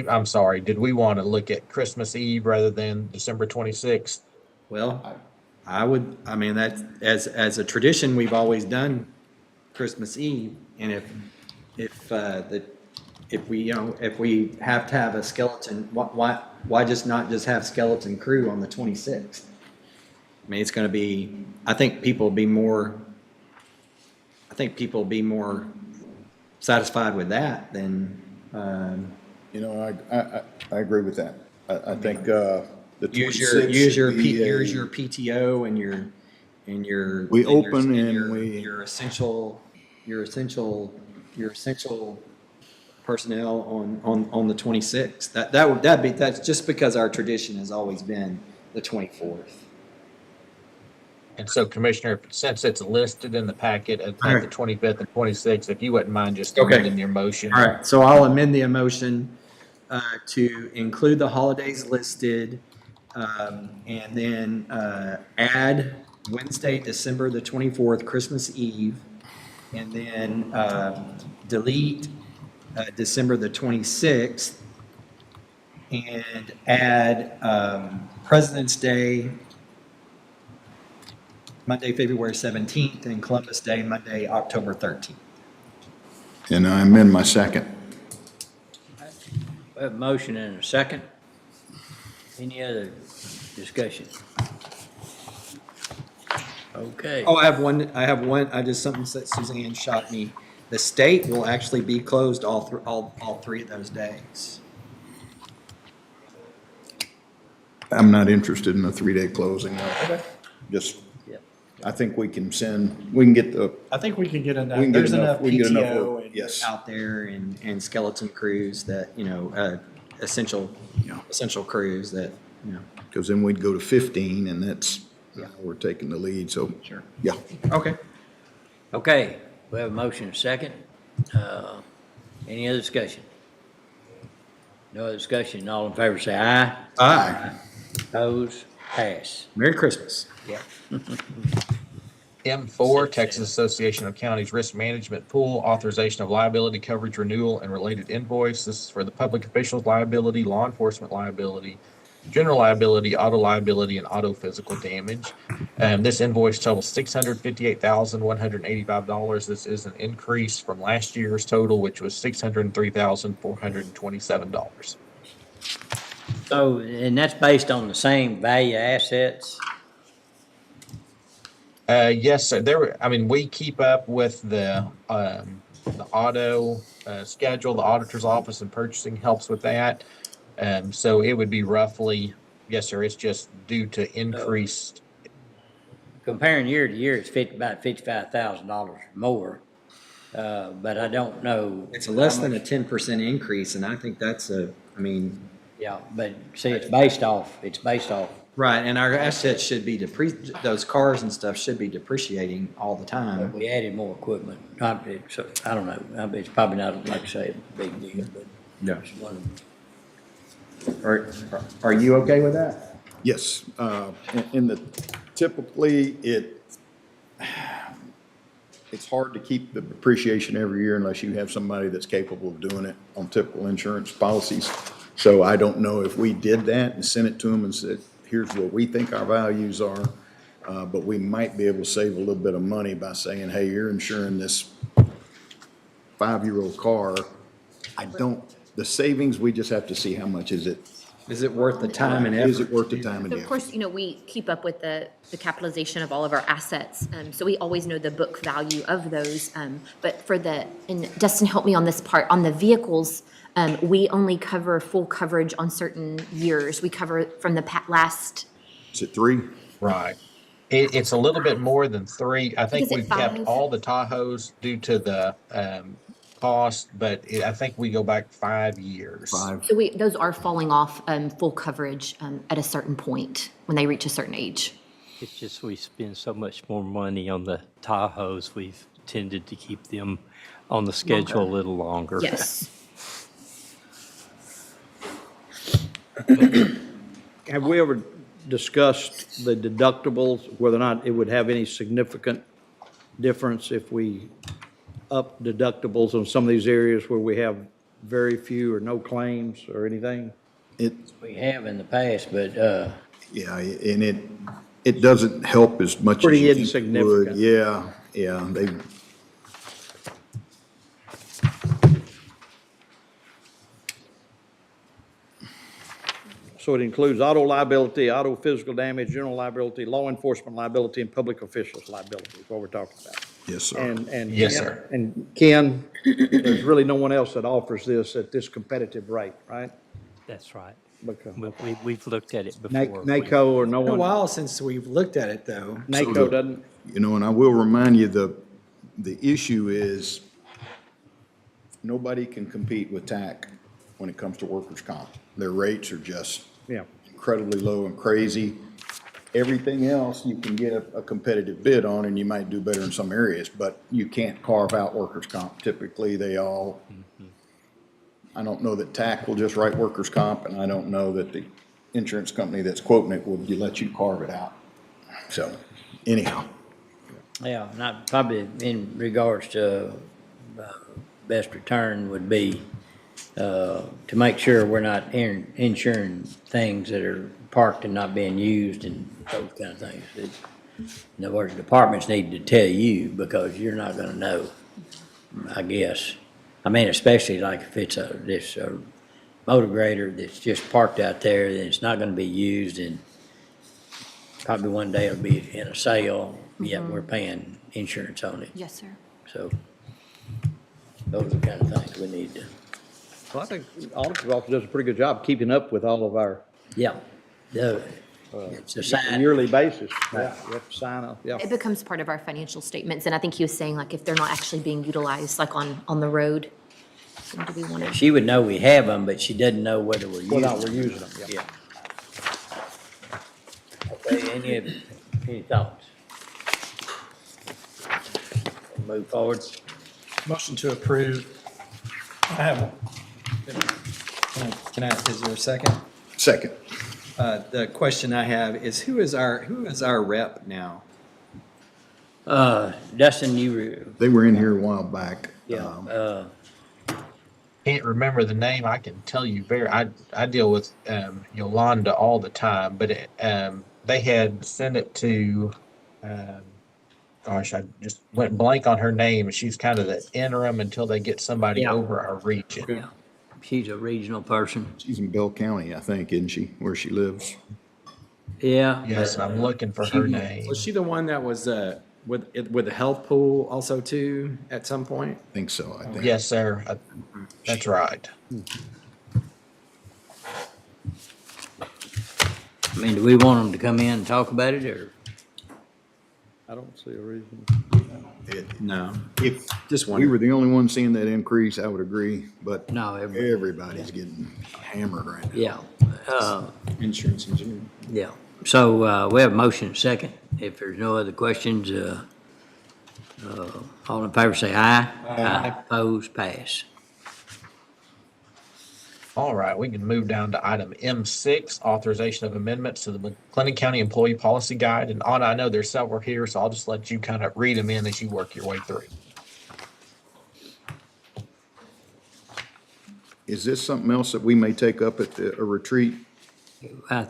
we want to look at Christmas Eve rather than December 26th?
Well, I mean, that's, as a tradition, we've always done Christmas Eve, and if we have to have a skeleton, why just not just have skeleton crew on the 26th? I mean, it's going to be, I think people will be more satisfied with that than,
I agree with that. I think, the 26th.
use your PTO and your
We
and
open
your,
and
your,
we-
your essential personnel on the 26th. That's just because our tradition has always been the 24th.
And so Commissioner, since it's listed in the packet at the 25th and 26th, if you wouldn't mind just amending your motion.
All right, so I'll amend the motion to include the holidays listed, and then add Wednesday, December the 24th, Christmas Eve, and then delete December the 26th, and add President's Day, Monday, February 17th, and Columbus Day, Monday, October 13th.
And I amend my second.
We have a motion and a second. Any other discussion? Okay.
Oh, I have one, something that Suzanne shot me. The state will actually be closed all 3 of those days.
I'm not interested in a 3-day closing.
Okay.
Just,
Yeah.
I think we can get the,
I think we can get enough,
We can get
there's
enough-
enough
we can get enough
PTO
work, yes.
out there and skeleton crews that, essential crews that,
because then we'd go to 15 and that's, we're taking the lead, so.
Sure.
Yeah.
Okay.
Okay, we have a motion and a second. Any other discussion? No other discussion, all in favor say aye.
Aye.
Opposed, pass.
Merry Christmas.
Yeah.
M4, Texas Association of Counties Risk Management Pool, authorization of liability coverage renewal and related invoice. This is for the public officials liability, law enforcement liability, general liability, auto liability, and auto physical damage. This invoice totals $658,185. This is an increase from last year's total, which was $603,427.
So, and that's based on the same value assets?
Yes, sir. We keep up with the auto schedule. The auditor's office and purchasing helps with that. So it would be roughly, yes, sir, it's just due to increased.
Comparing year to year, it's about $55,000 more, but I don't know.
It's less than a 10% increase, and I think that's
Yeah, but see, it's based off.
Right, and our assets should be those cars and stuff should be depreciating all the time.
We added more equipment. So, I don't know. It's probably not, like I say, a big deal, but
Yeah.
it's one of them.
Are you okay with that?
Yes, typically, it's hard to keep the depreciation every year unless you have somebody that's capable of doing it on typical insurance policies. So I don't know if we did that and sent it to them and said, here's what we think our values are, but we might be able to save a little bit of money by saying, hey, you're insuring this 5-year-old car. The savings, we just have to see how much is it.
Is it worth the time and effort?
Is it worth the time and
So of
effort?
course, we keep up with the capitalization of all of our assets, so we always know the book value of those. But and Dustin, help me on this part, on the vehicles, we only cover full coverage on certain years. We cover from the last.
Is it 3?
Right. It's a little bit more than 3. I think
Is it
we've kept
5?
all the Tahoes due to the cost, but I think we go back 5 years.
5.
So those are falling off full coverage at a certain point when they reach a certain age.
It's just we spend so much more money on the Tahoes, we've tended to keep them on the schedule a little longer.
Yes.
Have we ever discussed the deductibles, whether or not it would have any significant difference if we up deductibles on some of these areas where we have very few or no claims or anything?
We have in the past, but,
Yeah, and it doesn't help as much as
Pretty
you think it would.
insignificant.
Yeah,
So it includes auto liability, auto physical damage, general liability, law enforcement liability, and public officials liability is what we're talking about.
Yes, sir.
And
Yes,
Ken-
sir.
And Ken, there's really no one else that offers this at this competitive rate, right?
That's right.
Because
We've looked at it before.
NACO or no
It's been a
one,
while since we've looked at it, though.
NACO doesn't,
And I will remind you, the issue is nobody can compete with TAC when it comes to workers' comp. Their rates are just
yeah.
incredibly low and crazy. Everything else you can get a competitive bid on, and you might do better in some areas, but you can't carve out workers' comp. Typically, they all I don't know that TAC will just write workers' comp, and I don't know that the insurance company that's quoting it will let you carve it out. So anyhow.
Yeah, not, probably in regards to best return would be to make sure we're not insuring things that are parked and not being used and those kind of things. In other words, departments need to tell you because you're not gonna know, I guess. I mean, especially like if it's this motor grader that's just parked out there, then it's not gonna be used, and probably one day it'll be in a sale, yet we're paying insurance on it.
Yes, sir.
So those are the kind of things we need to,
Well, I think auditor's office does a pretty good job keeping up with all of our,
yeah. It's a
on a
sign.
yearly basis. Yeah, you have to sign up, yeah.
It becomes part of our financial statements, and I think he was saying, like, if they're not actually being utilized, like on the road, then do we want to?
She would know we have them, but she doesn't know whether we're using them.
Whether we're using them, yeah.
Okay, any thoughts? Move forward.
Motion to approve. I have one. Is there a second?
Second.
The question I have is, who is our rep now?
Dustin,
They were in here a while back.
yeah,
Can't remember the name. I can tell you I deal with Yolanda all the time, but they had sent it to, gosh, I just went blank on her name. She's kind of the interim until they get somebody
Yeah.
over our region.
yeah. She's a regional person.
She's in Bell County, I think, isn't she, where she lives?
Yeah.
Yes, I'm looking for her name.
Was she the one that was with the health pool also too at some point?
I think so, I think.
Yes, sir. That's right.
I mean, do we want them to come in and talk about it, or?
I don't see a reason.
No.
If
Just
we
wondering.
were the only ones seeing that increase, I would agree, but
No,
everybody's getting hammered right now.
Yeah.
Insurance engineer.
Yeah. So we have a motion second. If there's no other questions, all in favor say aye. Aye. Opposed, pass.
All right, we can move down to item M6, authorization of amendments to the McLennan County Employee Policy Guide. And Anna, I know there's several here, so I'll just let you kind of read them in as you work your way through.
Is this something else that we may take up at a retreat?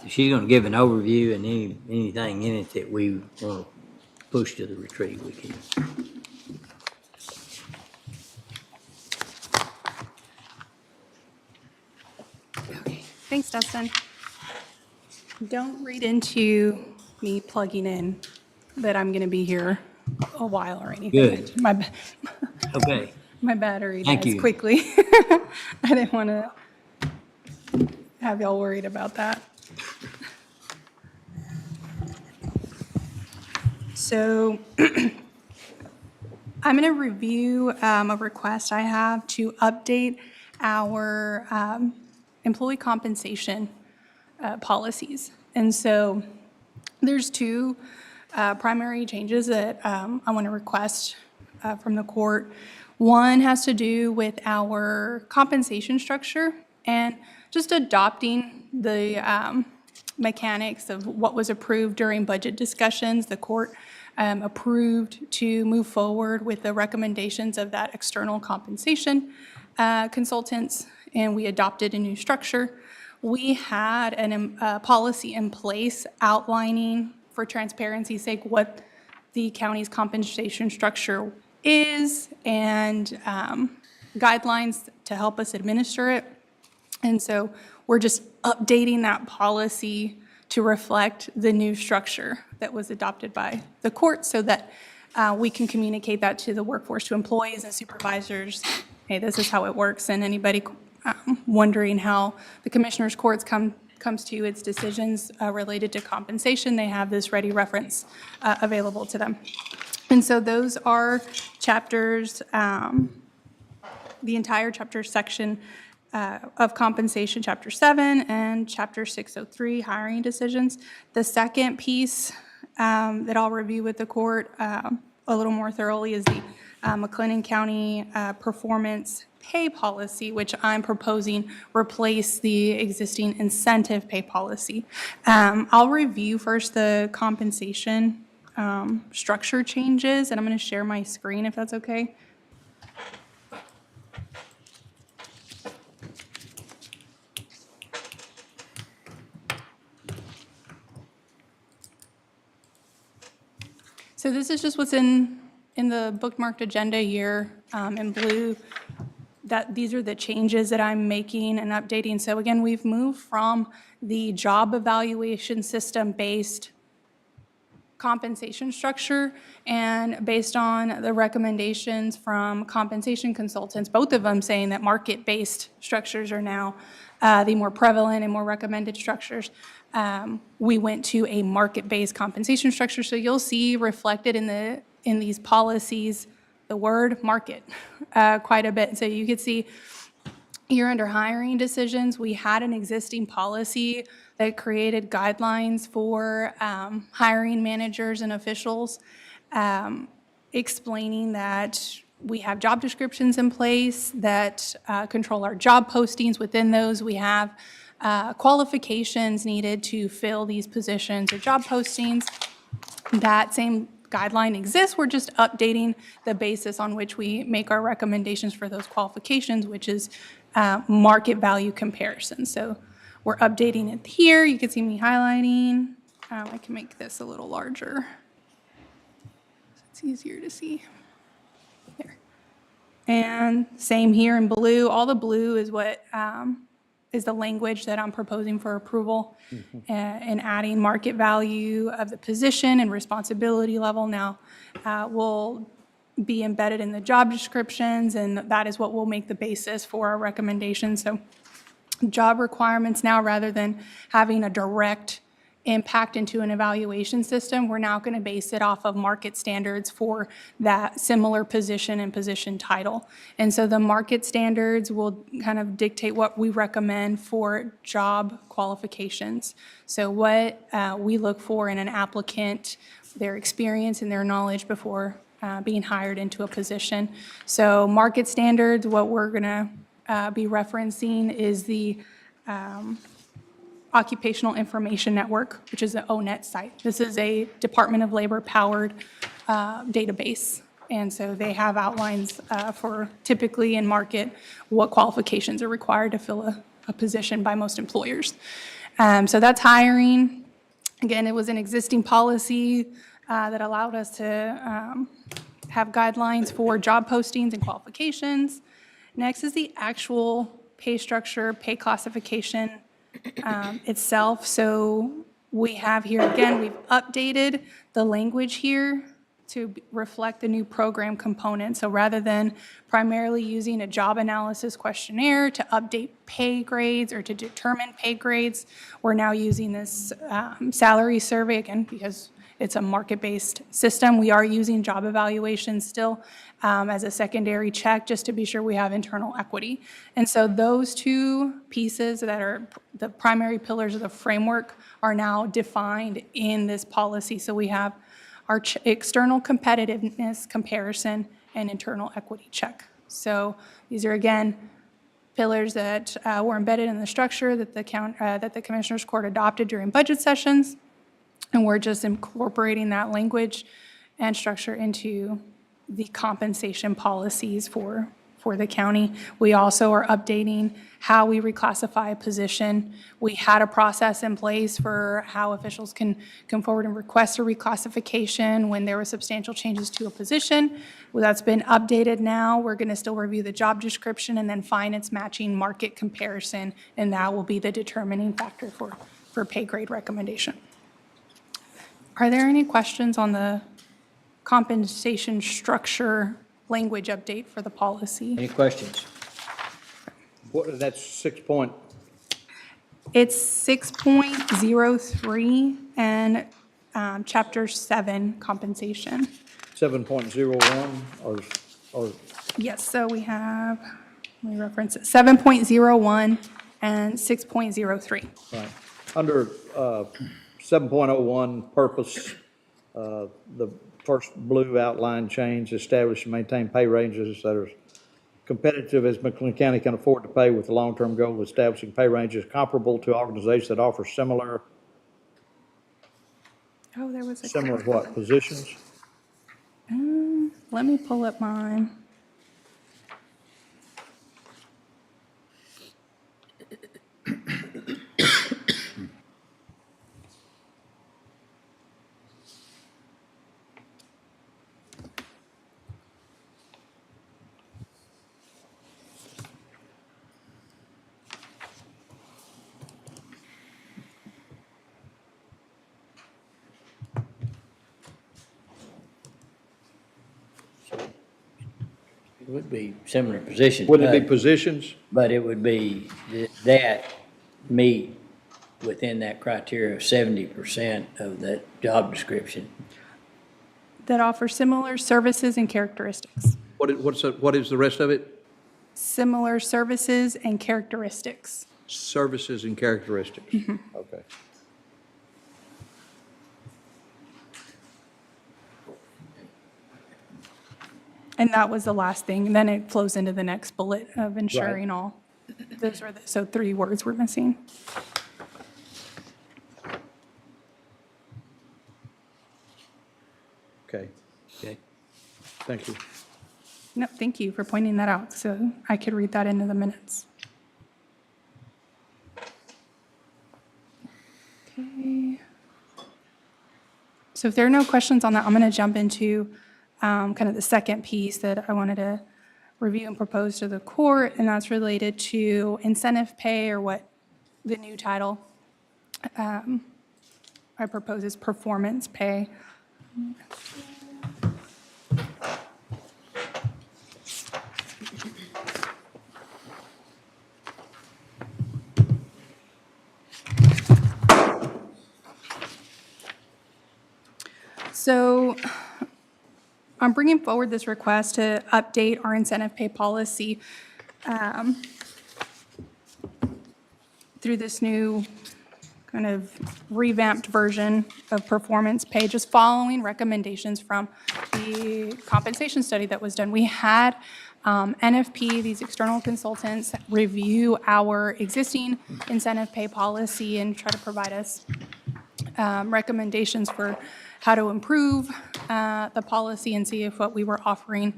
She's gonna give an overview, and anything in it that we want to push to the retreat, we can.
Thanks, Dustin. Don't read into me plugging in that I'm going to be here a while or anything.
Good.
Okay. My battery dies quickly. I didn't want to have y'all worried about that. So I'm going to review a request I have to update our employee compensation policies. And so there's two primary changes that I want to request from the court. One has to do with our compensation structure and just adopting the mechanics of what was approved during budget discussions. The court approved to move forward with the recommendations of that external compensation consultants, and we adopted a new structure. We had a policy in place outlining, for transparency's sake, what the county's compensation structure is and guidelines to help us administer it. And so we're just updating that policy to reflect the new structure that was adopted by the court so that we can communicate that to the workforce, to employees and supervisors. Hey, this is how it works. And anybody wondering how the commissioner's courts comes to its decisions related to compensation, they have this ready reference available to them. And so those are chapters, the entire chapter section of compensation, Chapter 7 and Chapter 603, hiring decisions. The second piece that I'll review with the court a little more thoroughly is the McLennan County Performance Pay Policy, which I'm proposing replace the existing incentive pay policy. I'll review first the compensation structure changes, and I'm going to share my screen if that's okay. So this is just what's in the bookmarked agenda here in blue. These are the changes that I'm making and updating. So again, we've moved from the job evaluation system-based compensation structure, and based on the recommendations from compensation consultants, both of them saying that market-based structures are now the more prevalent and more recommended structures. We went to a market-based compensation structure. So you'll see reflected in these policies the word market quite a bit. So you could see here under hiring decisions, we had an existing policy that created guidelines for hiring managers and officials, explaining that we have job descriptions in place that control our job postings. Within those, we have qualifications needed to fill these positions or job postings. That same guideline exists. We're just updating the basis on which we make our recommendations for those qualifications, which is market value comparison. So we're updating it here. You can see me highlighting. I can make this a little larger. It's easier to see. There. And same here in blue. All the blue is what is the language that I'm proposing for approval, and adding market value of the position and responsibility level now will be embedded in the job descriptions, and that is what will make the basis for our recommendations. So job requirements now, rather than having a direct impact into an evaluation system, we're now going to base it off of market standards for that similar position and position title. And so the market standards will kind of dictate what we recommend for job qualifications. So what we look for in an applicant, their experience and their knowledge before being hired into a position. So market standards, what we're going to be referencing is the Occupational Information Network, which is the ONET site. This is a Department of Labor-powered database. And so they have outlines for typically in market what qualifications are required to fill a position by most employers. So that's hiring. Again, it was an existing policy that allowed us to have guidelines for job postings and qualifications. Next is the actual pay structure, pay classification itself. So we have here, again, we've updated the language here to reflect the new program component. So rather than primarily using a job analysis questionnaire to update pay grades or to determine pay grades, we're now using this salary survey, again, because it's a market-based system. We are using job evaluations still as a secondary check, just to be sure we have internal equity. And so those two pieces that are the primary pillars of the framework are now defined in this policy. So we have our external competitiveness comparison and internal equity check. So these are, again, pillars that were embedded in the structure that the Commissioners Court adopted during budget sessions. And we're just incorporating that language and structure into the compensation policies for the county. We also are updating how we reclassify a position. We had a process in place for how officials can come forward and request a reclassification when there were substantial changes to a position. Well, that's been updated now. We're going to still review the job description and then find its matching market comparison, and that will be the determining factor for pay grade recommendation. Are there any questions on the compensation structure language update for the policy?
Any questions?
That's 6 point.
It's 6.03 and Chapter 7 compensation.
7.01 or
Yes, so we have, let me reference it, 7.01 and 6.03.
right. Under 7.01 purpose, the first blue outline change, establish and maintain pay ranges that are competitive as McLean County can afford to pay with the long-term goal of establishing pay ranges comparable to organizations that offer similar
Oh, there was a.
Similar what, positions?
Let me pull up mine.
It would be similar positions.
Would it be
but-
positions?
But it would be that meet within that criteria of 70% of that job description.
That offer similar services and characteristics.
What is the rest of it?
Similar services and characteristics.
Services and characteristics.
Mhm.
Okay.
And that was the last thing. And then it flows into the next bullet of ensuring all. Those were so 3 words we're missing.
Okay.
Okay.
Thank you.
No, thank you for pointing that out, so I could read that into the minutes. Okay. So if there are no questions on that, I'm going to jump into kind of the second piece that I wanted to review and propose to the court, and that's related to incentive pay, or what the new title I propose is performance pay. So I'm bringing forward this request to update our incentive pay policy through this new kind of revamped version of performance pay, just following recommendations from the compensation study that was done. We had NFP, these external consultants, review our existing incentive pay policy and try to provide us recommendations for how to improve the policy and see if what we were offering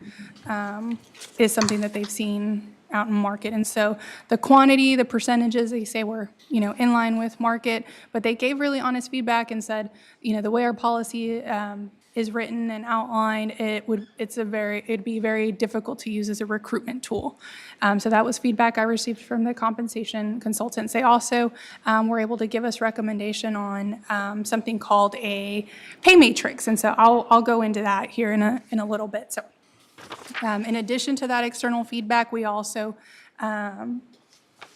is something that they've seen out in market. And so the quantity, the percentages, they say were, in line with market, but they gave really honest feedback and said, the way our policy is written and outlined, it'd be very difficult to use as a recruitment tool. So that was feedback I received from the compensation consultants. They also were able to give us recommendation on something called a pay matrix. And so I'll go into that here in a little bit. So in addition to that external feedback, we also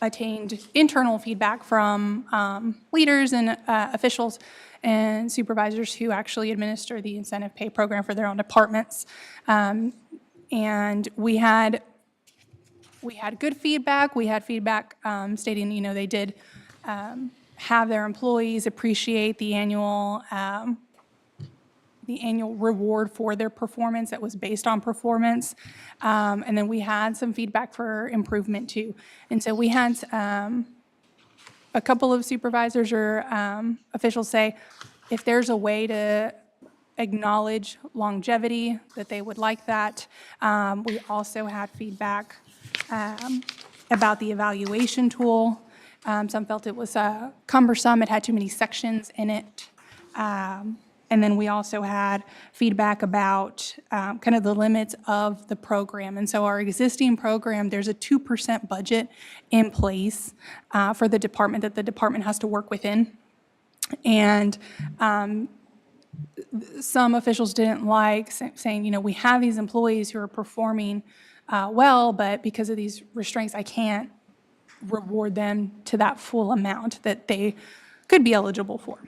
attained internal feedback from leaders and officials and supervisors who actually administer the incentive pay program for their own departments. And we had good feedback. We had feedback stating, they did have their employees appreciate the annual reward for their performance that was based on performance. And then we had some feedback for improvement too. And so we had a couple of supervisors or officials say, if there's a way to acknowledge longevity, that they would like that. We also had feedback about the evaluation tool. Some felt it was cumbersome, it had too many sections in it. And then we also had feedback about kind of the limits of the program. And so our existing program, there's a 2% budget in place for the department that the department has to work within. And some officials didn't like saying, we have these employees who are performing well, but because of these restraints, I can't reward them to that full amount that they could be eligible for.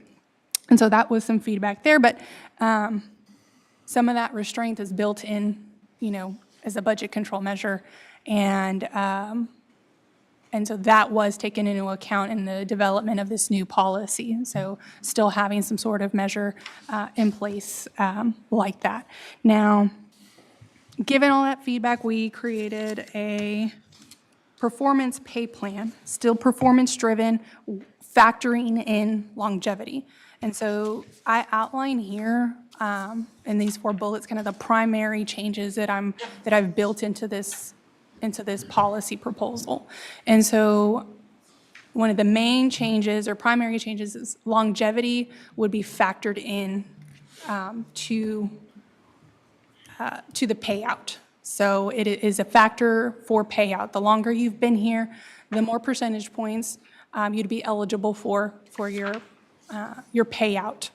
And so that was some feedback there, but some of that restraint is built in, as a budget control measure. And And so that was taken into account in the development of this new policy. So still having some sort of measure in place like that. Now, given all that feedback, we created a performance pay plan, still performance-driven, factoring in longevity. And so I outline here in these 4 bullets kind of the primary changes that I've built into this policy proposal. And so one of the main changes or primary changes is longevity would be factored in to the payout. So it is a factor for payout. The longer you've been here, the more percentage points you'd be eligible for your payout.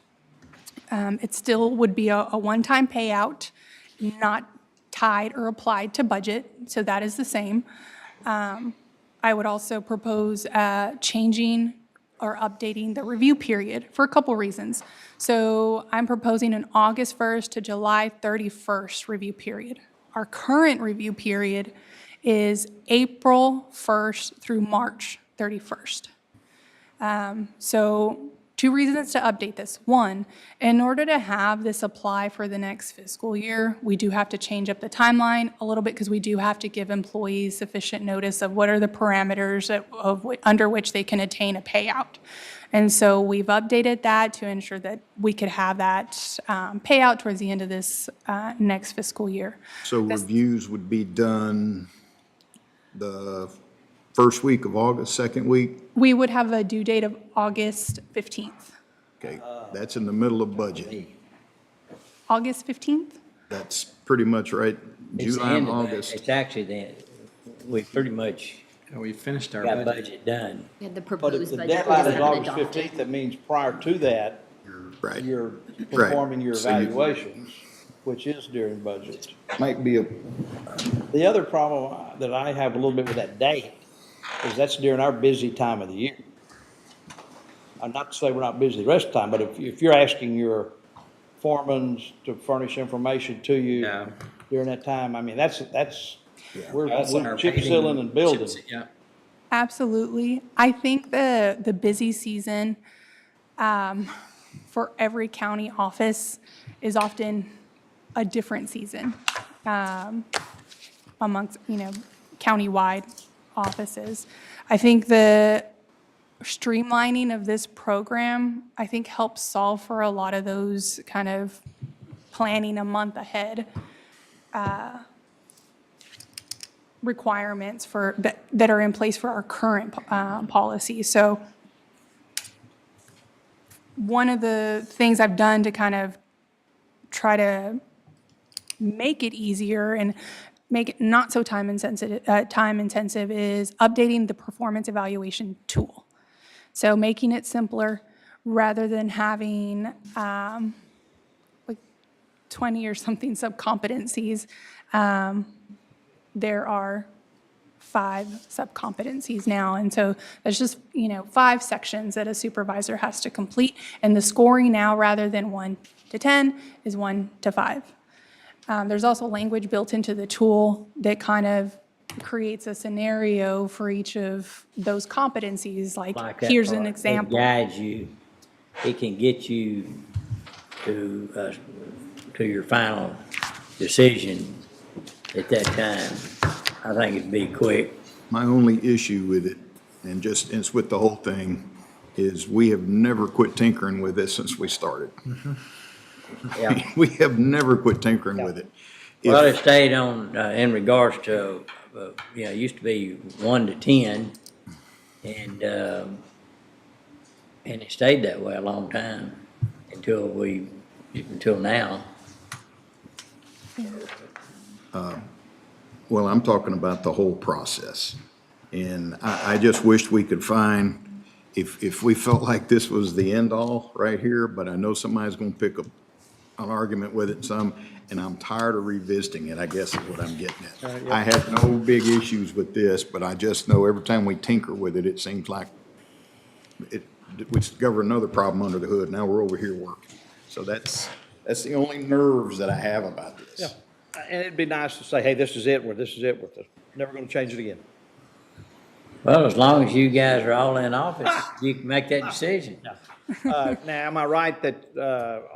It still would be a one-time payout, not tied or applied to budget, so that is the same. I would also propose changing or updating the review period for a couple reasons. So I'm proposing an August 1st to July 31st review period. Our current review period is April 1st through March 31st. So 2 reasons to update this. 1, in order to have this apply for the next fiscal year, we do have to change up the timeline a little bit because we do have to give employees sufficient notice of what are the parameters under which they can attain a payout. And so we've updated that to ensure that we could have that payout towards the end of this next fiscal year.
So reviews would be done the first week of August, second week?
We would have a due date of August 15th.
Okay, that's in the middle of budget.
August 15th?
That's pretty much right,
It's the
July
end
and
of that.
August.
It's actually we pretty much
We finished our
got
budget.
budget done.
Yeah, the
But if
proposed
the
budget. we
deadline
just
is
haven't
August
adopted.
15th, that means prior to that,
Right.
you're
Right.
performing your
So you-
evaluations, which is during budget.
Might be a,
The other problem that I have a little bit with that date is that's during our busy time of the year. I'm not to say we're not busy the rest of the time, but if you're asking your foremen to furnish information to you during that time, I mean, we're
Our
chip
painting,
sealing and building.
Yeah.
Absolutely. I think the busy season for every county office is often a different season amongst, countywide offices. I think the streamlining of this program, I think, helps solve for a lot of those kind of planning a month ahead requirements that are in place for our current policy. So one of the things I've done to kind of try to make it easier and make it not so time intensive is updating the performance evaluation tool. So making it simpler rather than having like 20 or something sub-competencies. There are 5 sub-competencies now. And so there's just, 5 sections that a supervisor has to complete. And the scoring now, rather than 1 to 10, is 1 to 5. There's also language built into the tool that kind of creates a scenario for each of those competencies, like
that
here's an
part.
example.
It guides you, it can get you to your final decision at that time. I think it'd be quick.
my only issue with it, and it's with the whole thing, is we have never quit tinkering with this since we started.
Yeah.
We have never quit tinkering with it.
Well, it stayed on, in regards to, it used to be 1 to 10, and it stayed that way a long time until now.
Well, I'm talking about the whole process. And I just wished we could find, if we felt like this was the end all right here, but I know somebody's gonna pick up an argument with it some, and I'm tired of revisiting it, I guess is what I'm getting at. I have no big issues with this, but I just know every time we tinker with it, it seems like we discover another problem under the hood. Now we're over here working. So that's the only nerves that I have about this.
Yeah, and it'd be nice to say, hey, this is it, we're never gonna change it again.
Well, as long as you guys are all in office, you can make that decision.
Now, am I right that,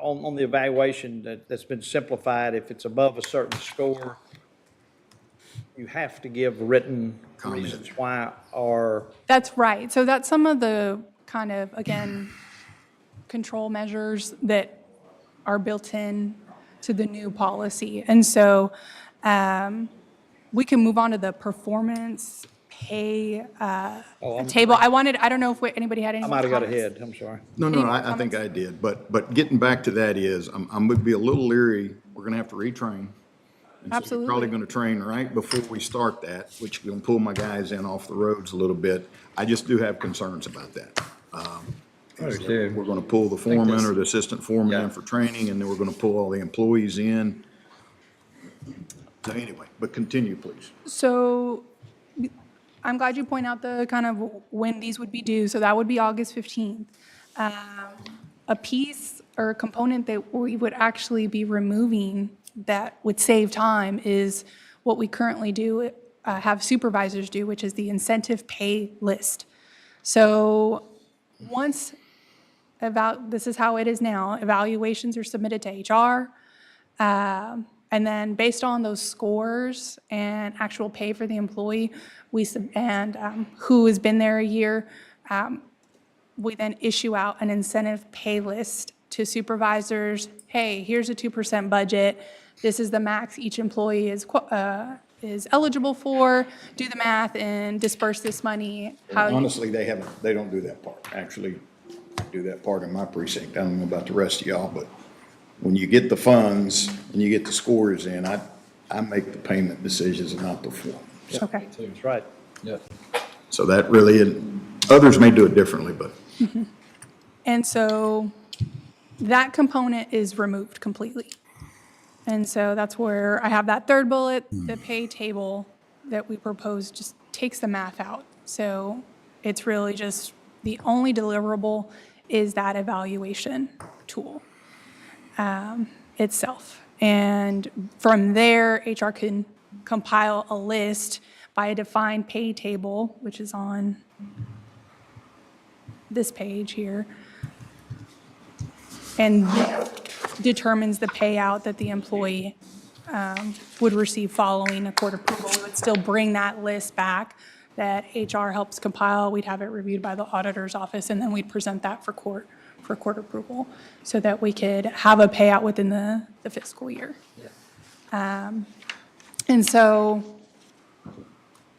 on the evaluation that's been simplified, if it's above a certain score, you have to give written reasons why, or?
That's right. So that's some of the kind of, again, control measures that are built in to the new policy. And so we can move on to the performance pay table. I don't know if anybody had any
I
more
might have got
comments.
ahead, I'm sorry.
No, I think I did, but getting back to that is, I'm gonna be a little leery, we're gonna have to retrain. And so
Absolutely.
we're probably gonna train right before we start that, which is gonna pull my guys in off the roads a little bit. I just do have concerns about that. We're gonna pull the foreman or the assistant foreman in for training, and then we're gonna pull all the employees in. So anyway, but continue, please.
So I'm glad you point out the kind of when these would be due. So that would be August 15th. A piece or a component that we would actually be removing that would save time is what we currently do, have supervisors do, which is the incentive pay list. So once this is how it is now, evaluations are submitted to HR. And then based on those scores and actual pay for the employee, who has been there a year, we then issue out an incentive pay list to supervisors. Hey, here's a 2% budget. This is the max each employee is eligible for. Do the math and disperse this money.
Honestly, they don't do that part. Actually, I do that part in my precinct. I don't know about the rest of y'all, but when you get the funds and you get the scores in, I make the payment decisions and not the form.
Okay.
That's right.
So that really, others may do it differently, but.
And so that component is removed completely. And so that's where I have that third bullet, the pay table that we proposed just takes the math out. So it's really just the only deliverable is that evaluation tool itself. And from there, HR can compile a list by a defined pay table, which is on this page here, and determines the payout that the employee would receive following a court approval. We would still bring that list back that HR helps compile. We'd have it reviewed by the auditor's office, and then we'd present that for court approval so that we could have a payout within the fiscal year. And so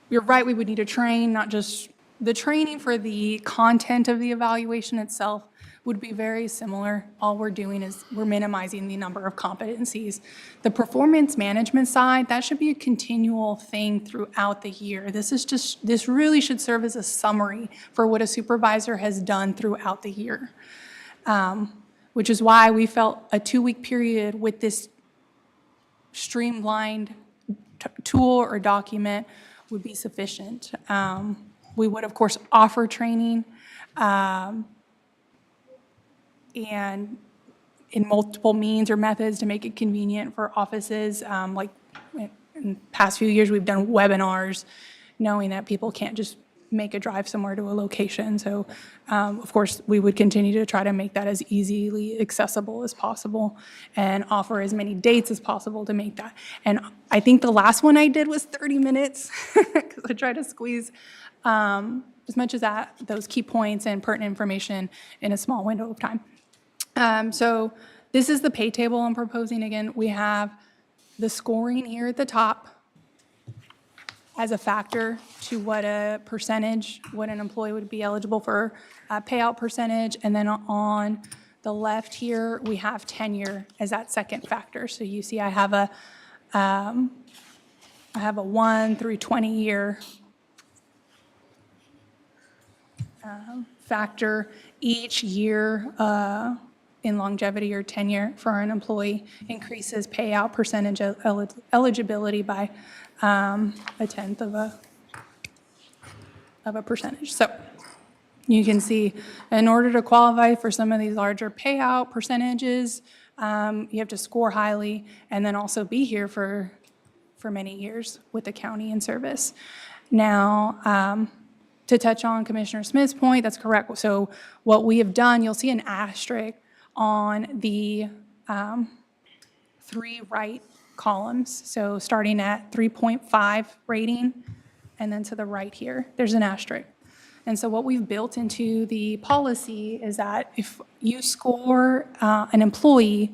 you're right, we would need to train, not just the training for the content of the evaluation itself would be very similar. All we're doing is we're minimizing the number of competencies. The performance management side, that should be a continual thing throughout the year. This really should serve as a summary for what a supervisor has done throughout the year, which is why we felt a 2-week period with this streamlined tool or document would be sufficient. We would, of course, offer training and in multiple means or methods to make it convenient for offices. Like in the past few years, we've done webinars, knowing that people can't just make a drive somewhere to a location. So, of course, we would continue to try to make that as easily accessible as possible and offer as many dates as possible to make that. And I think the last one I did was 30 minutes because I tried to squeeze as much as those key points and pertinent information in a small window of time. So this is the pay table I'm proposing. Again, we have the scoring here at the top as a factor to what a percentage, what an employee would be eligible for payout percentage. And then on the left here, we have tenure as that second factor. So you see I have a 1 through 20 year factor. Each year in longevity or tenure for an employee increases payout percentage eligibility by 1/10 of a percentage. So you can see in order to qualify for some of these larger payout percentages, you have to score highly and then also be here for many years with the county in service. Now, to touch on Commissioner Smith's point, that's correct. So what we have done, you'll see an asterisk on the 3 right columns. So starting at 3.5 rating, and then to the right here, there's an asterisk. And so what we've built into the policy is that if you score an employee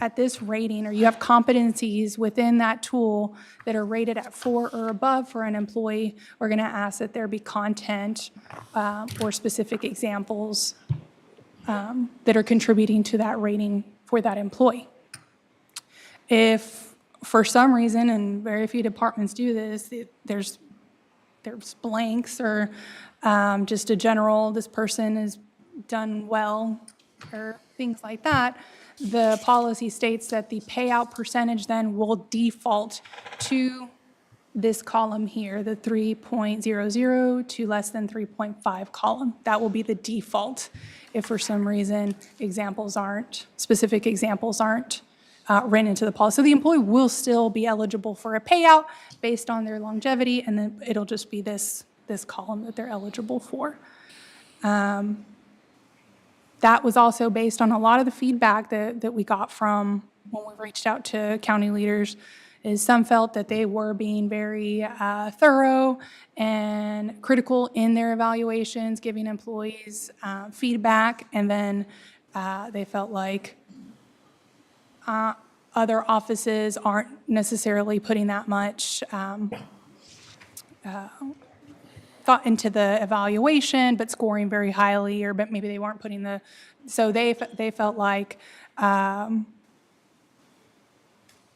at this rating, or you have competencies within that tool that are rated at 4 or above for an employee, we're going to ask that there be content or specific examples that are contributing to that rating for that employee. If for some reason, and very few departments do this, there's blanks or just a general, this person has done well, or things like that, the policy states that the payout percentage then will default to this column here, the 3.00 to less than 3.5 column. That will be the default if for some reason specific examples aren't written into the policy. So the employee will still be eligible for a payout based on their longevity, and then it'll just be this column that they're eligible for. That was also based on a lot of the feedback that we got from when we reached out to county leaders, is some felt that they were being very thorough and critical in their evaluations, giving employees feedback, and then they felt like other offices aren't necessarily putting that much thought into the evaluation, but scoring very highly, or but maybe they weren't putting so they felt like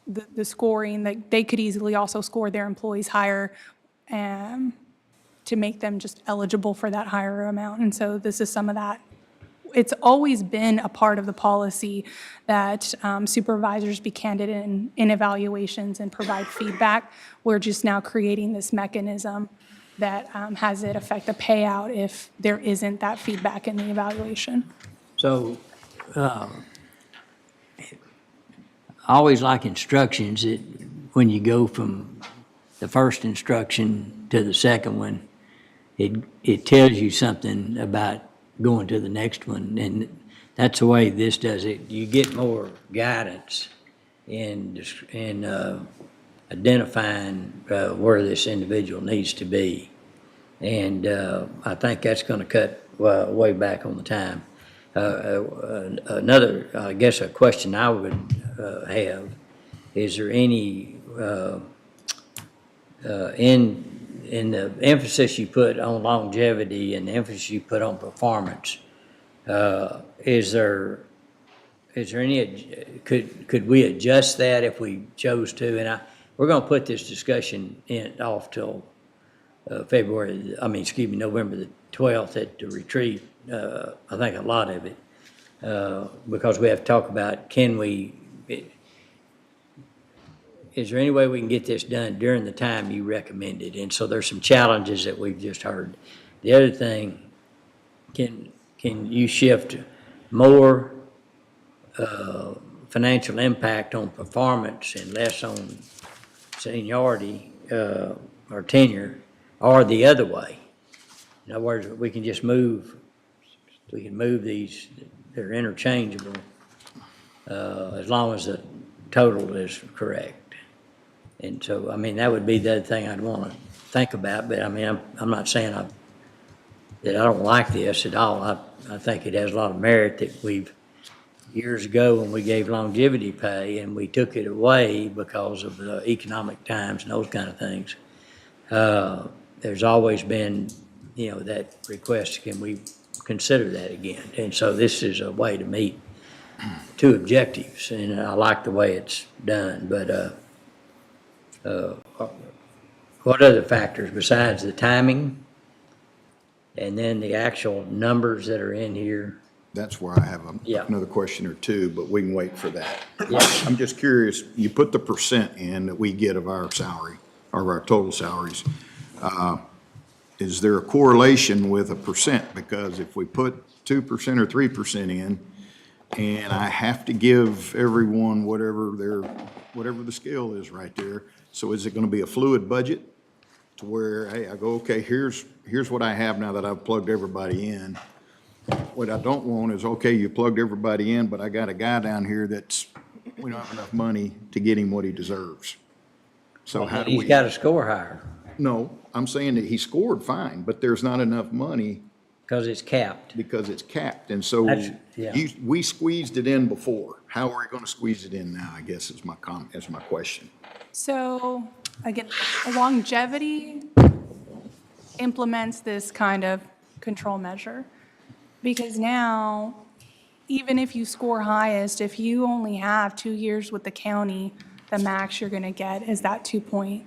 the scoring, that they could easily also score their employees higher to make them just eligible for that higher amount. And so this is some of that. It's always been a part of the policy that supervisors be candid in evaluations and provide feedback. We're just now creating this mechanism that has it affect the payout if there isn't that feedback in the evaluation.
So, I always like instructions that when you go from the first instruction to the second one, it tells you something about going to the next one, and that's the way this does it. You get more guidance in identifying where this individual needs to be. And I think that's going to cut way back on the time. Another, I guess, a question I would have, is there any, in the emphasis you put on longevity and the emphasis you put on performance, is there any, could we adjust that if we chose to? And we're going to put this discussion off till November the 12th at the retreat. I think a lot of it, because we have to talk about, is there any way we can get this done during the time you recommended? And so there's some challenges that we've just heard. The other thing, can you shift more financial impact on performance and less on seniority or tenure, or the other way? In other words, we can move these, they're interchangeable, as long as the total is correct. And so, that would be the other thing I'd want to think about, but I'm not saying that I don't like this at all. I think it has a lot of merit that years ago when we gave longevity pay and we took it away because of the economic times and those kind of things, there's always been, that request, can we consider that again? And so this is a way to meet two objectives, and I like the way it's done, but what other factors besides the timing and then the actual numbers that are in here?
That's where I have another question or two, but we can wait for that. I'm just curious, you put the percent in that we get of our salary, or our total salaries. Is there a correlation with a percent? Because if we put 2% or 3% in, and I have to give everyone whatever the scale is right there, so is it going to be a fluid budget? to where, hey, I go, okay, here's what I have now that I've plugged everybody in. What I don't want is, okay, you plugged everybody in, but I got a guy down here we don't have enough money to get him what he deserves. So how do we?
He's got to score higher
No, I'm saying that he scored fine, but there's not enough money.
because it's capped.
Because it's capped, and so
Yeah.
we squeezed it in before. How are we gonna squeeze it in now, I guess is my question.
So again, longevity implements this kind of control measure. Because now, even if you score highest, if you only have 2 years with the county, the max you're going to get is that 2 point.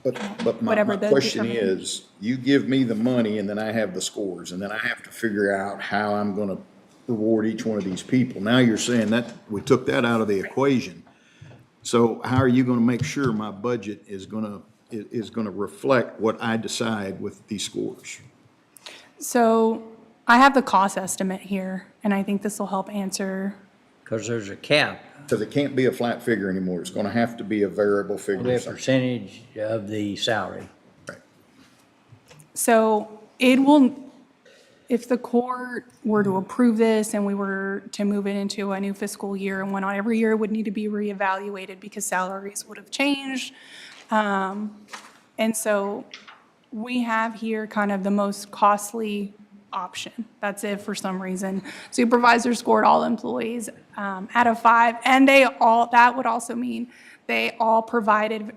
But my
Whatever the
question
determinant.
is, you give me the money and then I have the scores, and then I have to figure out how I'm gonna reward each one of these people. Now you're saying that, we took that out of the equation. So how are you gonna make sure my budget is gonna reflect what I decide with these scores?
So I have the cost estimate here, and I think this will help answer.
Because there's a cap,
Because it can't be a flat figure anymore. It's gonna have to be a variable
it'll
figure.
be a
or something.
percentage of the salary.
So it will, if the court were to approve this and we were to move it into a new fiscal year and whatnot, every year it would need to be reevaluated because salaries would have changed. And so we have here kind of the most costly option. That's if for some reason supervisor scored all employees out of 5, and that would also mean they all provided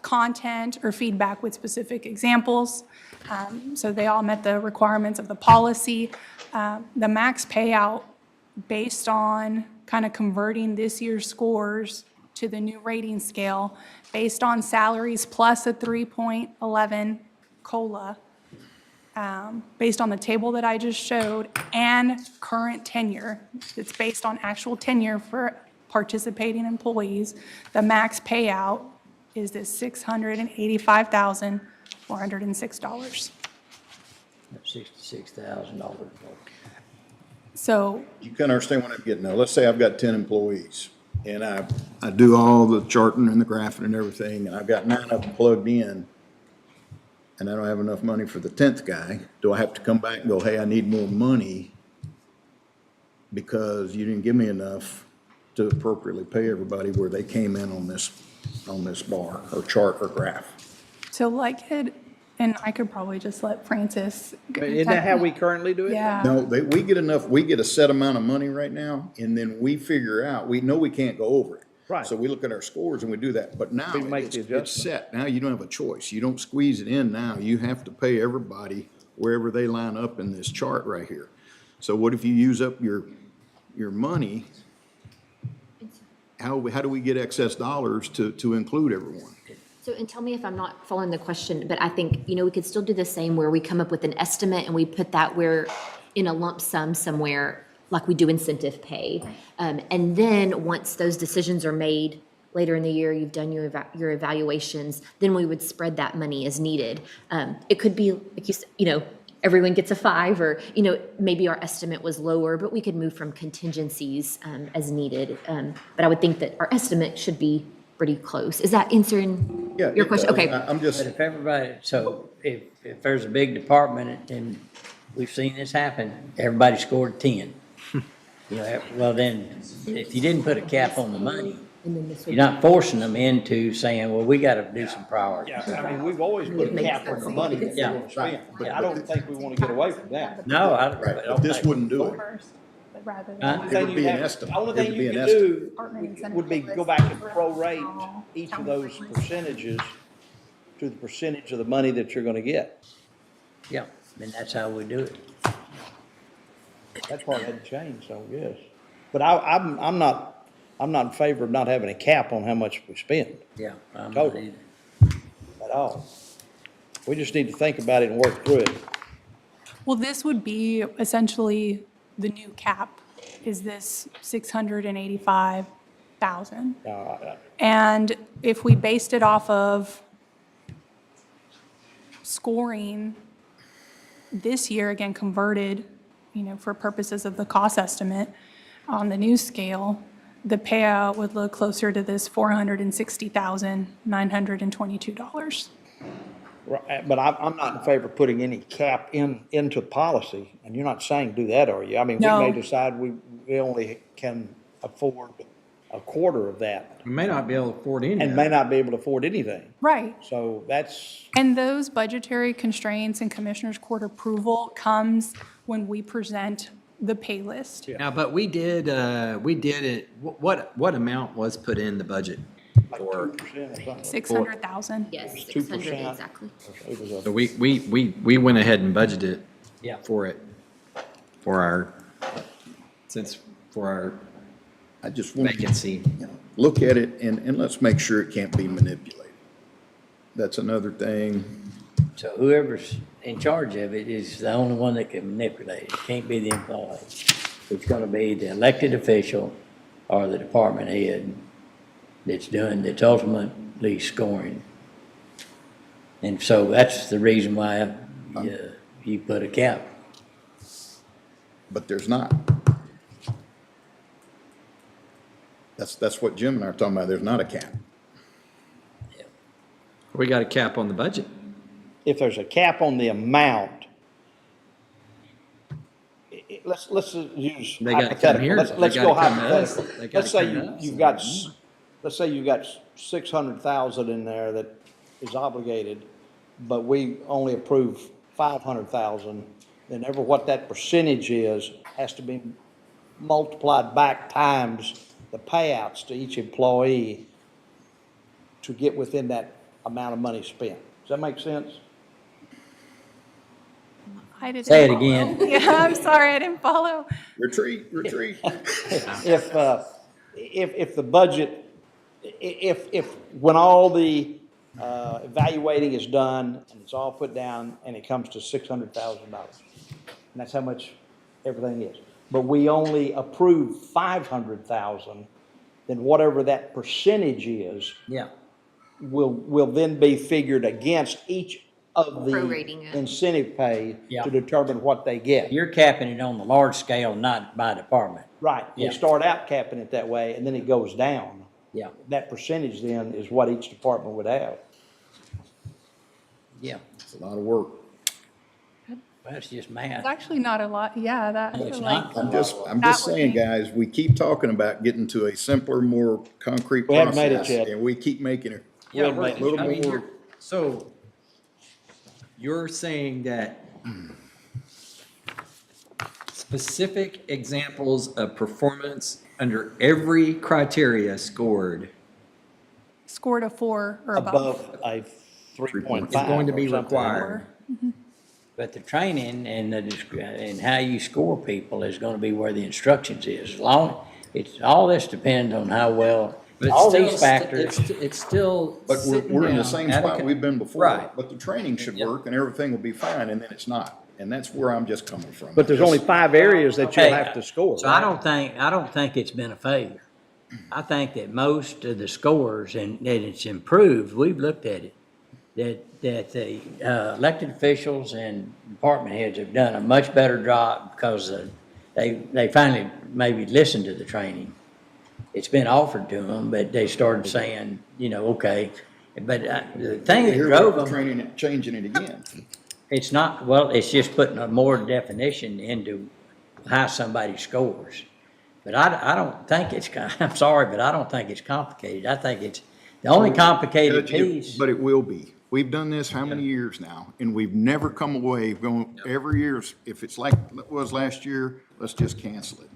content or feedback with specific examples. So they all met the requirements of the policy. The max payout based on kind of converting this year's scores to the new rating scale based on salaries plus a 3.11 COLA, based on the table that I just showed, and current tenure. It's based on actual tenure for participating employees. The max payout is this $685,406.
$66,000.
So
You can understand what I'm getting at. Let's say I've got 10 employees, and I do all the charting and the graphing and everything, and I've got 9 of them plugged in, and I don't have enough money for the 10th guy. Do I have to come back and go, hey, I need more money because you didn't give me enough to appropriately pay everybody where they came in on this bar or chart or graph?
and I could probably just let Francis.
Isn't that how we currently do it?
Yeah.
No, we get a set amount of money right now, and then we figure out, we know we can't go over it.
Right.
So we look at our scores and we do that, but now
We make the
it's
adjustment.
set. Now you don't have a choice. You don't squeeze it in now. You have to pay everybody wherever they line up in this chart right here. So what if you use up your money? How do we get excess dollars to include everyone?
So, and tell me if I'm not following the question, but I think, we could still do the same where we come up with an estimate and we put that where in a lump sum somewhere, like we do incentive pay. And then once those decisions are made later in the year, you've done your evaluations, then we would spread that money as needed. It could be, like you said, everyone gets a 5, or, maybe our estimate was lower, but we could move from contingencies as needed. But I would think that our estimate should be pretty close. Is that answering your question? Okay.
I'm just.
But if everybody, so if there's a big department, and we've seen this happen, everybody scored 10. Well then, if you didn't put a cap on the money, you're not forcing them into saying, well, we gotta do some priorities.
Yeah, I mean, we've always put a cap on the money that we're gonna spend. I don't think we wanna get away from that.
No, I
Right,
don't
but this
think.
wouldn't do it.
Rather
Huh?
than.
It would be an estimate.
The only
It
thing
would be
you
an
could
estimate.
do would be go back and prorate each of those percentages to the percentage of the money that you're gonna get.
Yeah, and that's how we do it.
That part hadn't changed, I guess. But I'm not in favor of not having a cap on how much we spend
Yeah. I'm not
Total.
either.
at all. We just need to think about it and work through it.
Well, this would be essentially the new cap, is this 685,000. And if we based it off of scoring this year, again, converted, for purposes of the cost estimate on the new scale, the payout would look closer to this $460,922.
Right, but I'm not in favor of putting any cap into policy, and you're not saying do that, are you? I mean, we
No.
may decide we only can afford a quarter of that,
We may not be able to afford any
and
of
may
it.
not be able to afford anything.
Right.
So that's,
And those budgetary constraints and Commissioners Court approval comes when we present the pay list.
Now, but we did it, what amount was put in the budget for?
2% or something.
600,000.
Yes,
It's
600
2%.
exactly.
It was a-
So we went ahead and budgeted
Yeah.
for it, for our
I just want to
vacancy.
look at it and let's make sure it can't be manipulated. That's another thing.
So whoever's in charge of it is the only one that can manipulate it. It can't be the employee. It's gonna be the elected official or the department head that's ultimately scoring. And so that's the reason why you put a cap.
But there's not. That's what Jim and I are talking about. There's not a cap.
We got a cap on the budget.
if there's a cap on the amount, let's use
They gotta come here.
hypothetical. Let's
They
go
gotta come to us.
hypothetical.
They gotta
Let's say
come to us.
you've got, let's say you've got 600,000 in there that is obligated, but we only approve 500,000, then ever what that percentage is has to be multiplied back times the payouts to each employee to get within that amount of money spent. Does that make sense?
I didn't
Say it
follow.
again.
Yeah, I'm sorry, I didn't follow.
Retreat.
If the budget, if when all the evaluating is done and it's all put down and it comes to $600,000, and that's how much everything is, but we only approve 500,000, then whatever that percentage is,
Yeah.
will then be figured against each of the
Prorating it.
incentive pay
Yeah.
to determine what they get.
You're capping it on the large scale, not by department.
Right, we
Yeah.
start out capping it that way, and then it goes down.
Yeah.
That percentage then is what each department would have.
Yeah.
It's a lot of work.
That's just
It's
math.
actually not a lot, yeah, that,
It's
like,
not.
I'm just
That
saying,
would be-
guys, we keep talking about getting to a simpler, more concrete
We haven't
process.
made it yet.
And we keep making it
Yeah,
a little
I mean,
more.
so you're saying that specific examples of performance under every criteria scored
scored a 4 or above.
Above a 3.5.
is going to be
or something.
required.
But the training and and how you score people is gonna be where the instructions is. All this depends on how well,
But it's
all
still,
these factors.
it's still
But
sitting
we're in the
down
same
at a
spot
con-
we've been before.
Right.
But the training should work and everything will be fine, and then it's not. And that's where I'm just coming from.
But there's only 5 areas that you'll
Okay,
have to score.
So I don't think it's been a failure. I think that most of the scores, and that it's improved, we've looked at it, that the elected officials and department heads have done a much better job because they finally maybe listened to the training. It's been offered to them, but they started saying, okay. But the thing that
Here
drove
we're
them,
training it, changing it again.
it's not, well, it's just putting a more definition into how somebody scores. But I don't think it's, I'm sorry, but I don't think it's complicated. I think it's, the only complicated
Judge,
piece.
But it will be. We've done this how many years now? And we've never come away going, every year, if it's like it was last year, let's just cancel it.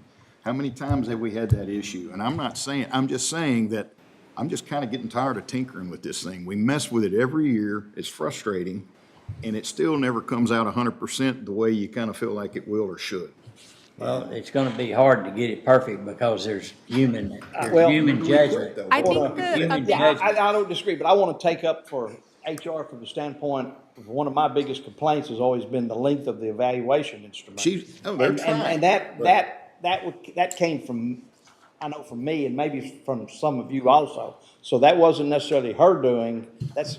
How many times have we had that issue? And I'm just saying that I'm just kind of getting tired of tinkering with this thing. We mess with it every year. It's frustrating. And it still never comes out 100% the way you kind of feel like it will or should.
Well, it's gonna be hard to get it perfect because there's human
Well,
judgment.
I think the, a
Human
big,
judgment.
I don't disagree, but I want to take up for HR from the standpoint, of one of my biggest complaints has always been the length of the evaluation instrument.
They're trying.
And that came from, I know from me and maybe from some of you also. So that wasn't necessarily her doing, that's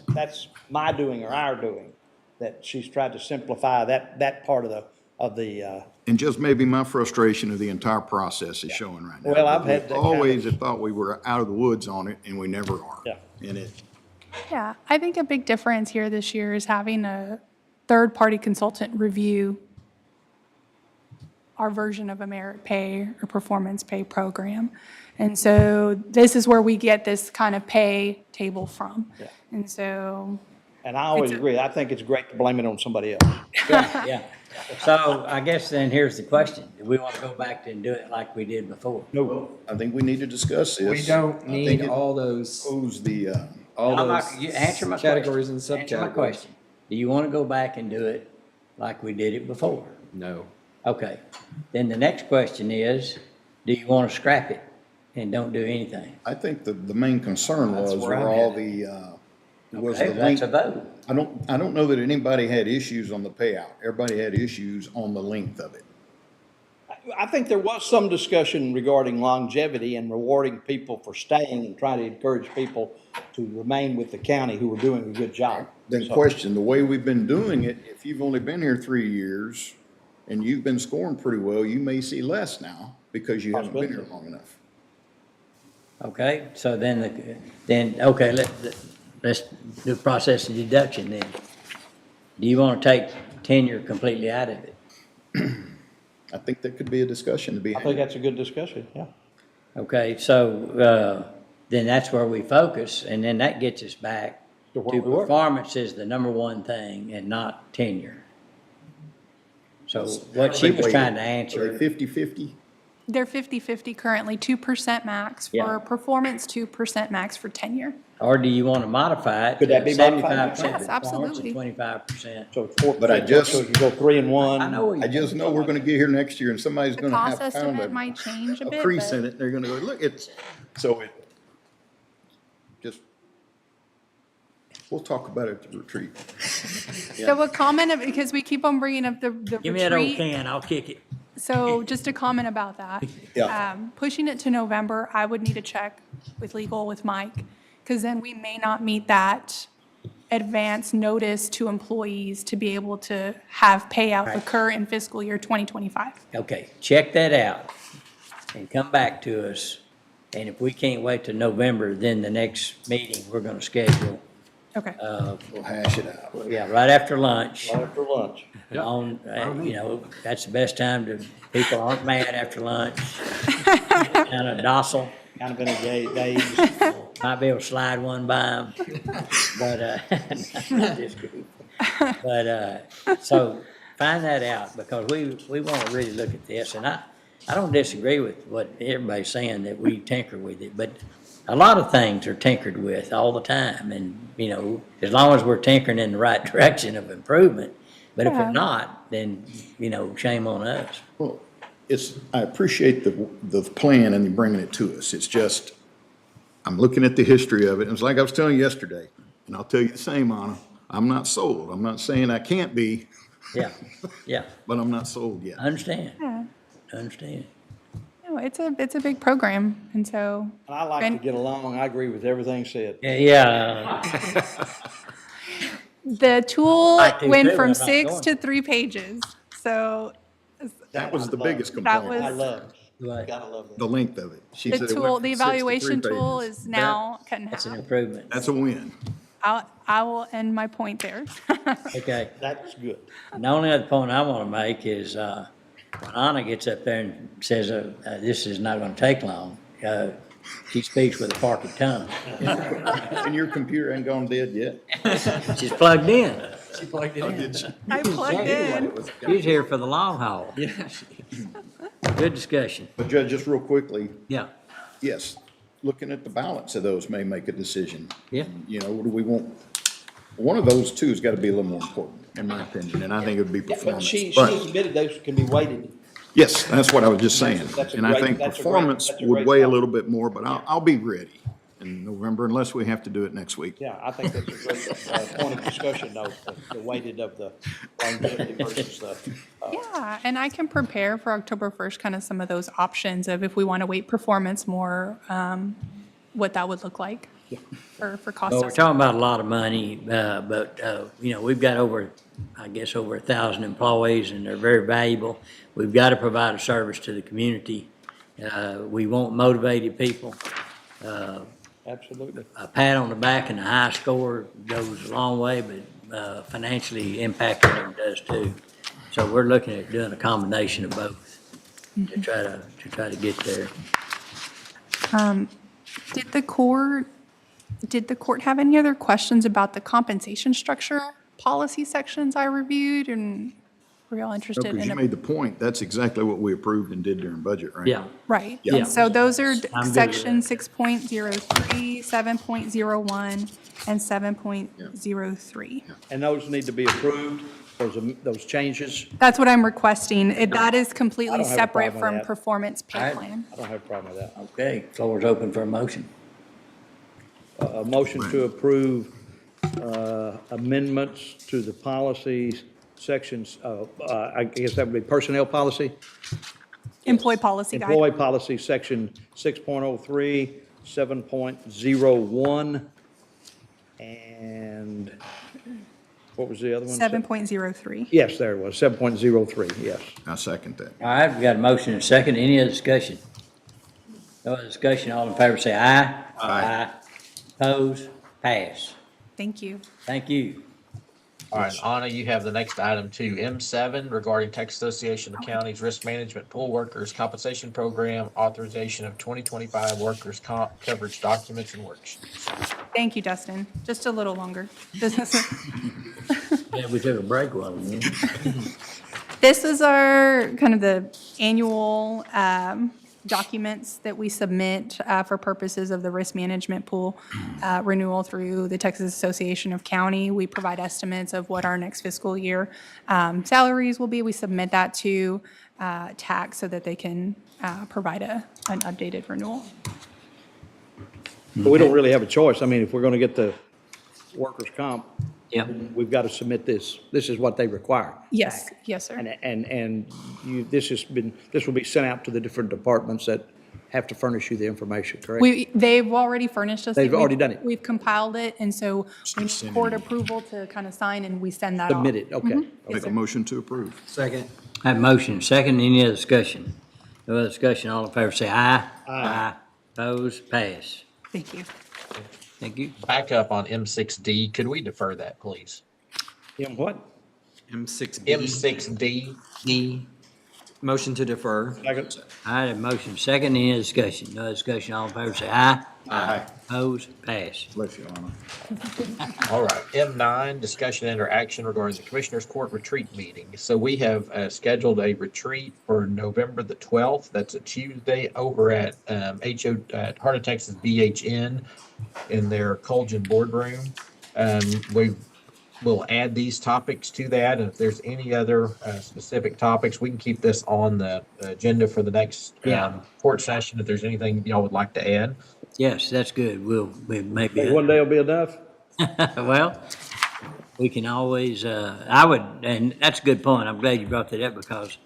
my doing or our doing, that she's tried to simplify that part of the.
And just maybe my frustration of the entire process is showing right now.
Well, I've had that kind of-
Always have thought we were out of the woods on it, and we never are.
Yeah.
And
Yeah, I think a big difference here this year is having a third-party consultant review our version of a merit pay or performance pay program. And so this is where we get this kind of pay table from.
Yeah.
And so,
And I always agree, I think it's great to blame it on somebody else.
Yeah. So I guess then here's the question. Do we want to go back and do it like we did before?
No, I think we need to discuss this.
We don't
I think
need
it
all those,
Pose the,
all
I'm
those
not- you answer my
categories and
question. Answer my
subcategories.
question. Do you want to go back and do it like we did it before?
No.
Okay. Then the next question is, do you want to scrap it and don't do anything?
I think the main concern
That's
was
where I'm
were all
headed.
the, was
Okay,
the
that's
length.
a vote.
I don't know that anybody had issues on the payout. Everybody had issues on the length of it.
I think there was some discussion regarding longevity and rewarding people for staying and trying to encourage people to remain with the county who were doing a good job.
Then
So-
question, the way we've been doing it, if you've only been here 3 years and you've been scoring pretty well, you may see less now because you haven't been here long enough.
Okay, so okay, let's do a process of deduction then. Do you want to take tenure completely out of it?
I think that could be a discussion to be
I
had.
think that's a good discussion, yeah.
Okay, so, then that's where we focus, and then that gets us back
To where
to
we were.
performance is the number one thing and not tenure. So what she was trying to answer.
50-50?
they're 50/50 currently, 2% max
Yeah.
for performance, 2% max for tenure.
Or do you want to modify it?
Could that be modified?
75%
Yes, absolutely.
25%.
So it's 4%.
But I just-
So you go 3 and 1.
I know.
I just know we're gonna get here next year and somebody's
The
gonna have
cost
found
estimate might change a
a
bit,
crease
but
in it. They're gonna go, look, it's, so it, just, we'll talk about it at the retreat.
so a comment, because we keep on bringing up the
Give me that old
retreat.
can, I'll kick it.
So just a comment about that.
Yeah.
Pushing it to November, I would need to check with legal with Mike, because then we may not meet that advance notice to employees to be able to have payout
Right.
occur in fiscal year 2025.
Okay, check that out and come back to us. And if we can't wait till November, then the next meeting we're gonna schedule,
Okay.
We'll hash it out.
yeah, right after lunch.
Right after lunch.
On, you know, that's the best time to, people aren't mad after lunch. Kind of docile,
Kind of in a daze.
might be able to slide one by them. But, just kidding. But, so find that out because we want to really look at this. And I don't disagree with what everybody's saying that we tinker with it, but a lot of things are tinkered with all the time. And, you know, as long as we're tinkering in the right direction of improvement, but if
Yeah.
we're not, then, you know, shame on us.
Well, I appreciate the plan and you bringing it to us. It's just, I'm looking at the history of it. And it's like I was telling you yesterday, and I'll tell you the same, Anna. I'm not sold. I'm not saying I can't be,
Yeah, yeah,
but I'm not sold yet.
I understand,
Yeah.
I understand.
No, it's a big program, and so.
And I like to get along. I agree with everything said.
Yeah,
The tool
I do
went
too,
from
I'm not
6
going.
to 3 pages, so
That was the biggest
that
complaint,
I
was,
love it.
Right.
Gotta love that.
the length of it. She
the
said it went
tool,
from
the
6 to 3
evaluation tool
pages.
is now cut in
That's an
half.
improvement.
That's a win.
I will end my point there.
Okay,
That's good.
and the only other point I want to make is, when Anna gets up there and says, this is not going to take long, she speaks with a parking tongue.
And your computer ain't gone dead yet?
She's plugged in.
She plugged it in.
I plugged in.
She's here for the long haul. Good discussion.
But Judge, just real quickly,
Yeah,
yes, looking at the balance of those may make a decision.
Yeah.
You know, what do we want? One of those two has got to be a little more important, in my opinion, and I think it would be
Yeah, but
performance.
she
But,
admitted those can be weighted.
yes, that's what I was just saying.
That's a
And I
great-
think
that's a great-
performance
that's a
would
great
weigh a
thought.
little bit more, but I'll be ready in November unless we have to do it next week.
Yeah, I think that's a great point of discussion, though, the weighted of the longevity versus the.
Yeah, and I can prepare for October 1st, kind of some of those options of if we want to weight performance more, what that would look like for cost.
well, we're
estimate.
talking about a lot of money, but, you know, we've got over 1,000 employees and they're very valuable. We've got to provide a service to the community. We want motivated people.
Absolutely.
A pat on the back and a high score goes a long way, but financially impacting them does too. So we're looking at doing a combination of both to try to get there.
Did the court have any other questions about the compensation structure policy sections I reviewed? And were y'all interested
Because
in?
you made the point, that's exactly what we approved and did during budget, right?
Yeah.
Right.
Yeah.
And so those are
I'm good with
section
that.
6.03, 7.01, and 7.03.
And those need to be approved, those changes?
That's what I'm requesting. That is
I
completely
don't have a
separate
problem with
from
that.
performance pay
Alright.
plan.
I don't have a problem with that.
Okay, floor is open for a motion.
A motion to approve amendments to the policies, sections, I guess that would be personnel policy?
Employee policy guide.
Employee policy, section 6.03, 7.01, and what was the other one?
7.03.
Yes, there it was, 7.03, yes.
I second that.
All right, we got a motion and a second. Any other discussion? No other discussion. All in favor say aye.
Aye.
Oppose? Pass.
Thank you.
Thank you.
All right, Anna, you have the next item too, M7, regarding Texas Association of Counties Risk Management Pool Workers Compensation Program, authorization of 2025 workers' comp coverage documents and worksheets.
Thank you, Dustin. Just a little longer. This
We took a break while we were
This is our, kind of the annual documents that we submit for purposes of the risk management pool renewal through the Texas Association of County. We provide estimates of what our next fiscal year salaries will be. We submit that to TAC so that they can provide an updated renewal.
But we don't really have a choice. I mean, if we're going to get the workers' comp,
Yeah.
we've got to submit this. This is what they require.
Yes, yes, sir.
And this will be sent out to the different departments that have to furnish you the information, correct?
They've already furnished us.
They've already done it.
We've compiled it, and so we need court approval to kind of sign, and we send that off.
Submit it, okay.
Mhm.
Make a motion to approve.
Second.
Have a motion and a second. Any other discussion? No other discussion. All in favor say aye. Aye. Oppose? Pass.
Thank you.
Thank you.
Back up on M6D, could we defer that, please?
What?
M6B.
M6D.
Motion to defer.
Second.
All right, a motion second. Any other discussion? No other discussion. All in favor say aye.
Aye.
Oppose? Pass.
Bless you, Anna.
All right, M9, discussion and action regarding the Commissioners Court retreat meeting. So we have scheduled a retreat for November the 12th. That's a Tuesday over at at Heart of Texas BHN in their Colgan boardroom. We will add these topics to that. And if there's any other specific topics, we can keep this on the agenda for the next court session if there's anything y'all would like to add.
Yes, that's good. We maybe.
One day will be enough?
Well, we can always, I would, and that's a good point. I'm glad you brought that up because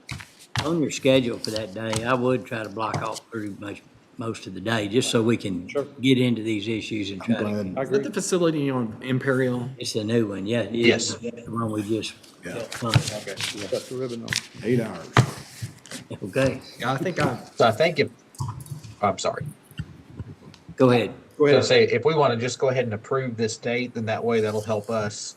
on your schedule for that day, I would try to block off pretty much most of the day, just so we can get into these issues and try to.
Is that the facility on Imperial?
It's the new one, yeah.
Yes.
The one we just.
Cut the ribbon on.
8 hours.
Okay,
Yeah,
So I think I'm sorry.
go ahead.
Go
So
ahead.
say, if we want to just go ahead and approve this date, then that way that'll help us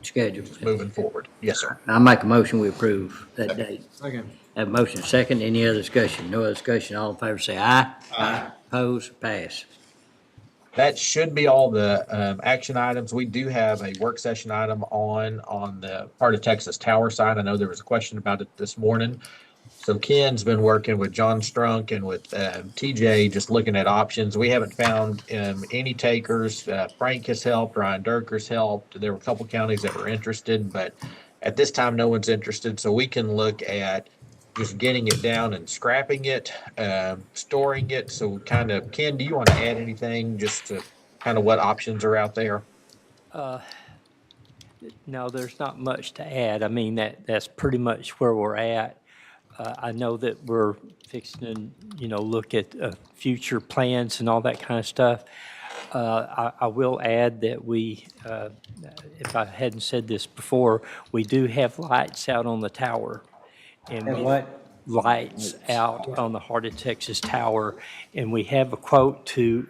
Schedule.
moving forward. Yes, sir.
I make a motion, we approve that date.
Second.
Have a motion second. Any other discussion? No other discussion. All in favor say aye.
Aye.
Oppose? Pass.
That should be all the action items. We do have a work session item on the Heart of Texas Tower side. I know there was a question about it this morning. So Ken's been working with John Strunk and with TJ, just looking at options. We haven't found any takers. Frank has helped, Ryan Durker's helped. There were a couple counties that were interested, but at this time, no one's interested. So we can look at just getting it down and scrapping it, storing it. So kind of, Ken, do you want to add anything just to kind of what options are out there?
No, there's not much to add. I mean, that's pretty much where we're at. I know that we're fixing to, look at future plans and all that kind of stuff. I will add that we, if I hadn't said this before, we do have lights out on the tower. And
Have
we-
what?
Lights out on the Heart of Texas Tower. And we have a quote to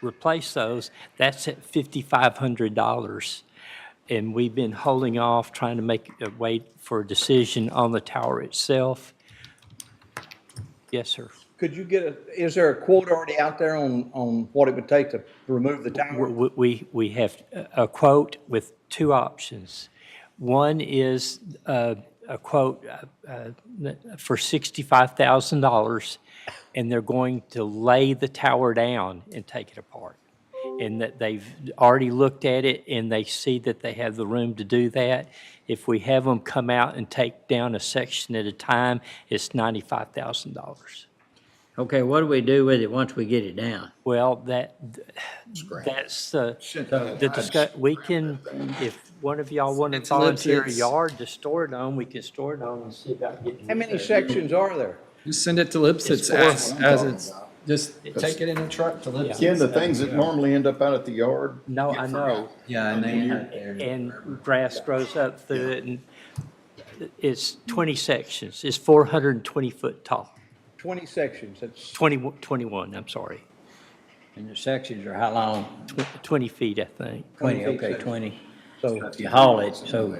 replace those, that's at $5,500. And we've been holding off, trying to wait for a decision on the tower itself. Yes, sir.
Could you is there a quote already out there on what it would take to remove the tower?
We have a quote with two options. One is a quote for $65,000, and they're going to lay the tower down and take it apart. And that they've already looked at it and they see that they have the room to do that. If we have them come out and take down a section at a time, it's $95,000.
Okay, what do we do with it once we get it down?
Well, that's the we can, if one of y'all want to volunteer a yard to store it on, we can store it on and see about getting.
How many sections are there?
Just send it to Lipsitz as it's, just take it in a truck to Lipsitz.
Ken, the things that normally end up out at the yard.
No, I know.
Yeah,
And grass grows up through it, and it's 20 sections. It's 420 foot tall.
20 sections, that's
21, I'm sorry.
And the sections are how long?
20 feet, I think.
20, okay, 20.
So
If you haul it, so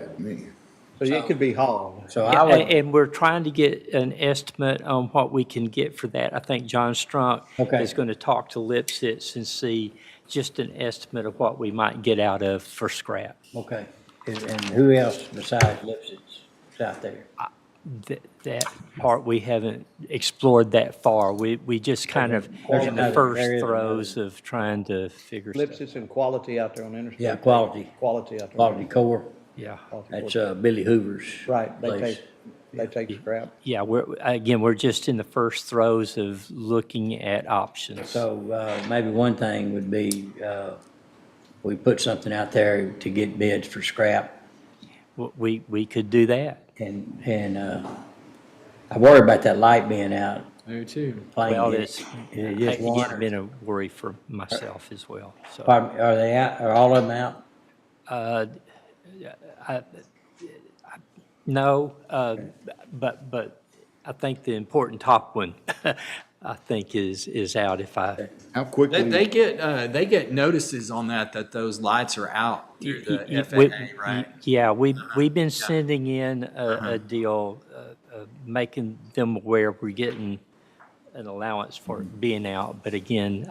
it could be hauled.
So I would,
And we're trying to get an estimate on what we can get for that. I think John Strunk
Okay.
is going to talk to Lipsitz and see just an estimate of what we might get out of for scrap.
okay. And who else besides Lipsitz is out there?
That part, we haven't explored that far. We just kind of
There's
in the
another-
first
there is
throes of trying to figure stuff.
Lipsitz and Quality out there on the interstate.
Yeah, Quality.
Quality out there.
Quality Core.
Yeah.
That's Billy Hoover's
Right,
place.
they take scrap.
Yeah, we're just in the first throes of looking at options.
So maybe one thing would be, we put something out there to get bids for scrap.
We could do that.
And I worry about that light being out.
Me too.
Well,
Is it just one?
been a worry for myself as well, so.
Pardon me, are they out, are all of them out?
No, but I think the important top one, I think is out if I.
How quickly?
They get notices on that those lights are out through the
We-
FAA, right?
Yeah, we've been sending in a deal, making them aware we're getting an allowance for it being out, but again,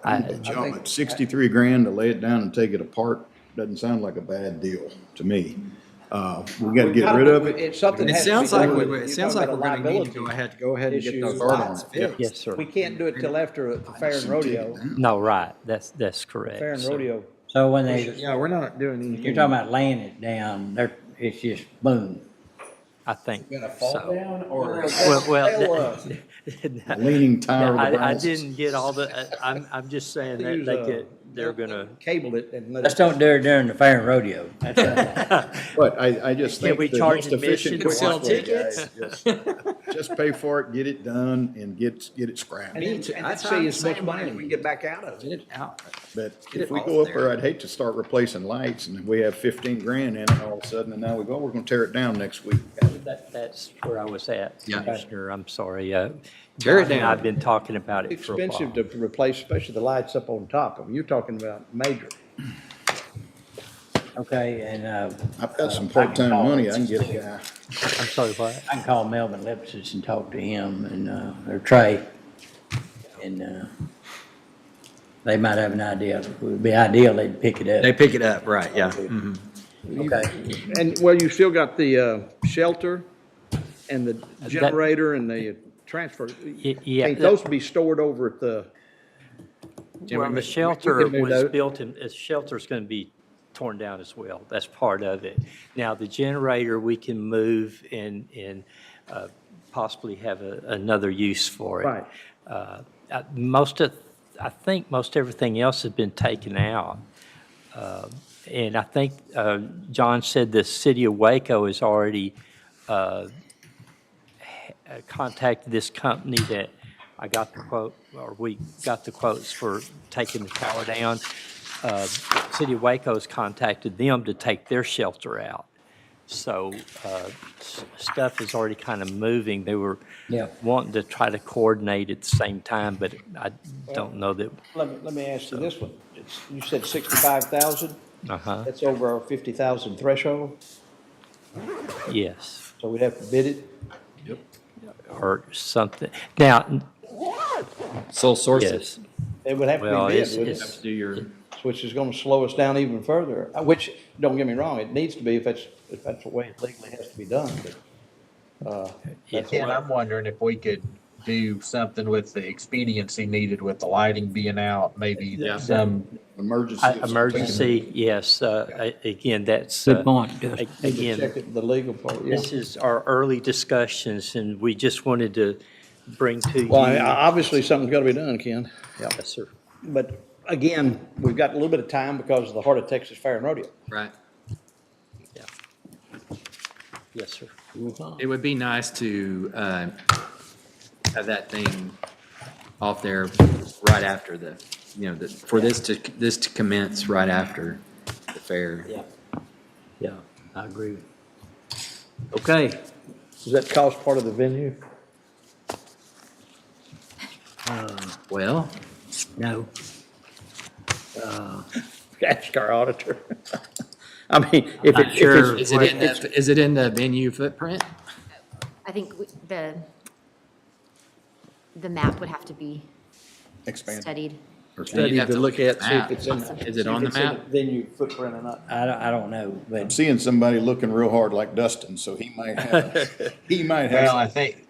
The jump at 63 grand to lay it down and take it apart doesn't sound like a bad deal to me. We got to get rid of it.
It's something.
It
that has to be
sounds like
done.
we're
You're
going
talking
to
about
need to
liability
go ahead and get
issues.
those lights fixed.
Yes, sir.
We can't do it till after the fair and rodeo.
No, right, that's correct.
Fair and
So-
rodeo.
So when they,
Yeah, we're not doing anything.
you're talking about laying it down, it's just boom.
I think
Gonna fall
so.
down or?
Well,
Leaning tower.
I
devices.
didn't get all the, I'm just saying that they're gonna.
Cable it and let
Let's
it.
don't do it during the fair and rodeo. That's
But I just
Can
think
we
the
charge
most efficient.
admission to
way,
sell
guys, just pay for it, get it done, and get it scrapped.
And let's see as much money as we can get back out of it.
Get it out.
But
Get
if
it
we
off
go up
there.
there, I'd hate to start replacing lights, and we have 15 grand in it all of a sudden, and now we go, we're gonna tear it down next week.
That's where I was at,
Yeah.
Commissioner, I'm sorry.
Tear it
John and
down.
I've been talking about it for a while.
Expensive to replace, especially the lights up on top of them. You're talking about major.
okay, and,
I've got some part-time money, I can get a guy.
I'm sorry, what?
I can call Melvin Lipsitz and talk to him and, or Trey. And, they might have an idea. It would be ideal they'd pick it
They
up.
pick it up, right, yeah. Mhm.
Okay.
And, well, you still got the shelter and the generator and the transfer.
Yeah.
Can't those be stored over at the?
Well, the
we
shelter
can do
was
that.
built in, the shelter's gonna be torn down as well. That's part of it. Now, the generator, we can move and possibly have another use for it.
Right.
I think most everything else has been taken out. And I think John said the city of Waco has already contacted this company that I got the quote, or we got the quotes for taking the tower down. City of Waco has contacted them to take their shelter out.
So stuff is already kind of moving. They were
Yeah.
wanting to try to coordinate at the same time, but I don't know that.
Let me ask you this one. You said 65,000?
Uh-huh.
That's over our 50,000 threshold,
Yes.
so we'd have to bid it?
Or something. Now,
Sole source it.
yes.
It would have to
Well,
be bid,
it's-
wouldn't
it's-
it?
Do your,
Which is gonna slow us down even further, which, don't get me wrong, it needs to be if that's the way it legally has to be done, but, that's
And I'm wondering if we could do something with the expediency needed with the lighting being out, maybe some.
Emergency.
Emergency, yes. Again, that's.
Good point, Dustin.
Again,
check it, the legal part, yeah.
this is our early discussions, and we just wanted to bring to you.
Well, obviously, something's gotta be done, Ken.
Yes, sir.
But again, we've got a little bit of time because of the Heart of Texas Fair and Rodeo.
right.
Yes, sir.
It would be nice to have that thing off there right after for this to commence right after the fair.
Yeah. Yeah, I agree. Okay.
Does that cost part of the venue?
Well,
No.
Ask our auditor. I mean, if
I'm
it,
sure-
if it's.
is it in the venue footprint?
I think the map would have to be
Expand.
studied.
Study to look at, see if it's in.
Is it on the map?
Venue footprint or not.
I don't know,
I'm
but
seeing somebody looking real hard like Dustin, so he might have,
Well, I think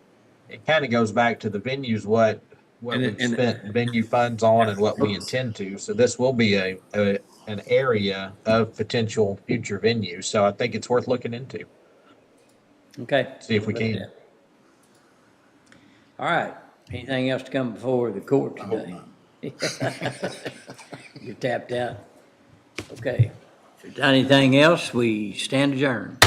it kind of goes back to the venues, what we've spent venue funds on and what we intend to. So this will be an area of potential future venues. So I think it's worth looking into,
okay.
see if we can.
All right. Anything else to come before the court today? You're tapped out. Okay. If there's anything else, we stand adjourned.